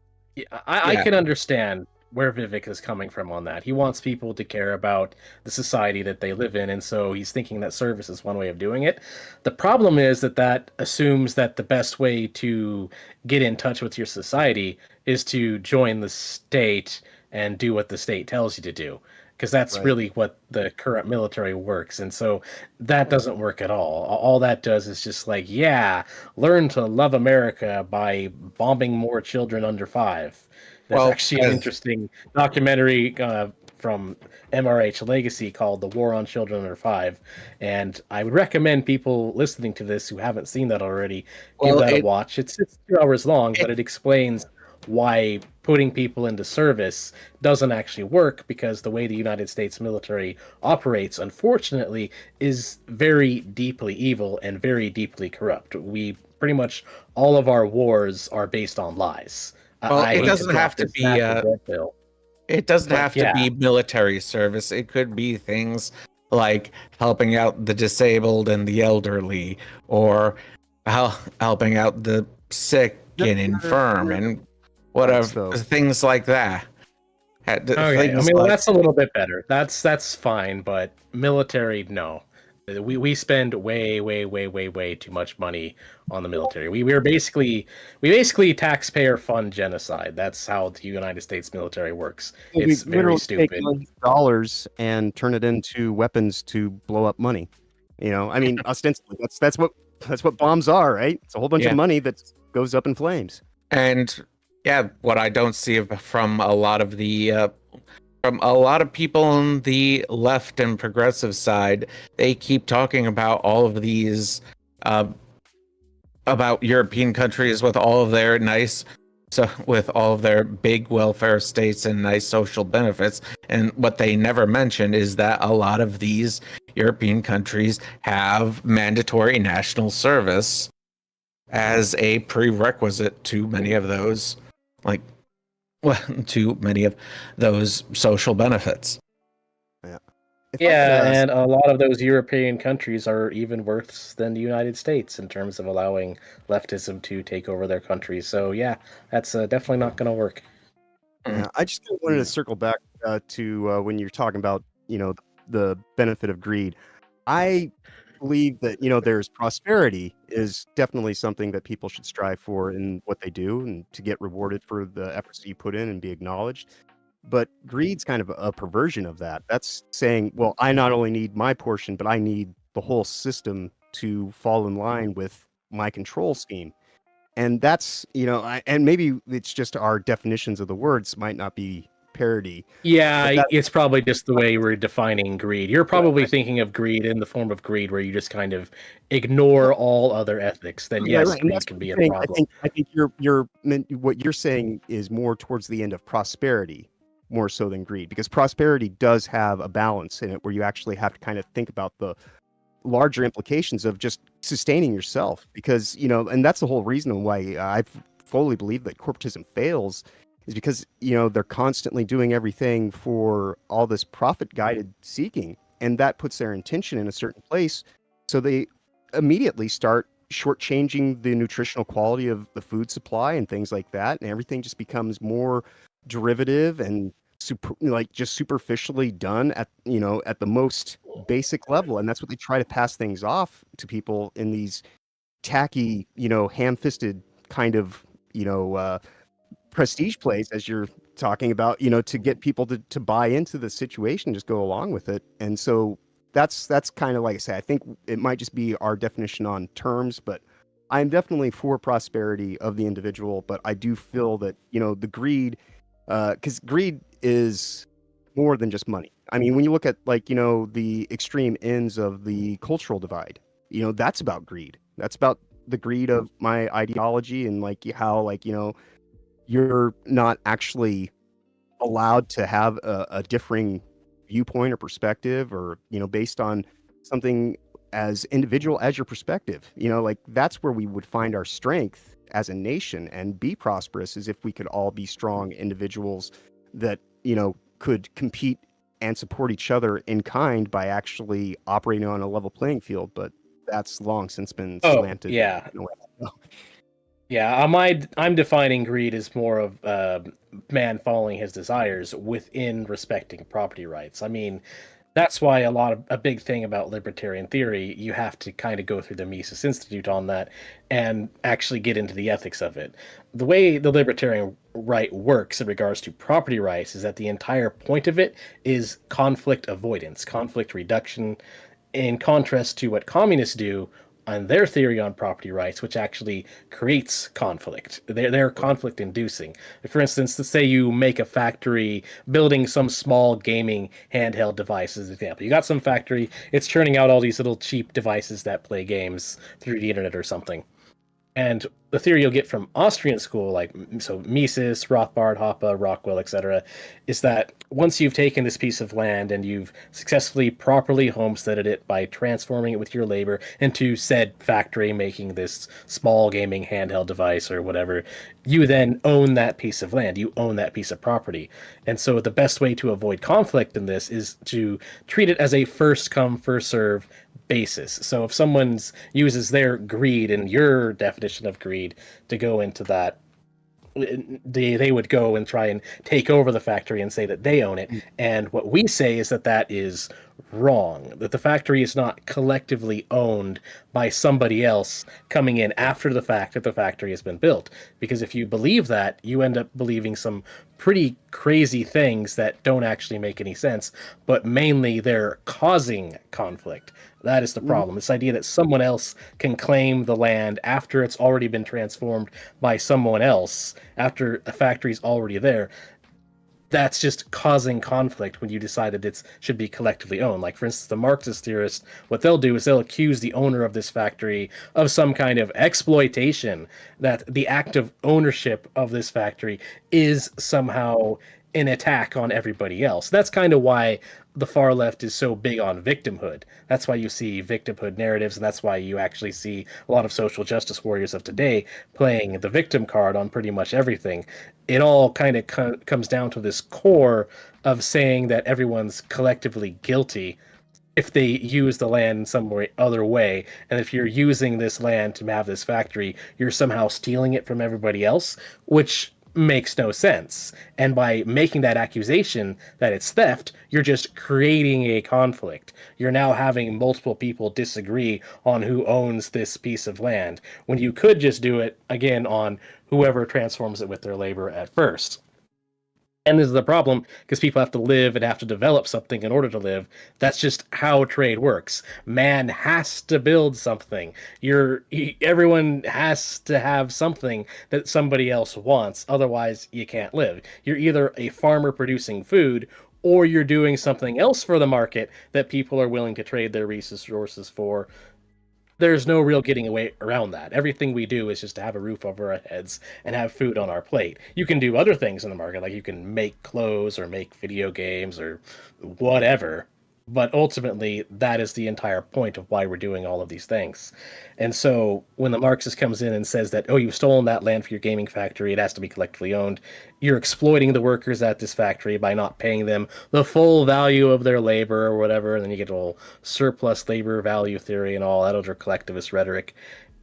[SPEAKER 1] I can understand where Vivek is coming from on that. He wants people to care about the society that they live in, and so he's thinking that service is one way of doing it. The problem is that assumes that the best way to get in touch with your society is to join the state and do what the state tells you to do, because that's really what the current military works. And so that doesn't work at all. All that does is just learn to love America by bombing more children under 5. There's actually an interesting documentary from MRH Legacy called The War on Children Under 5. And I would recommend people listening to this who haven't seen that already give that a watch. It's 2 hours long, but it explains why putting people into service doesn't actually work, because the way the United States military operates, unfortunately, is very deeply evil and very deeply corrupt. Pretty much all of our wars are based on lies.
[SPEAKER 8] It doesn't have to be. It doesn't have to be military service. It could be things like helping out the disabled and the elderly, or helping out the sick and infirm, and whatever, things like that.
[SPEAKER 1] Okay, that's a little bit better. That's fine, but military, no. We spend way too much money on the military. We basically taxpayer fund genocide. That's how the United States military works.
[SPEAKER 7] Well,
[SPEAKER 1] It's
[SPEAKER 7] we
[SPEAKER 1] very
[SPEAKER 7] literally take
[SPEAKER 1] stupid.
[SPEAKER 7] millions of dollars and turn it into weapons to blow up money. I mean, ostensibly, that's what bombs are, right? It's a whole bunch
[SPEAKER 8] Yeah.
[SPEAKER 7] of money that goes up in flames.
[SPEAKER 8] And yeah, what I don't see from a lot of the from a lot of people on the left and progressive side, they keep talking about all of these about European countries with all of their with all of their big welfare states and nice social benefits. And what they never mention is that a lot of these European countries have mandatory national service as a prerequisite to many of those, to many of those social benefits.
[SPEAKER 7] If I could
[SPEAKER 1] Yeah,
[SPEAKER 7] ask-
[SPEAKER 1] and a lot of those European countries are even worse than the United States in terms of allowing leftism to take over their countries. So yeah, that's definitely not going to work.
[SPEAKER 7] Yeah, I just wanted to circle back to when you're talking about, the benefit of greed. I believe that, there's prosperity is definitely something that people should strive for in what they do and to get rewarded for the efforts that you put in and be acknowledged. But greed's kind of a perversion of that. That's saying, well, I not only need my portion, but I need the whole system to fall in line with my control scheme. And that's, and maybe it's just our definitions of the words might not be parody.
[SPEAKER 1] Yeah,
[SPEAKER 7] But
[SPEAKER 1] it's probably just the way we're defining greed. You're probably thinking of greed in the form of greed where you just kind of ignore all other ethics. Then
[SPEAKER 7] Yeah,
[SPEAKER 1] yes,
[SPEAKER 7] right. And
[SPEAKER 1] greed
[SPEAKER 7] that's
[SPEAKER 1] can
[SPEAKER 7] what
[SPEAKER 1] be a
[SPEAKER 7] I'm saying.
[SPEAKER 1] problem.
[SPEAKER 7] I think what you're saying is more towards the end of prosperity, more so than greed, because prosperity does have a balance in it where you actually have to kind of think about the larger implications of just sustaining yourself. Because, and that's the whole reason why I fully believe that corporatism fails is because, they're constantly doing everything for all this profit guided seeking. And that puts their intention in a certain place. So they immediately start shortchanging the nutritional quality of the food supply and things like that. And everything just becomes more derivative and just superficially done at the most basic level. And that's what they try to pass things off to people in these tacky, ham-fisted kind of, prestige plays, as you're talking about, to get people to buy into the situation, just go along with it. And so that's kind of, like I say, I think it might just be our definition on terms, but I'm definitely for prosperity of the individual. But I do feel that, the greed, because greed is more than just money. I mean, when you look at the extreme ends of the cultural divide, that's about greed. That's about the greed of my ideology and how you're not actually allowed to have a differing viewpoint or perspective, or based on something as individual as your perspective. That's where we would find our strength as a nation and be prosperous, is if we could all be strong individuals that could compete and support each other in kind by actually operating on a level playing field. But that's long since been slanted.
[SPEAKER 1] Yeah. Yeah, I'm defining greed as more of man following his desires within respecting property rights. I mean, that's why a big thing about libertarian theory, you have to kind of go through the Mises Institute on that and actually get into the ethics of it. The way the libertarian right works in regards to property rights is that the entire point of it is conflict avoidance, conflict reduction, in contrast to what communists do on their theory on property rights, which actually creates conflict. They're conflict inducing. For instance, let's say you make a factory building some small gaming handheld device, as an example. You got some factory, it's churning out all these little cheap devices that play games through the internet or something. And the theory you'll get from Austrian school, so Mises, Rothbard, Hoppe, Rockwell, etc., is that once you've taken this piece of land and you've successfully, properly homesteaded it by transforming it with your labor into said factory, making this small gaming handheld device or whatever, you then own that piece of land. You own that piece of property. And so the best way to avoid conflict in this is to treat it as a first come, first serve basis. So if someone uses their greed and your definition of greed to go into that, they would go and try and take over the factory and say that they own it. And what we say is that is wrong. That the factory is not collectively owned by somebody else coming in after the fact that the factory has been built. Because if you believe that, you end up believing some pretty crazy things that don't actually make any sense, but mainly they're causing conflict. That is the problem. This idea that someone else can claim the land after it's already been transformed by someone else, after a factory's already there, that's just causing conflict when you decide that it should be collectively owned. Like, for instance, the Marxist theorists, what they'll do is they'll accuse the owner of this factory of some kind of exploitation, that the act of ownership of this factory is somehow an attack on everybody else. That's kind of why the far left is so big on victimhood. That's why you see victimhood narratives, and that's why you actually see a lot of social justice warriors of today playing the victim card on pretty much everything. It all kind of comes down to this core of saying that everyone's collectively guilty if they use the land in some other way, and if you're using this land to have this factory, you're somehow stealing it from everybody else, which makes no sense. And by making that accusation that it's theft, you're just creating a conflict. You're now having multiple people disagree on who owns this piece of land, when you could just do it, again, on whoever transforms it with their labor at first. And this is the problem, because people have to live and have to develop something in order to live. That's just how trade works. Man has to build something. Everyone has to have something that somebody else wants. Otherwise, you can't live. You're either a farmer producing food, or you're doing something else for the market that people are willing to trade their resources for. There's no real getting away around that. Everything we do is just to have a roof over our heads and have food on our plate. You can do other things in the market, like you can make clothes or make video games or whatever, but ultimately that is the entire point of why we're doing all of these things. And so when the Marxist comes in and says that, oh, you've stolen that land for your gaming factory, it has to be collectively owned, you're exploiting the workers at this factory by not paying them the full value of their labor or whatever, and then you get a whole surplus labor value theory and all that other collectivist rhetoric.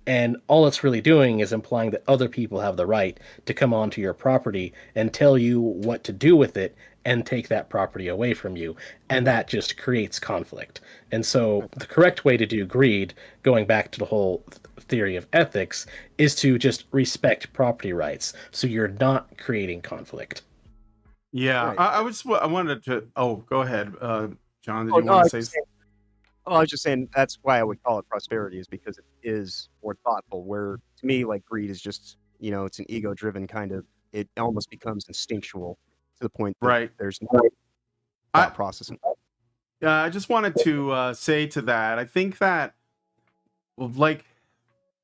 [SPEAKER 1] And all it's really doing is implying that other people have the right to come onto your property and tell you what to do with it and take that property away from you. And that just creates conflict. And so the correct way to do greed, going back to the whole theory of ethics, is to just respect property rights, so you're not creating conflict.
[SPEAKER 6] Yeah,
[SPEAKER 7] Right.
[SPEAKER 6] I wanted to. Oh, go ahead, John. Did
[SPEAKER 7] Oh,
[SPEAKER 6] you
[SPEAKER 7] no, I
[SPEAKER 6] want
[SPEAKER 7] was
[SPEAKER 6] to
[SPEAKER 7] just
[SPEAKER 6] say?
[SPEAKER 7] saying, I was just saying that's why I would call it prosperity, is because it is more thoughtful. Where to me, like greed is just, it's an ego-driven kind of. It almost becomes instinctual to the point that
[SPEAKER 6] Right.
[SPEAKER 7] there's no
[SPEAKER 6] I-
[SPEAKER 7] thought process.
[SPEAKER 6] I just wanted to say to that. I think that, like,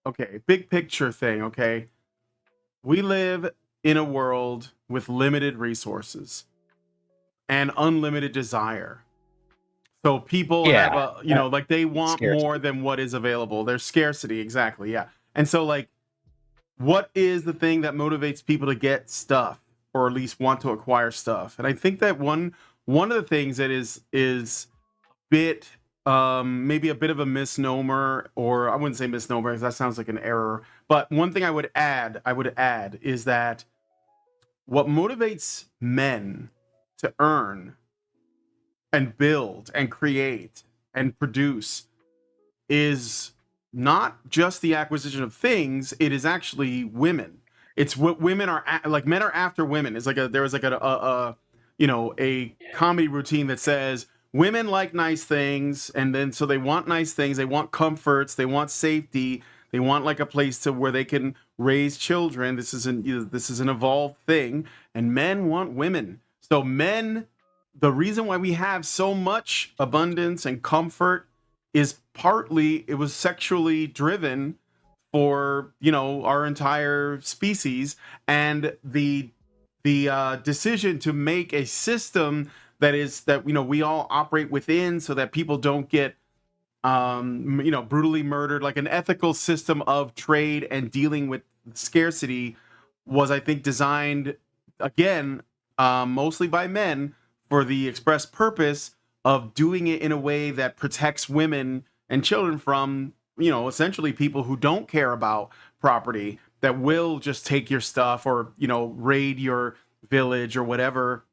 [SPEAKER 6] okay, big picture thing. Okay, we live in a world with limited resources and unlimited desire. So people have like they want
[SPEAKER 1] Scarcity.
[SPEAKER 6] more than what is available. There's scarcity, exactly, yeah. And so, like, what is the thing that motivates people to get stuff, or at least want to acquire stuff? And I think that one of the things that is bit maybe a bit of a misnomer, or I wouldn't say misnomer because that sounds like an error. But one thing I would add is that what motivates men to earn and build and create and produce is not just the acquisition of things. It is actually women. It's what women are like. Men are after women. It's like there was like a comedy routine that says women like nice things, and then so they want nice things. They want comforts. They want safety. They want like a place to where they can raise children. This is an evolved thing, and men want women. So men, the reason why we have so much abundance and comfort is partly it was sexually driven for our entire species, and the decision to make a system that we all operate within, so that people don't get brutally murdered, like an ethical system of trade and dealing with scarcity, was, I think, designed again mostly by men for the express purpose of doing it in a way that protects women and children from essentially people who don't care about property, that will just take your stuff or raid your village or whatever.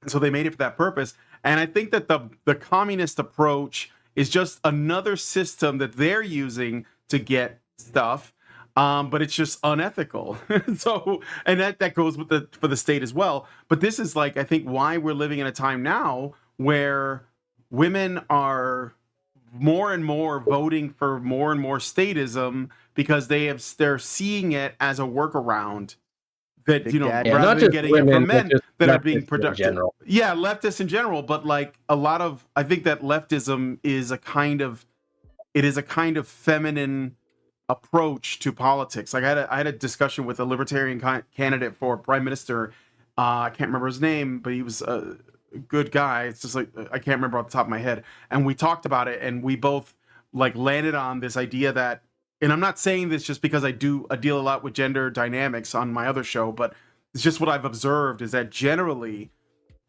[SPEAKER 6] So they made it for that purpose. And I think that the communist approach is just another system that they're using to get stuff, but it's just unethical. So, and that goes with for the state as well. But this is like, I think, why we're living in a time now where women are more and more voting for more and more statism because they're seeing it as a workaround that,
[SPEAKER 7] Big
[SPEAKER 6] you know,
[SPEAKER 7] Daddy.
[SPEAKER 6] rather
[SPEAKER 1] not
[SPEAKER 6] than
[SPEAKER 1] just
[SPEAKER 6] getting
[SPEAKER 1] women,
[SPEAKER 6] it from
[SPEAKER 1] but
[SPEAKER 6] men
[SPEAKER 1] just
[SPEAKER 6] that are being
[SPEAKER 1] leftists in
[SPEAKER 6] productive.
[SPEAKER 1] general.
[SPEAKER 6] Yeah, leftists in general, but like a lot of, I think that leftism is a kind of feminine approach to politics. Like I had a discussion with a libertarian candidate for prime minister. I can't remember his name, but he was a good guy. It's just like, I can't remember off the top of my head. And we talked about it, and we both like landed on this idea that, and I'm not saying this just because I deal a lot with gender dynamics on my other show, but it's just what I've observed is that generally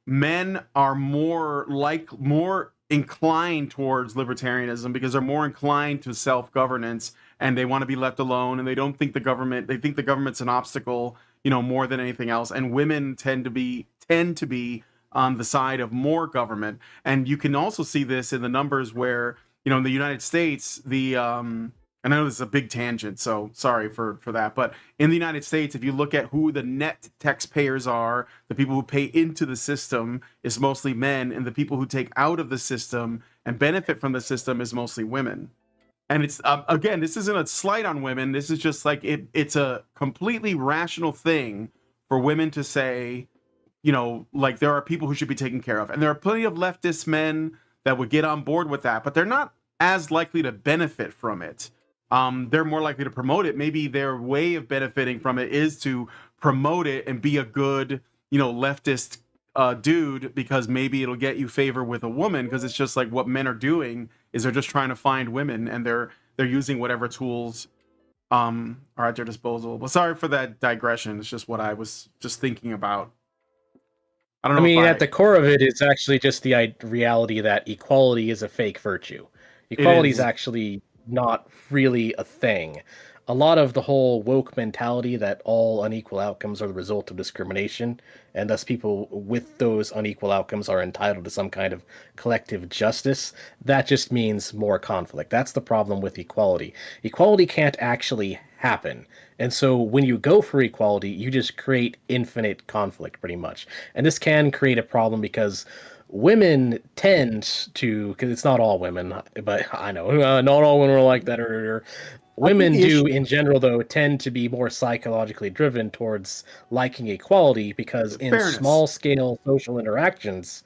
[SPEAKER 6] men are more inclined towards libertarianism because they're more inclined to self-governance, and they want to be left alone, and they don't think they think the government's an obstacle, you know, more than anything else. And women tend to be on the side of more government. And you can also see this in the numbers where, you know, in the United States, I know this is a big tangent, so sorry for that. But in the United States, if you look at who the net taxpayers are, the people who pay into the system is mostly men, and the people who take out of the system and benefit from the system is mostly women. And it's, again, this isn't a slight on women. This is just like, it's a completely rational thing for women to say, you know, like there are people who should be taken care of. And there are plenty of leftist men that would get on board with that, but they're not as likely to benefit from it. They're more likely to promote it. Maybe their way of benefiting from it is to promote it and be a good, you know, leftist dude, because maybe it'll get you favor with a woman, because it's just like what men are doing is they're just trying to find women, and they're using whatever tools are at their disposal. Well, sorry for that digression. It's just what I was just thinking about. I don't know.
[SPEAKER 1] I mean, at the core of it is actually just the reality that equality is a fake virtue. Equality is actually not really a thing. A lot of the whole woke mentality that all unequal outcomes are the result of discrimination, and thus people with those unequal outcomes are entitled to some kind of collective justice, that just means more conflict. That's the problem with equality. Equality can't actually happen. And so when you go for equality, you just create infinite conflict, pretty much. And this can create a problem because women tend to, because it's not all women, but I know not all women are like that. Women do, in general, though, tend to be more psychologically driven towards liking equality, because in small-scale social interactions,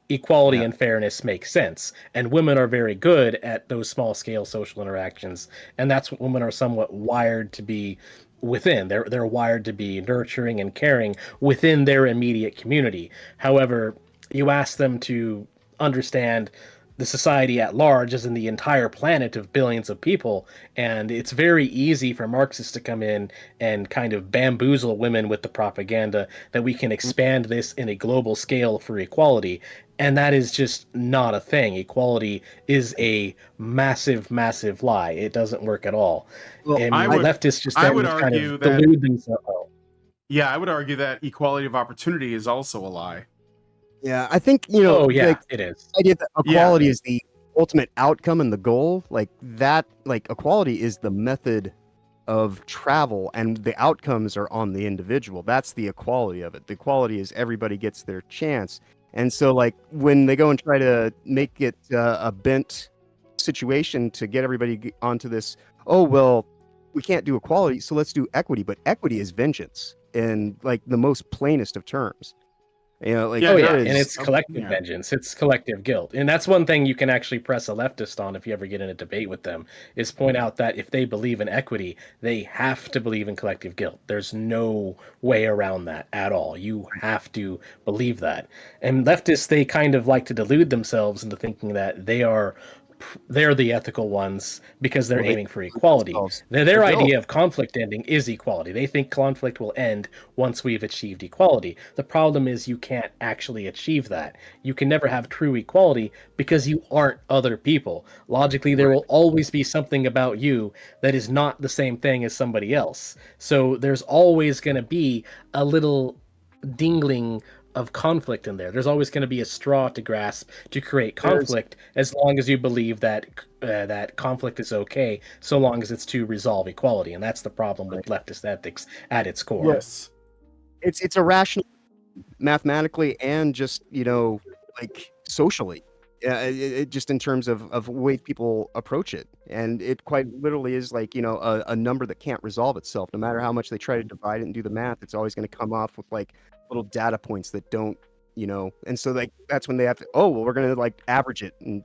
[SPEAKER 1] equality and fairness make sense. And women are very good at those small-scale social interactions, and that's what women are somewhat wired to be within. They're wired to be nurturing and caring within their immediate community. However, you ask them to understand the society at large, as in the entire planet of billions of people, and it's very easy for Marxists to come in and kind of bamboozle women with the propaganda that we can expand this in a global scale for equality, and that is just not a thing. Equality is a massive, massive lie. It doesn't work at all.
[SPEAKER 6] Well,
[SPEAKER 1] and leftists just delude themselves.
[SPEAKER 6] Yeah, I would argue that equality of opportunity is also a lie.
[SPEAKER 7] Yeah, I think, you know,
[SPEAKER 1] it is.
[SPEAKER 7] The idea that equality is the ultimate outcome and the goal, like that, like equality is the method of travel, and the outcomes are on the individual. That's the equality of it. The equality is everybody gets their chance. And so, like, when they go and try to make it a bent situation to get everybody onto this, oh, well, we can't do equality, so let's do equity. But equity is vengeance in, like, the most plainest of terms. You know, like,
[SPEAKER 1] and it's collective vengeance. It's collective guilt. And that's one thing you can actually press a leftist on if you ever get in a debate with them, is point out that if they believe in equity, they have to believe in collective guilt. There's no way around that at all. You have to believe that. And leftists, they kind of like to delude themselves into thinking that they're the ethical ones because they're aiming for equality. Their idea of conflict ending is equality. They think conflict will end once we've achieved equality. The problem is you can't actually achieve that. You can never have true equality because you aren't other people. Logically, there will always be something about you that is not the same thing as somebody else. So there's always going to be a little dingling of conflict in there. There's always going to be a straw to grasp to create conflict, as long as you believe that that conflict is okay, so long as it's to resolve equality, and that's the problem with leftist ethics at its core.
[SPEAKER 6] Yes.
[SPEAKER 7] It's irrational mathematically and just, like socially. It just in terms of way people approach it. And it quite literally is like, a number that can't resolve itself. No matter how much they try to divide it and do the math, it's always going to come off with like little data points that don't, and so like that's when they have to, we're going to like average it. And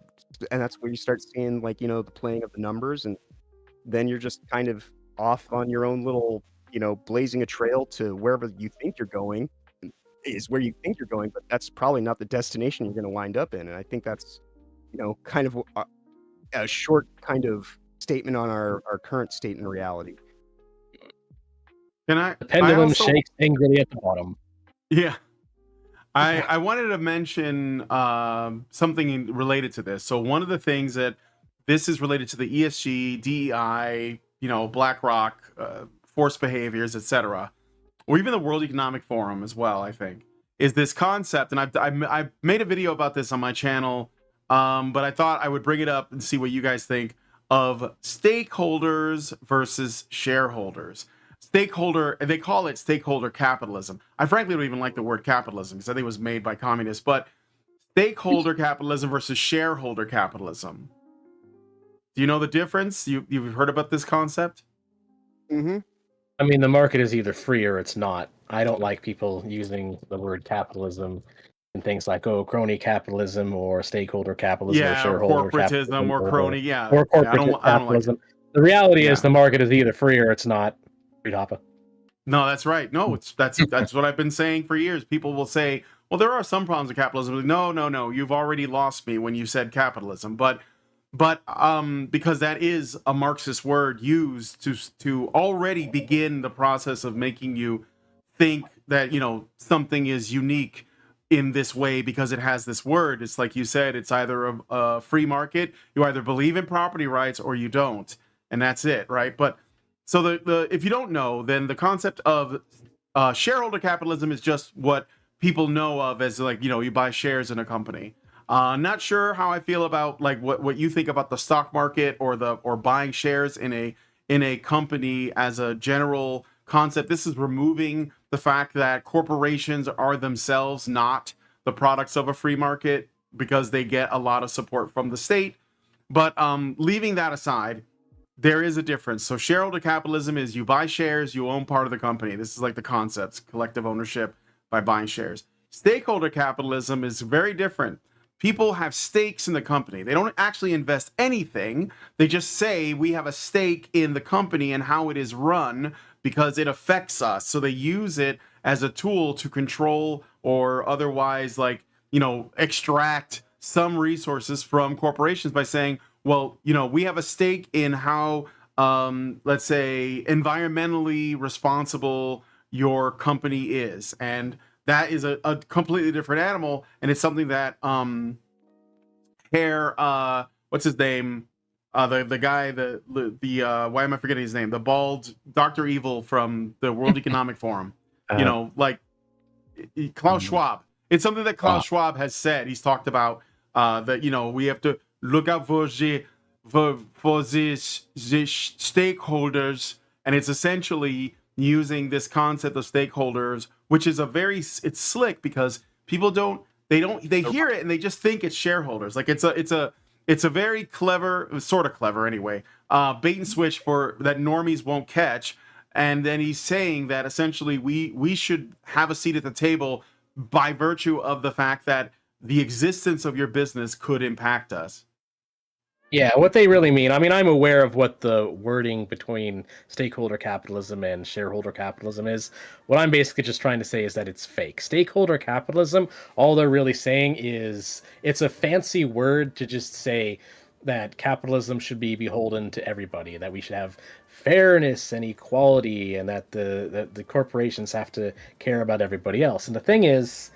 [SPEAKER 7] that's where you start seeing like, the playing of the numbers. And then you're just kind of off on your own little, blazing a trail to wherever you think you're going. Is where you think you're going, but that's probably not the destination you're going to wind up in. And I think that's, kind of a short kind of statement on our current state and reality.
[SPEAKER 1] The pendulum shakes angrily at the bottom.
[SPEAKER 6] Yeah. I wanted to mention something related to this. So one of the things that this is related to the ESG, DEI, BlackRock, forced behaviors, etc., or even the World Economic Forum as well, I think, is this concept. And I've made a video about this on my channel, but I thought I would bring it up and see what you guys think of stakeholders versus shareholders. They call it stakeholder capitalism. I frankly don't even like the word capitalism because I think it was made by communists, but stakeholder capitalism versus shareholder capitalism. Do you know the difference? You've heard about this concept?
[SPEAKER 7] Mm-hmm.
[SPEAKER 1] I mean, the market is either free or it's not. I don't like people using the word capitalism and things like, crony capitalism or stakeholder capitalism or shareholder capitalism
[SPEAKER 6] or crony,
[SPEAKER 1] or corporate capitalism. Like the reality is the market is either free or it's not.
[SPEAKER 6] No, that's right. No, that's what I've been saying for years. People will say, well, there are some problems with capitalism. No, you've already lost me when you said capitalism. But because that is a Marxist word used to already begin the process of making you think that something is unique in this way because it has this word. It's like you said, it's either a free market, you either believe in property rights or you don't, and that's it, right? But so the if you don't know, then the concept of shareholder capitalism is just what people know of as like you buy shares in a company. Not sure how I feel about like what you think about the stock market or buying shares in a company as a general concept. This is removing the fact that corporations are themselves not the products of a free market because they get a lot of support from the state. But leaving that aside, there is a difference. So shareholder capitalism is you buy shares, you own part of the company. This is like the concepts, collective ownership by buying shares. Stakeholder capitalism is very different. People have stakes in the company. They don't actually invest anything. They just say we have a stake in the company and how it is run because it affects us. So they use it as a tool to control or otherwise extract some resources from corporations by saying, well, we have a stake in how, let's say, environmentally responsible your company is. And that is a completely different animal, and it's something that what's his name? The guy, the why am I forgetting his name? The bald Dr. Evil from the World Economic Forum. Klaus Schwab. It's something that Klaus Schwab has said. He's talked about that we have to look out for the stakeholders, and it's essentially using this concept of stakeholders, which is it's slick because people they hear it and they just think it's shareholders. Like it's a very clever, sort of clever anyway, bait and switch for that normies won't catch. And then he's saying that essentially we should have a seat at the table by virtue of the fact that the existence of your business could impact us.
[SPEAKER 1] Yeah, what they really mean, I mean, I'm aware of what the wording between stakeholder capitalism and shareholder capitalism is. What I'm basically just trying to say is that it's fake. Stakeholder capitalism, all they're really saying is it's a fancy word to just say that capitalism should be beholden to everybody, that we should have fairness and equality, and that the corporations have to care about everybody else. And the thing is,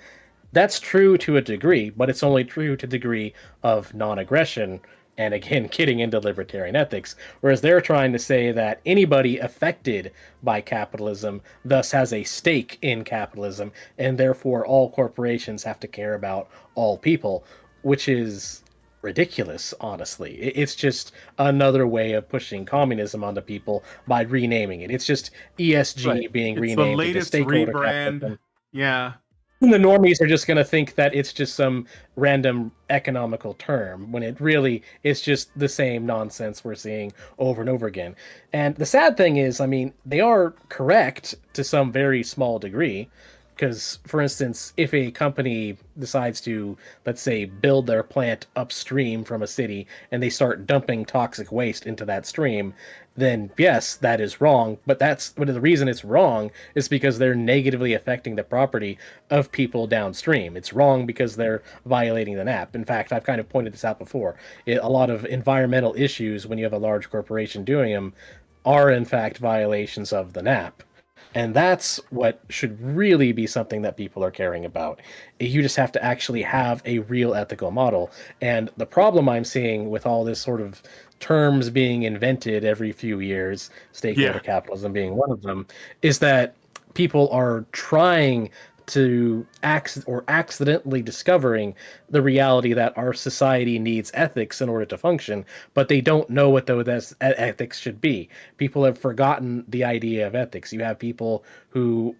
[SPEAKER 1] that's true to a degree, but it's only true to the degree of non-aggression, and again, getting into libertarian ethics, whereas they're trying to say that anybody affected by capitalism thus has a stake in capitalism, and therefore all corporations have to care about all people, which is ridiculous, honestly. It's just another way of pushing communism onto people by renaming it. It's just ESG being
[SPEAKER 6] It's
[SPEAKER 1] renamed
[SPEAKER 6] the
[SPEAKER 1] into
[SPEAKER 6] latest
[SPEAKER 1] stakeholder
[SPEAKER 6] rebrand.
[SPEAKER 1] capitalism.
[SPEAKER 6] Yeah.
[SPEAKER 1] And the normies are just going to think that it's just some random economical term, when it really is just the same nonsense we're seeing over and over again. And the sad thing is, I mean, they are correct to some very small degree. Because, for instance, if a company decides to, let's say, build their plant upstream from a city and they start dumping toxic waste into that stream, then yes, that is wrong. But the reason it's wrong is because they're negatively affecting the property of people downstream. It's wrong because they're violating the NAP. In fact, I've kind of pointed this out before. A lot of environmental issues, when you have a large corporation doing them, are in fact violations of the NAP. And that's what should really be something that people are caring about. You just have to actually have a real ethical model. And the problem I'm seeing with all this sort of terms being invented every few years, stakeholder capitalism being one of them, is that people are trying to accidentally discovering the reality that our society needs ethics in order to function, but they don't know what those ethics should be. People have forgotten the idea of ethics. You have people who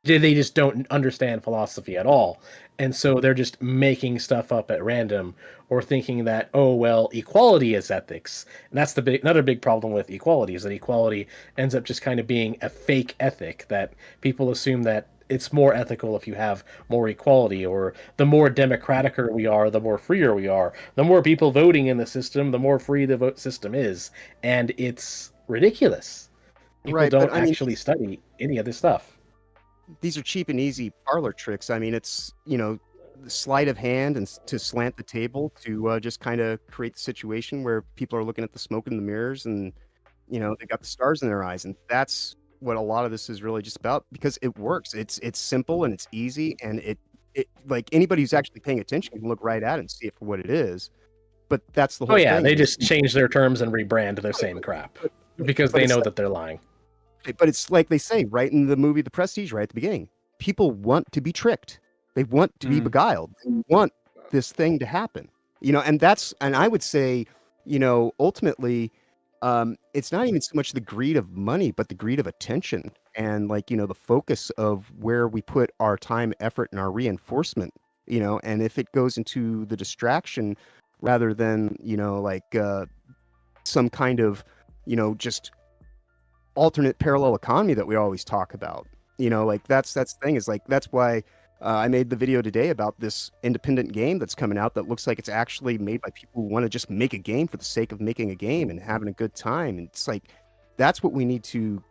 [SPEAKER 1] they just don't understand philosophy at all, and so they're just making stuff up at random, or thinking that, oh well, equality is ethics. And that's another big problem with equality, is that equality ends up just kind of being a fake ethic, that people assume that it's more ethical if you have more equality, or the more democraticer we are, the more freer we are. The more people voting in the system, the more free the vote system is. And it's ridiculous. People don't actually study any of this stuff.
[SPEAKER 7] These are cheap and easy parlor tricks. I mean, it's, the sleight of hand and to slant the table to just kind of create the situation where people are looking at the smoke in the mirrors, and, they got the stars in their eyes. And that's what a lot of this is really just about, because it works. It's simple and it's easy, and it like anybody who's actually paying attention can look right at it and see it for what it is. But that's the whole thing.
[SPEAKER 1] They just change their terms and rebrand their same crap because they know that they're lying.
[SPEAKER 7] But it's like they say right in the movie The Prestige, right at the beginning, people want to be tricked. They want to be beguiled. They want this thing to happen. And I would say, ultimately, it's not even so much the greed of money, but the greed of attention, and the focus of where we put our time, effort, and our reinforcement, and if it goes into the distraction rather than, some kind of, just alternate parallel economy that we always talk about, that's the thing, is that's why I made the video today about this independent game that's coming out that looks like it's actually made by people who want to just make a game for the sake of making a game and having a good time. And it's that's what we need to,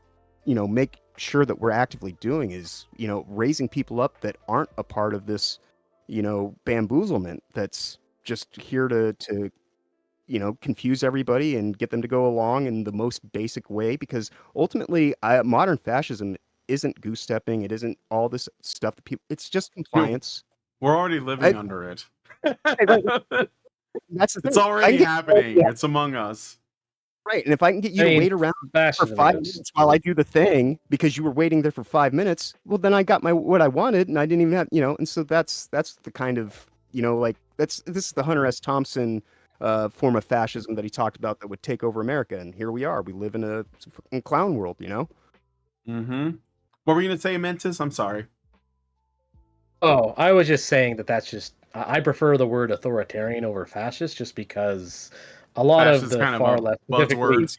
[SPEAKER 7] make sure that we're actively doing, is, raising people up that aren't a part of this, bamboozlement that's just here to confuse everybody and get them to go along in the most basic way. Because ultimately, modern fascism isn't goose stepping. It isn't all this stuff that people. It's just compliance.
[SPEAKER 6] We're already living under it.
[SPEAKER 7] That's the thing.
[SPEAKER 6] It's already happening. It's among us.
[SPEAKER 7] Right. And if I can get you to wait around for 5 minutes while I do the thing because you were waiting there for 5 minutes, well, then I got what I wanted, and I didn't even have, and so that's the kind of, this is the Hunter S. Thompson form of fascism that he talked about that would take over America. And here we are. We live in a fucking clown world,
[SPEAKER 6] Mm-hmm. What were you going to say, Mentis? I'm sorry.
[SPEAKER 1] Oh, I was just saying that's just... I prefer the word authoritarian over fascist, just because a lot of the far left...
[SPEAKER 6] Buzzwords.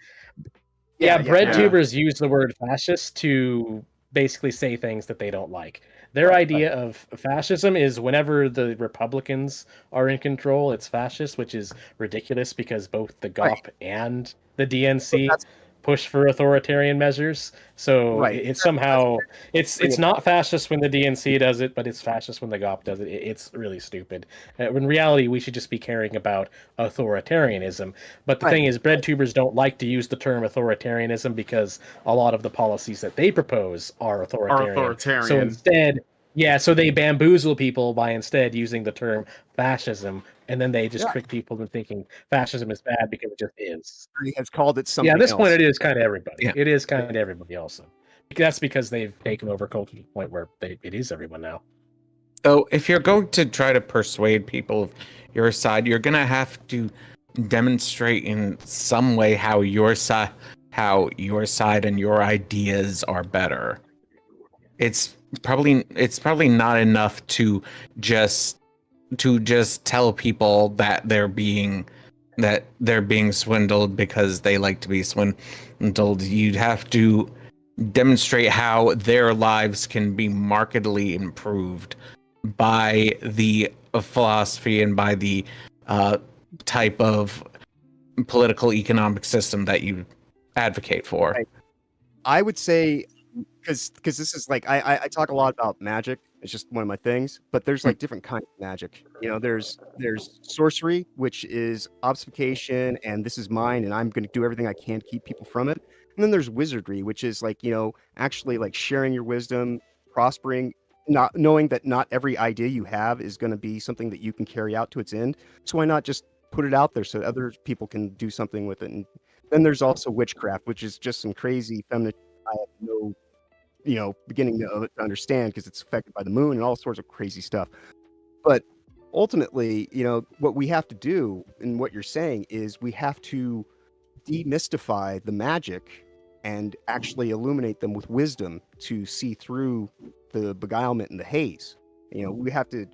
[SPEAKER 1] Breadtubers use the word fascist to basically say things that they don't like. Their idea of fascism is whenever the Republicans are in control, it's fascist, which is ridiculous because both the GOP and the DNC push for authoritarian measures. So it's somehow it's not fascist when the DNC does it, but it's fascist when the GOP does it. It's really stupid. In reality, we should just be caring about authoritarianism. But the thing is, breadtubers don't like to use the term authoritarianism because a lot of the policies that they propose are authoritarian. So instead, so they bamboozle people by instead using the term fascism, and then they just trick people into thinking fascism is bad because it just is.
[SPEAKER 7] He has called it something
[SPEAKER 1] Yeah, at this
[SPEAKER 7] else.
[SPEAKER 1] point, it is kind of everybody.
[SPEAKER 8] Yeah.
[SPEAKER 1] It is kind of everybody also. That's because they've taken over culture to the point where it is everyone now.
[SPEAKER 8] So if you're going to try to persuade people of your side, you're gonna have to demonstrate in some way how your side and your ideas are better. It's probably not enough to just tell people that they're being swindled because they like to be swindled. You'd have to demonstrate how their lives can be markedly improved by the philosophy and by the type of political economic system that you advocate for.
[SPEAKER 7] Right. I would say, because this is like I talk a lot about magic. It's just one of my things, but there's like different kinds of magic. You know, there's sorcery, which is obfuscation, and this is mine, and I'm going to do everything I can to keep people from it. And then there's wizardry, which is like, you know, actually like sharing your wisdom, prospering, not knowing that not every idea you have is going to be something that you can carry out to its end. So why not just put it out there so other people can do something with it? And then there's also witchcraft, which is just some crazy feminist. I have no, you know, beginning to understand because it's affected by the moon and all sorts of crazy stuff. But ultimately, you know, what we have to do and what you're saying is we have to demystify the magic and actually illuminate them with wisdom to see through the beguilement and the haze. You know, we have to,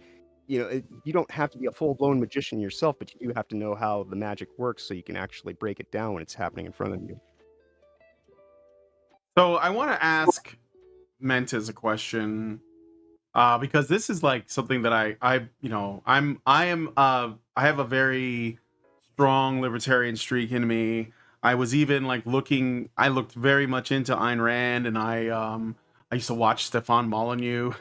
[SPEAKER 7] you know, you don't have to be a full-blown magician yourself, but you do have to know how the magic works so you can actually break it down when it's happening in front of you.
[SPEAKER 6] So I want to ask Mentis a question, because this is like something that I have a very strong libertarian streak in me. I was even like I looked very much into Ayn Rand, and I used to watch Stefan Molyneux.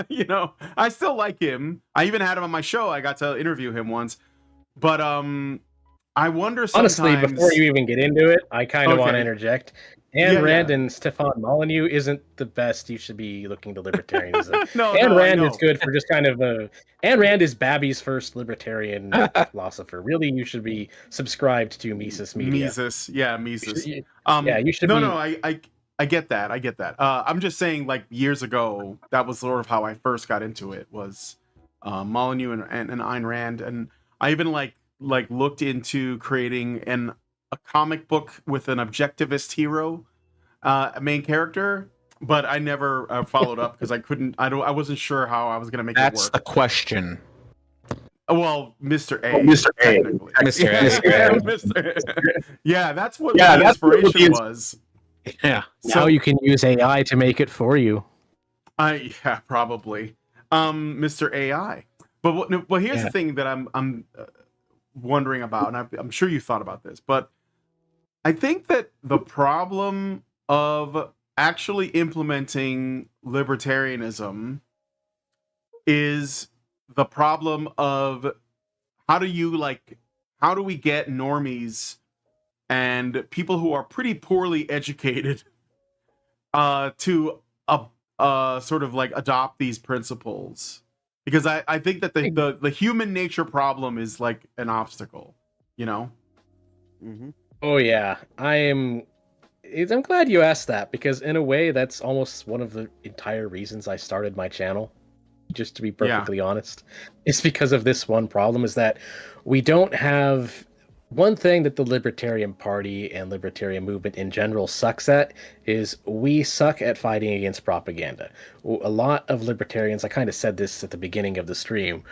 [SPEAKER 6] You know, I still like him. I even had him on my show. I got to interview him once. But I wonder sometimes...
[SPEAKER 1] Honestly, before you even get into it, I kind of want to interject. Ayn Rand
[SPEAKER 6] yeah.
[SPEAKER 1] and Stefan Molyneux isn't the best you should be looking to libertarianism.
[SPEAKER 6] Ayn
[SPEAKER 1] Rand is good for just kind of Ayn Rand is Babby's first libertarian philosopher. Really, you should be subscribed to Mises Media.
[SPEAKER 6] Mises.
[SPEAKER 1] You should be...
[SPEAKER 6] No, I get that. I'm just saying, like, years ago, that was sort of how I first got into it, was Molyneux and Ayn Rand. And I even like looked into creating a comic book with an objectivist hero, main character, but I never followed up because I wasn't sure how I was going to make it work.
[SPEAKER 8] That's the question.
[SPEAKER 6] Well, Mr. A. Mr. A. Yeah, that's what the inspiration was.
[SPEAKER 8] Yeah.
[SPEAKER 1] Now you can use AI to make it for you.
[SPEAKER 6] Yeah, probably. Mr. AI. But here's the thing that I'm wondering about, and I'm sure you thought about this, but I think that the problem of actually implementing libertarianism is the problem of how do we get normies and people who are pretty poorly educated to sort of like adopt these principles, because I think that the human nature problem is like an obstacle, you know.
[SPEAKER 7] Mm-hmm.
[SPEAKER 1] Oh yeah, I'm glad you asked that, because in a way that's almost one of the entire reasons I started my channel, just to be perfectly honest. It's because of this one problem, is that we don't have one thing that the Libertarian Party and Libertarian movement in general sucks at, is we suck at fighting against propaganda. A lot of libertarians, I kind of said this at the beginning of the stream,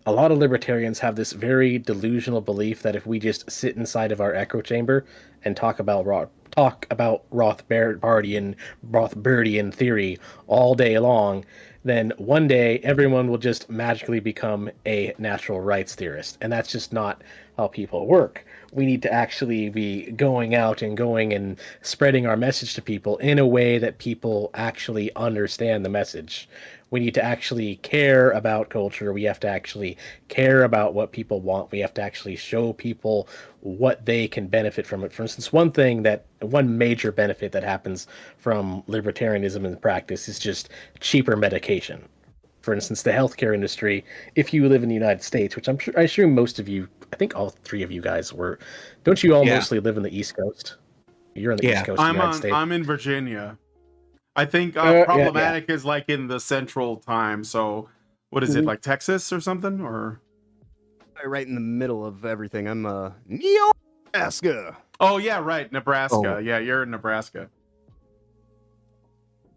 [SPEAKER 1] a lot of libertarians have this very delusional belief that if we just sit inside of our echo chamber and talk about Rothbardian theory all day long, then one day everyone will just magically become a natural rights theorist. And that's just not how people work. We need to actually be going out and spreading our message to people in a way that people actually understand the message. We need to actually care about culture. We have to actually care about what people want. We have to actually show people what they can benefit from it. For instance, one major benefit that happens from libertarianism in practice is just cheaper medication. for instance, the healthcare industry, if you live in the United States, which I assume most of you, I think all three of you guys were, don't you all mostly live in the East Coast? You're on the East Coast of the United States.
[SPEAKER 6] I'm in Virginia. I think
[SPEAKER 1] Yeah.
[SPEAKER 6] problematic is like in the central time. So what is it, like Texas or something? Or
[SPEAKER 7] Right in the middle of everything. I'm Nebraska.
[SPEAKER 6] oh yeah, right, Nebraska.
[SPEAKER 8] Oh.
[SPEAKER 6] Yeah, you're in Nebraska.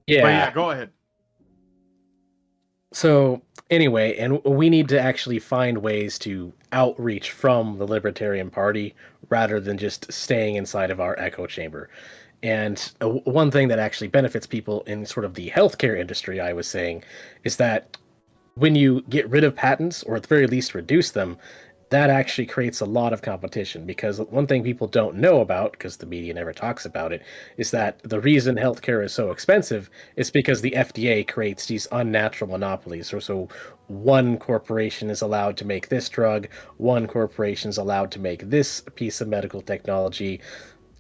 [SPEAKER 1] Yeah.
[SPEAKER 6] But yeah, go ahead.
[SPEAKER 1] So anyway, and we need to actually find ways to outreach from the Libertarian Party rather than just staying inside of our echo chamber. And one thing that actually benefits people in sort of the healthcare industry, I was saying, is that when you get rid of patents, or at the very least reduce them, that actually creates a lot of competition. Because one thing people don't know about, because the media never talks about it, is that the reason healthcare is so expensive is because the FDA creates these unnatural monopolies. So one corporation is allowed to make this drug, one corporation is allowed to make this piece of medical technology,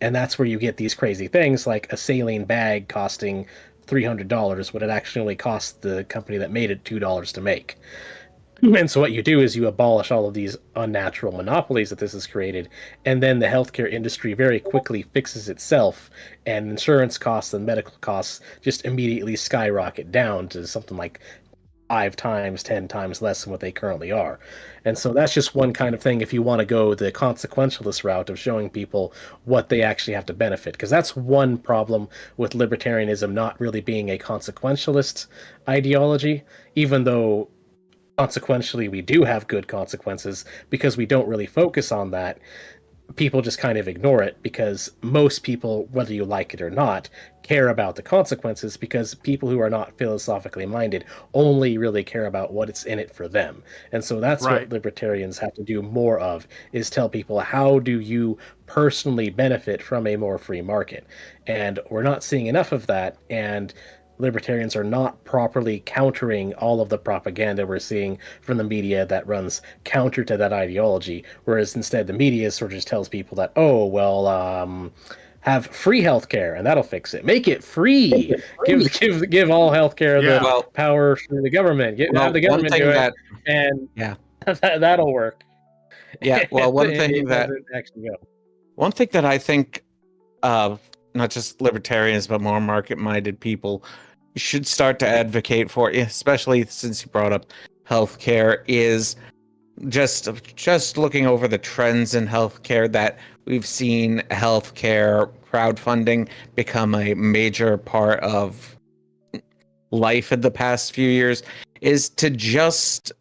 [SPEAKER 1] and that's where you get these crazy things like a saline bag costing $300 when it actually only costs the company that made it $2 to make. And so what you do is you abolish all of these unnatural monopolies that this has created, and then the healthcare industry very quickly fixes itself, and insurance costs and medical costs just immediately skyrocket down to something like 5 times, 10 times less than what they currently are. And so that's just one kind of thing if you want to go the consequentialist route of showing people what they actually have to benefit. Because that's one problem with libertarianism not really being a consequentialist ideology, even though consequentially we do have good consequences, because we don't really focus on that. People just kind of ignore it because most people, whether you like it or not, care about the consequences, because people who are not philosophically minded only really care about what's in it for them. And so that's what libertarians have to do more of, is tell people, how do you personally benefit from a more free market? And we're not seeing enough of that, and libertarians are not properly countering all of the propaganda we're seeing from the media that runs counter to that ideology, whereas instead the media sort of just tells people that, oh, well, have free healthcare and that'll fix it. Make it free. Give all healthcare the power for the government. Have the government do it, and that'll work.
[SPEAKER 8] Yeah, well, one thing that I think not just libertarians, but more market-minded people should start to advocate for, especially since you brought up healthcare, is just looking over the trends in healthcare, that we've seen healthcare crowdfunding become a major part of life in the past few years, is to just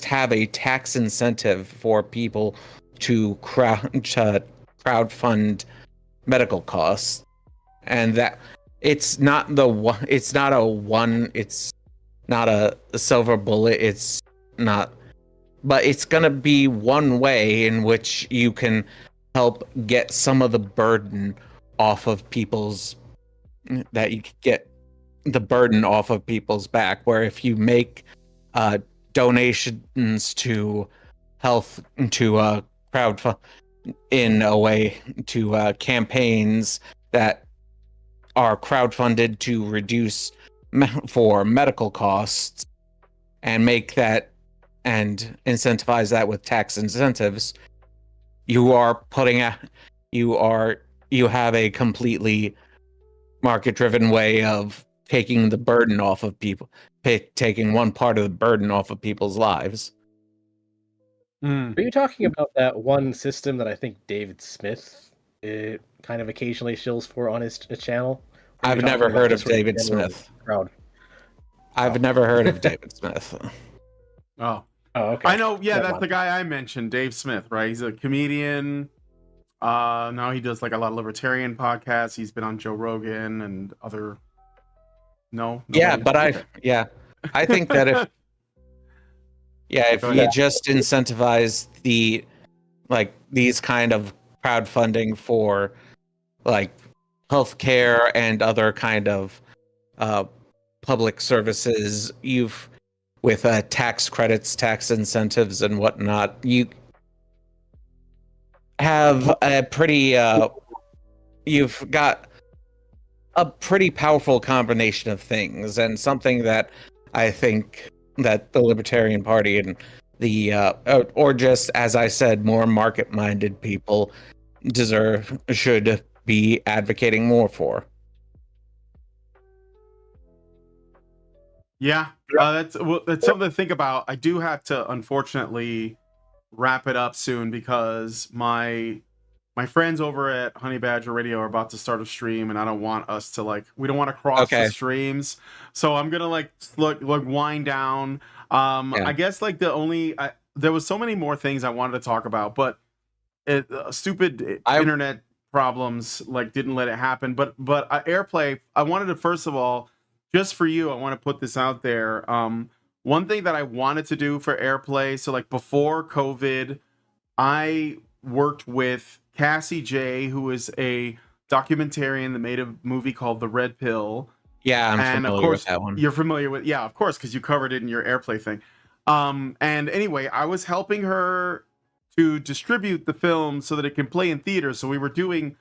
[SPEAKER 8] have a tax incentive for people to crowdfund medical costs, and that it's not a silver bullet, but it's gonna be one way in which you can help get some of the burden off of people's back, where if you make donations to crowdfund in a way to campaigns that are crowdfunded to reduce for medical costs, and make that and incentivize that with tax incentives, you have a completely market-driven way of taking the burden off of people, taking one part of the burden off of people's lives.
[SPEAKER 1] Are you talking about that one system that I think David Smith kind of occasionally shills for on his channel?
[SPEAKER 8] I've never heard of David Smith. I've never heard of David Smith.
[SPEAKER 6] Oh,
[SPEAKER 1] okay.
[SPEAKER 6] I know. Yeah, that's the guy I mentioned, Dave Smith, right? He's a comedian. Now he does like a lot of libertarian podcasts. He's been on Joe Rogan and other. No.
[SPEAKER 8] Yeah, but I think that if you just incentivize these kind of crowdfunding for like healthcare and other kind of public services, with tax credits, tax incentives, and whatnot, you have a pretty you've got a pretty powerful combination of things, and something that I think that the Libertarian Party and the or just, as I said, more market-minded people should be advocating more for.
[SPEAKER 6] Yeah, that's something to think about. I do have to, unfortunately, wrap it up soon because my friends over at Honey Badger Radio are about to start a stream, and I don't want us to we don't want to cross the streams. So I'm gonna look wind down. I guess there was so many more things I wanted to talk about, but stupid internet problems didn't let it happen. But AirPlay, I wanted to, first of all, just for you, I want to put this out there. One thing that I wanted to do for AirPlay, so before COVID, I worked with Cassie J, who is a documentarian that made a movie called The Red Pill.
[SPEAKER 8] Yeah, I'm
[SPEAKER 6] and
[SPEAKER 8] familiar
[SPEAKER 6] of course,
[SPEAKER 8] with that one.
[SPEAKER 6] You're familiar with, yeah, of course, because you covered it in your AirPlay thing. And anyway, I was helping her to distribute the film so that it can play in theaters. So we were doing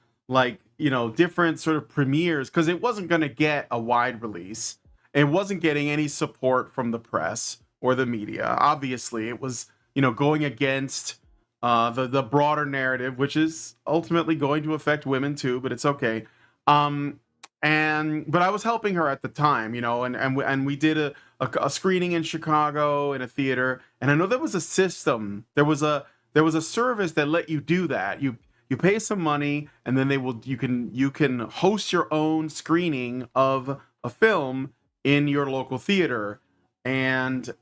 [SPEAKER 6] different sort of premieres because it wasn't going to get a wide release. It wasn't getting any support from the press or the media. Obviously, it was going against the broader narrative, which is ultimately going to affect women too, but it's okay. But I was helping her at the time, and we did a screening in Chicago in a theater, and I know there was a system. There was a service that let you do that. You pay some money, and then you can host your own screening of a film in your local theater. And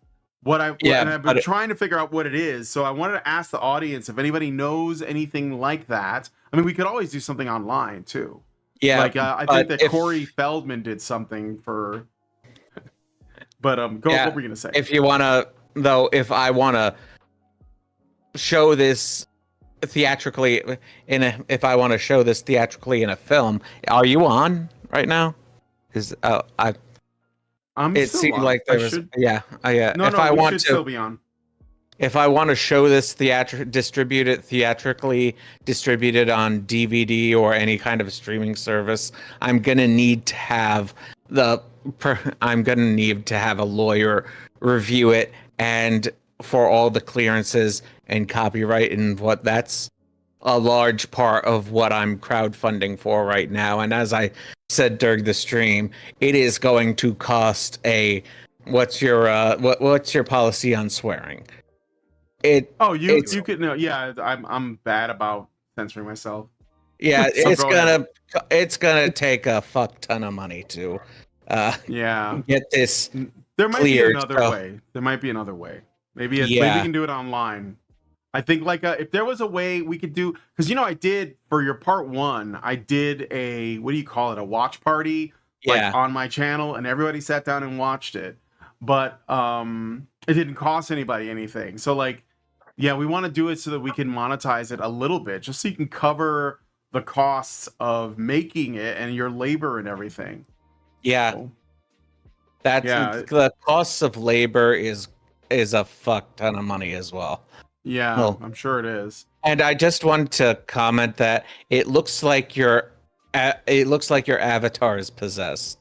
[SPEAKER 6] I've been trying to figure out what it is. So I wanted to ask the audience if anybody knows anything like that. I mean, we could always do something online too.
[SPEAKER 8] Yeah,
[SPEAKER 6] I think that Corey Feldman did something for. But what were you gonna say?
[SPEAKER 8] If I wanna show this theatrically in a film, are you on right now? Because it seemed like there was
[SPEAKER 6] we should still be on.
[SPEAKER 8] If I want to show this theatrically distributed on DVD or any kind of streaming service, I'm gonna need to have a lawyer review it, and for all the clearances and copyright and what that's a large part of what I'm crowdfunding for right now. And as I said during the stream, it is going to cost what's your policy on swearing?
[SPEAKER 6] You could know. Yeah, I'm bad about censoring myself.
[SPEAKER 8] Yeah, it's gonna take a fuck ton of money to get this.
[SPEAKER 6] There might
[SPEAKER 8] cleared,
[SPEAKER 6] be another way. There might be another way. Maybe we can do it online. I think if there was a way we could do, because I did for your part 1, I did a a watch party on my channel, and everybody sat down and watched it, but it didn't cost anybody anything. So we want to do it so that we can monetize it a little bit, just so you can cover the costs of making it and your labor and everything.
[SPEAKER 8] Yeah,
[SPEAKER 6] so,
[SPEAKER 8] the costs of labor is a fuck ton of money as well.
[SPEAKER 6] Yeah,
[SPEAKER 8] well,
[SPEAKER 6] I'm sure it is.
[SPEAKER 8] And I just want to comment that it looks like your avatar is possessed.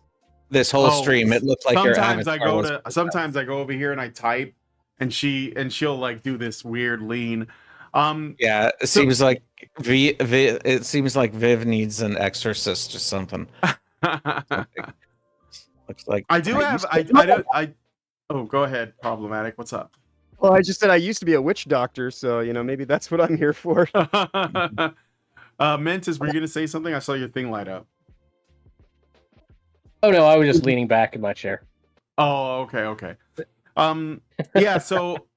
[SPEAKER 8] This whole stream, it looks like your avatar.
[SPEAKER 6] Sometimes I go over here and I type, and she'll do this weird lean.
[SPEAKER 8] It seems like Viv needs an exorcist or something. Looks like
[SPEAKER 6] I do have. Oh, go ahead. Problematic. What's up?
[SPEAKER 7] Well, I just said I used to be a witch doctor, so maybe that's what I'm here for.
[SPEAKER 6] Mentis, were you gonna say something? I saw your thing light up.
[SPEAKER 10] Oh no, I was just leaning back in my chair.
[SPEAKER 6] Oh, okay. Yeah, so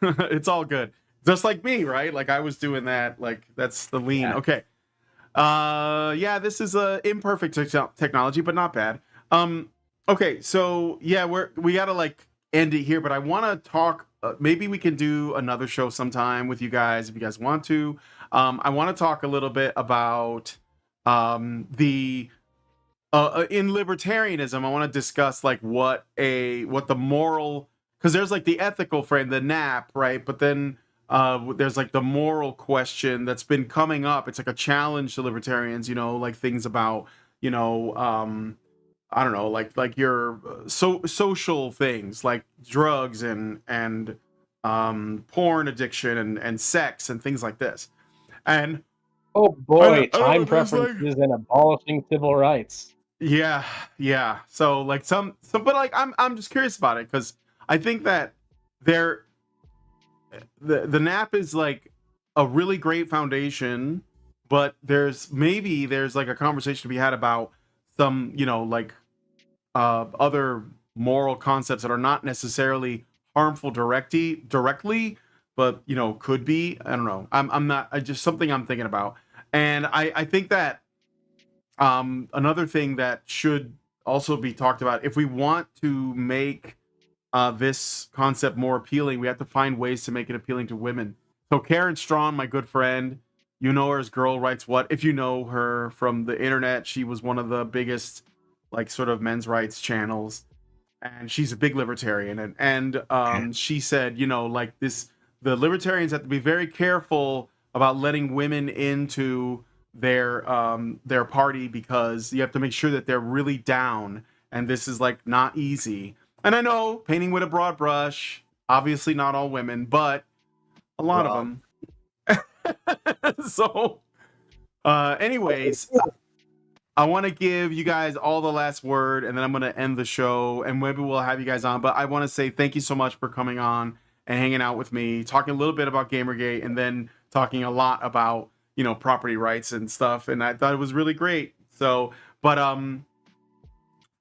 [SPEAKER 6] it's all good. Just like me, right? I was doing that. That's the lean.
[SPEAKER 10] Yeah.
[SPEAKER 6] Okay. This is a imperfect technology, but not bad. Okay, so we gotta end it here, but I want to talk. Maybe we can do another show sometime with you guys if you guys want to. I want to talk a little bit about in libertarianism. I want to discuss what the moral, because there's the ethical frame, the NAP, right? But then there's the moral question that's been coming up. It's a challenge to libertarians, things about you know, I don't know, like your social things like drugs and porn addiction and sex and things like this. And
[SPEAKER 10] Oh boy,
[SPEAKER 6] I
[SPEAKER 10] time
[SPEAKER 6] don't know, it's like-
[SPEAKER 10] preferences and abolishing civil rights.
[SPEAKER 6] yeah. So like but like I'm just curious about it because I think that the NAP is like a really great foundation, but there's like a conversation to be had about some, you know, like other moral concepts that are not necessarily harmful directly, but you know, could be. I don't know. I'm not. I just something I'm thinking about, and I think that another thing that should also be talked about, if we want to make this concept more appealing, we have to find ways to make it appealing to women. So Karen Strawn, my good friend, you know her as Girl Writes What. If you know her from the internet, she was one of the biggest like sort of men's rights channels, and she's a big libertarian, and she said, you know, like the libertarians have to be very careful about letting women into their party because you have to make sure that they're really down, and this is like not easy. And I know, painting with a broad brush, obviously not all women, but a lot of them. So anyways, I want to give you guys all the last word, and then I'm going to end the show, and maybe we'll have you guys on. But I want to say thank you so much for coming on and hanging out with me, talking a little bit about Gamergate, and then talking a lot about, you know, property rights and stuff. And I thought it was really great. So, but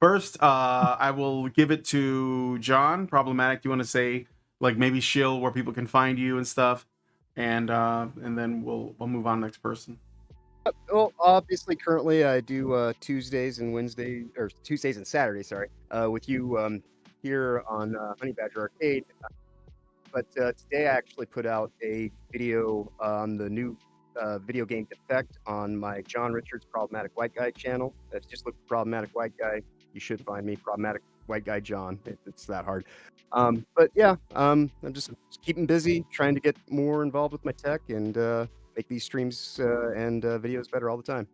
[SPEAKER 6] first, I will give it to John. Problematic. Do you want to say, like, maybe shill where people can find you and stuff, and then we'll move on to the next person.
[SPEAKER 7] Well, obviously, currently I do Tuesdays and Saturdays, sorry, with you here on Honey Badger Arcade. But today I actually put out a video on the new video game Defect on my John Richards Problematic White Guy channel. Just look for Problematic White Guy. You should find me, Problematic White Guy John. It's that hard. But yeah, I'm just keeping busy, trying to get more involved with my tech and make these streams and videos better all the time.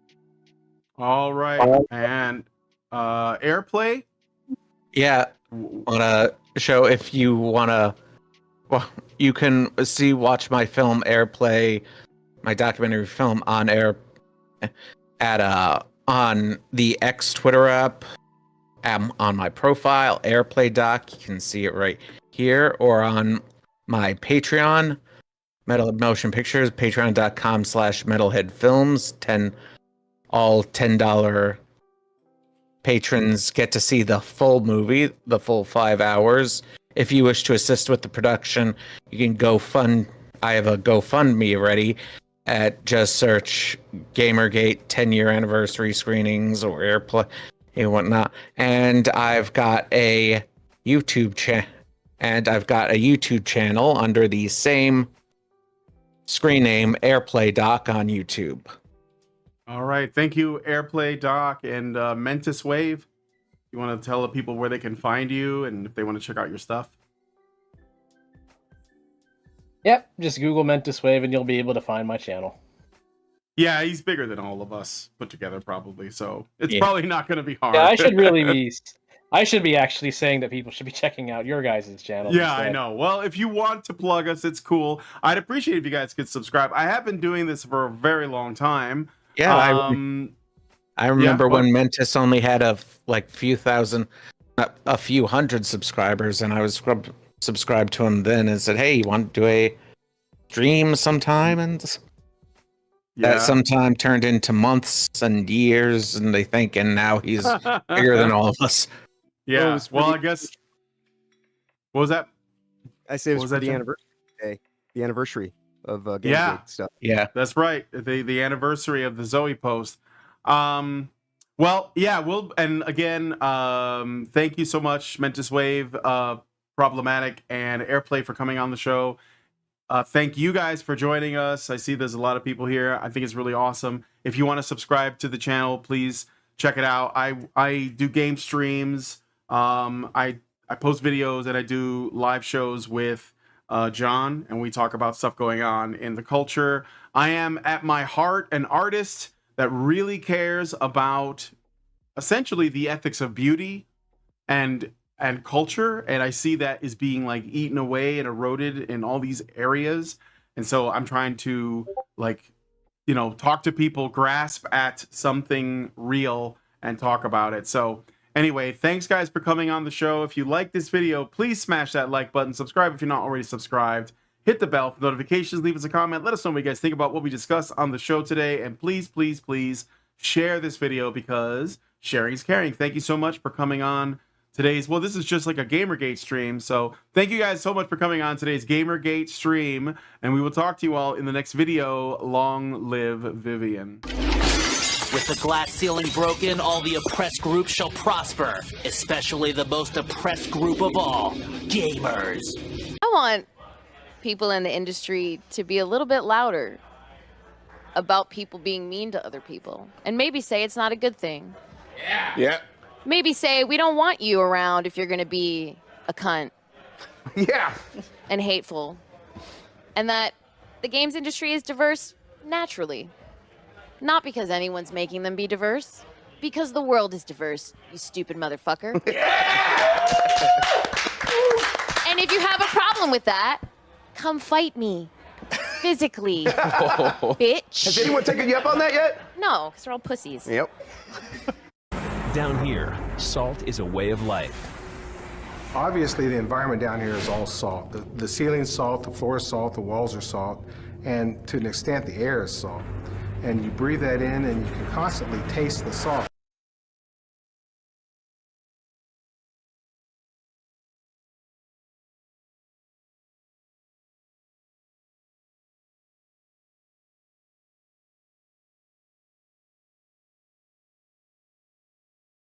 [SPEAKER 6] All right. And Airplay?
[SPEAKER 8] Yeah, on a show, if you want to, well, you can watch my film Airplay, my documentary film on air on the X Twitter app, on my profile, Airplay Doc. You can see it right here, or on my Patreon, Metalhead Motion Pictures, patreon.com/metalheadfilms. All $10 patrons get to see the full movie, the full 5 hours. If you wish to assist with the production, you can I have a GoFundMe ready just search Gamergate 10-year anniversary screenings or Airplay and whatnot. And I've got a YouTube channel under the same screen name, Airplay Doc, on YouTube.
[SPEAKER 6] All right. Thank you, Airplay Doc and Mentiswave. You want to tell the people where they can find you and if they want to check out your stuff?
[SPEAKER 10] Yep, just Google Mentiswave and you'll be able to find my channel.
[SPEAKER 6] Yeah, he's bigger than all of us put together, probably. So it's probably not going to be hard.
[SPEAKER 10] Yeah, I should be actually saying that people should be checking out your guys' channel.
[SPEAKER 6] Yeah,
[SPEAKER 10] instead.
[SPEAKER 6] I know. Well, if you want to plug us, it's cool. I'd appreciate if you guys could subscribe. I have been doing this for a very long time.
[SPEAKER 8] Yeah, I remember when Mentis only had a few hundred subscribers, and I was subscribed to him then and said, "Hey, you want to do a stream sometime?" And that sometime turned into months and years, and and now he's bigger than all of us.
[SPEAKER 6] Yeah. Well, I guess. What was that?
[SPEAKER 7] I say it was for the anniversary day, the anniversary of Gamergate stuff.
[SPEAKER 6] Yeah, that's right. The anniversary of the Zoe post. Well, yeah, and again, thank you so much, Mentiswave, Problematic, and Airplay for coming on the show. Thank you guys for joining us. I see there's a lot of people here. I think it's really awesome. If you want to subscribe to the channel, please check it out. I do game streams. I post videos and I do live shows with John, and we talk about stuff going on in the culture. I am at my heart an artist that really cares about essentially the ethics of beauty and culture, and I see that is being like eaten away and eroded in all these areas. And so I'm trying to, like, you know, talk to people, grasp at something real and talk about it. So anyway, thanks guys for coming on the show. If you like this video, please smash that like button, subscribe if you're not already subscribed, hit the bell for notifications, leave us a comment, let us know what you guys think about what we discussed on the show today, and please, please, please share this video because sharing is caring. Thank you so much for coming on today's, well, this is just like a Gamergate stream, so thank you guys so much for coming on today's Gamergate stream, and we will talk to you all in the next video. Long live Vivian.
[SPEAKER 11] With the glass ceiling broken, all the oppressed groups shall prosper, especially the most oppressed group of all, gamers.
[SPEAKER 12] I want people in the industry to be a little bit louder about people being mean to other people, and maybe say it's not a good thing.
[SPEAKER 13] Yeah.
[SPEAKER 12] Maybe say we don't want you around if you're going to be a cunt.
[SPEAKER 13] Yeah.
[SPEAKER 12] And hateful. And that the games industry is diverse naturally. Not because anyone's making them be diverse. Because the world is diverse, you stupid motherfucker. And if you have a problem with that, come fight me. Physically. Bitch.
[SPEAKER 13] Has anyone taken you up on that yet?
[SPEAKER 12] No, because they're all pussies.
[SPEAKER 13] Yep.
[SPEAKER 14] Down here, salt is a way of life.
[SPEAKER 15] Obviously, the environment down here is all salt. The ceiling's salt, the floor is salt, the walls are salt, and to an extent, the air is salt. And you breathe that in, and you can constantly taste the salt.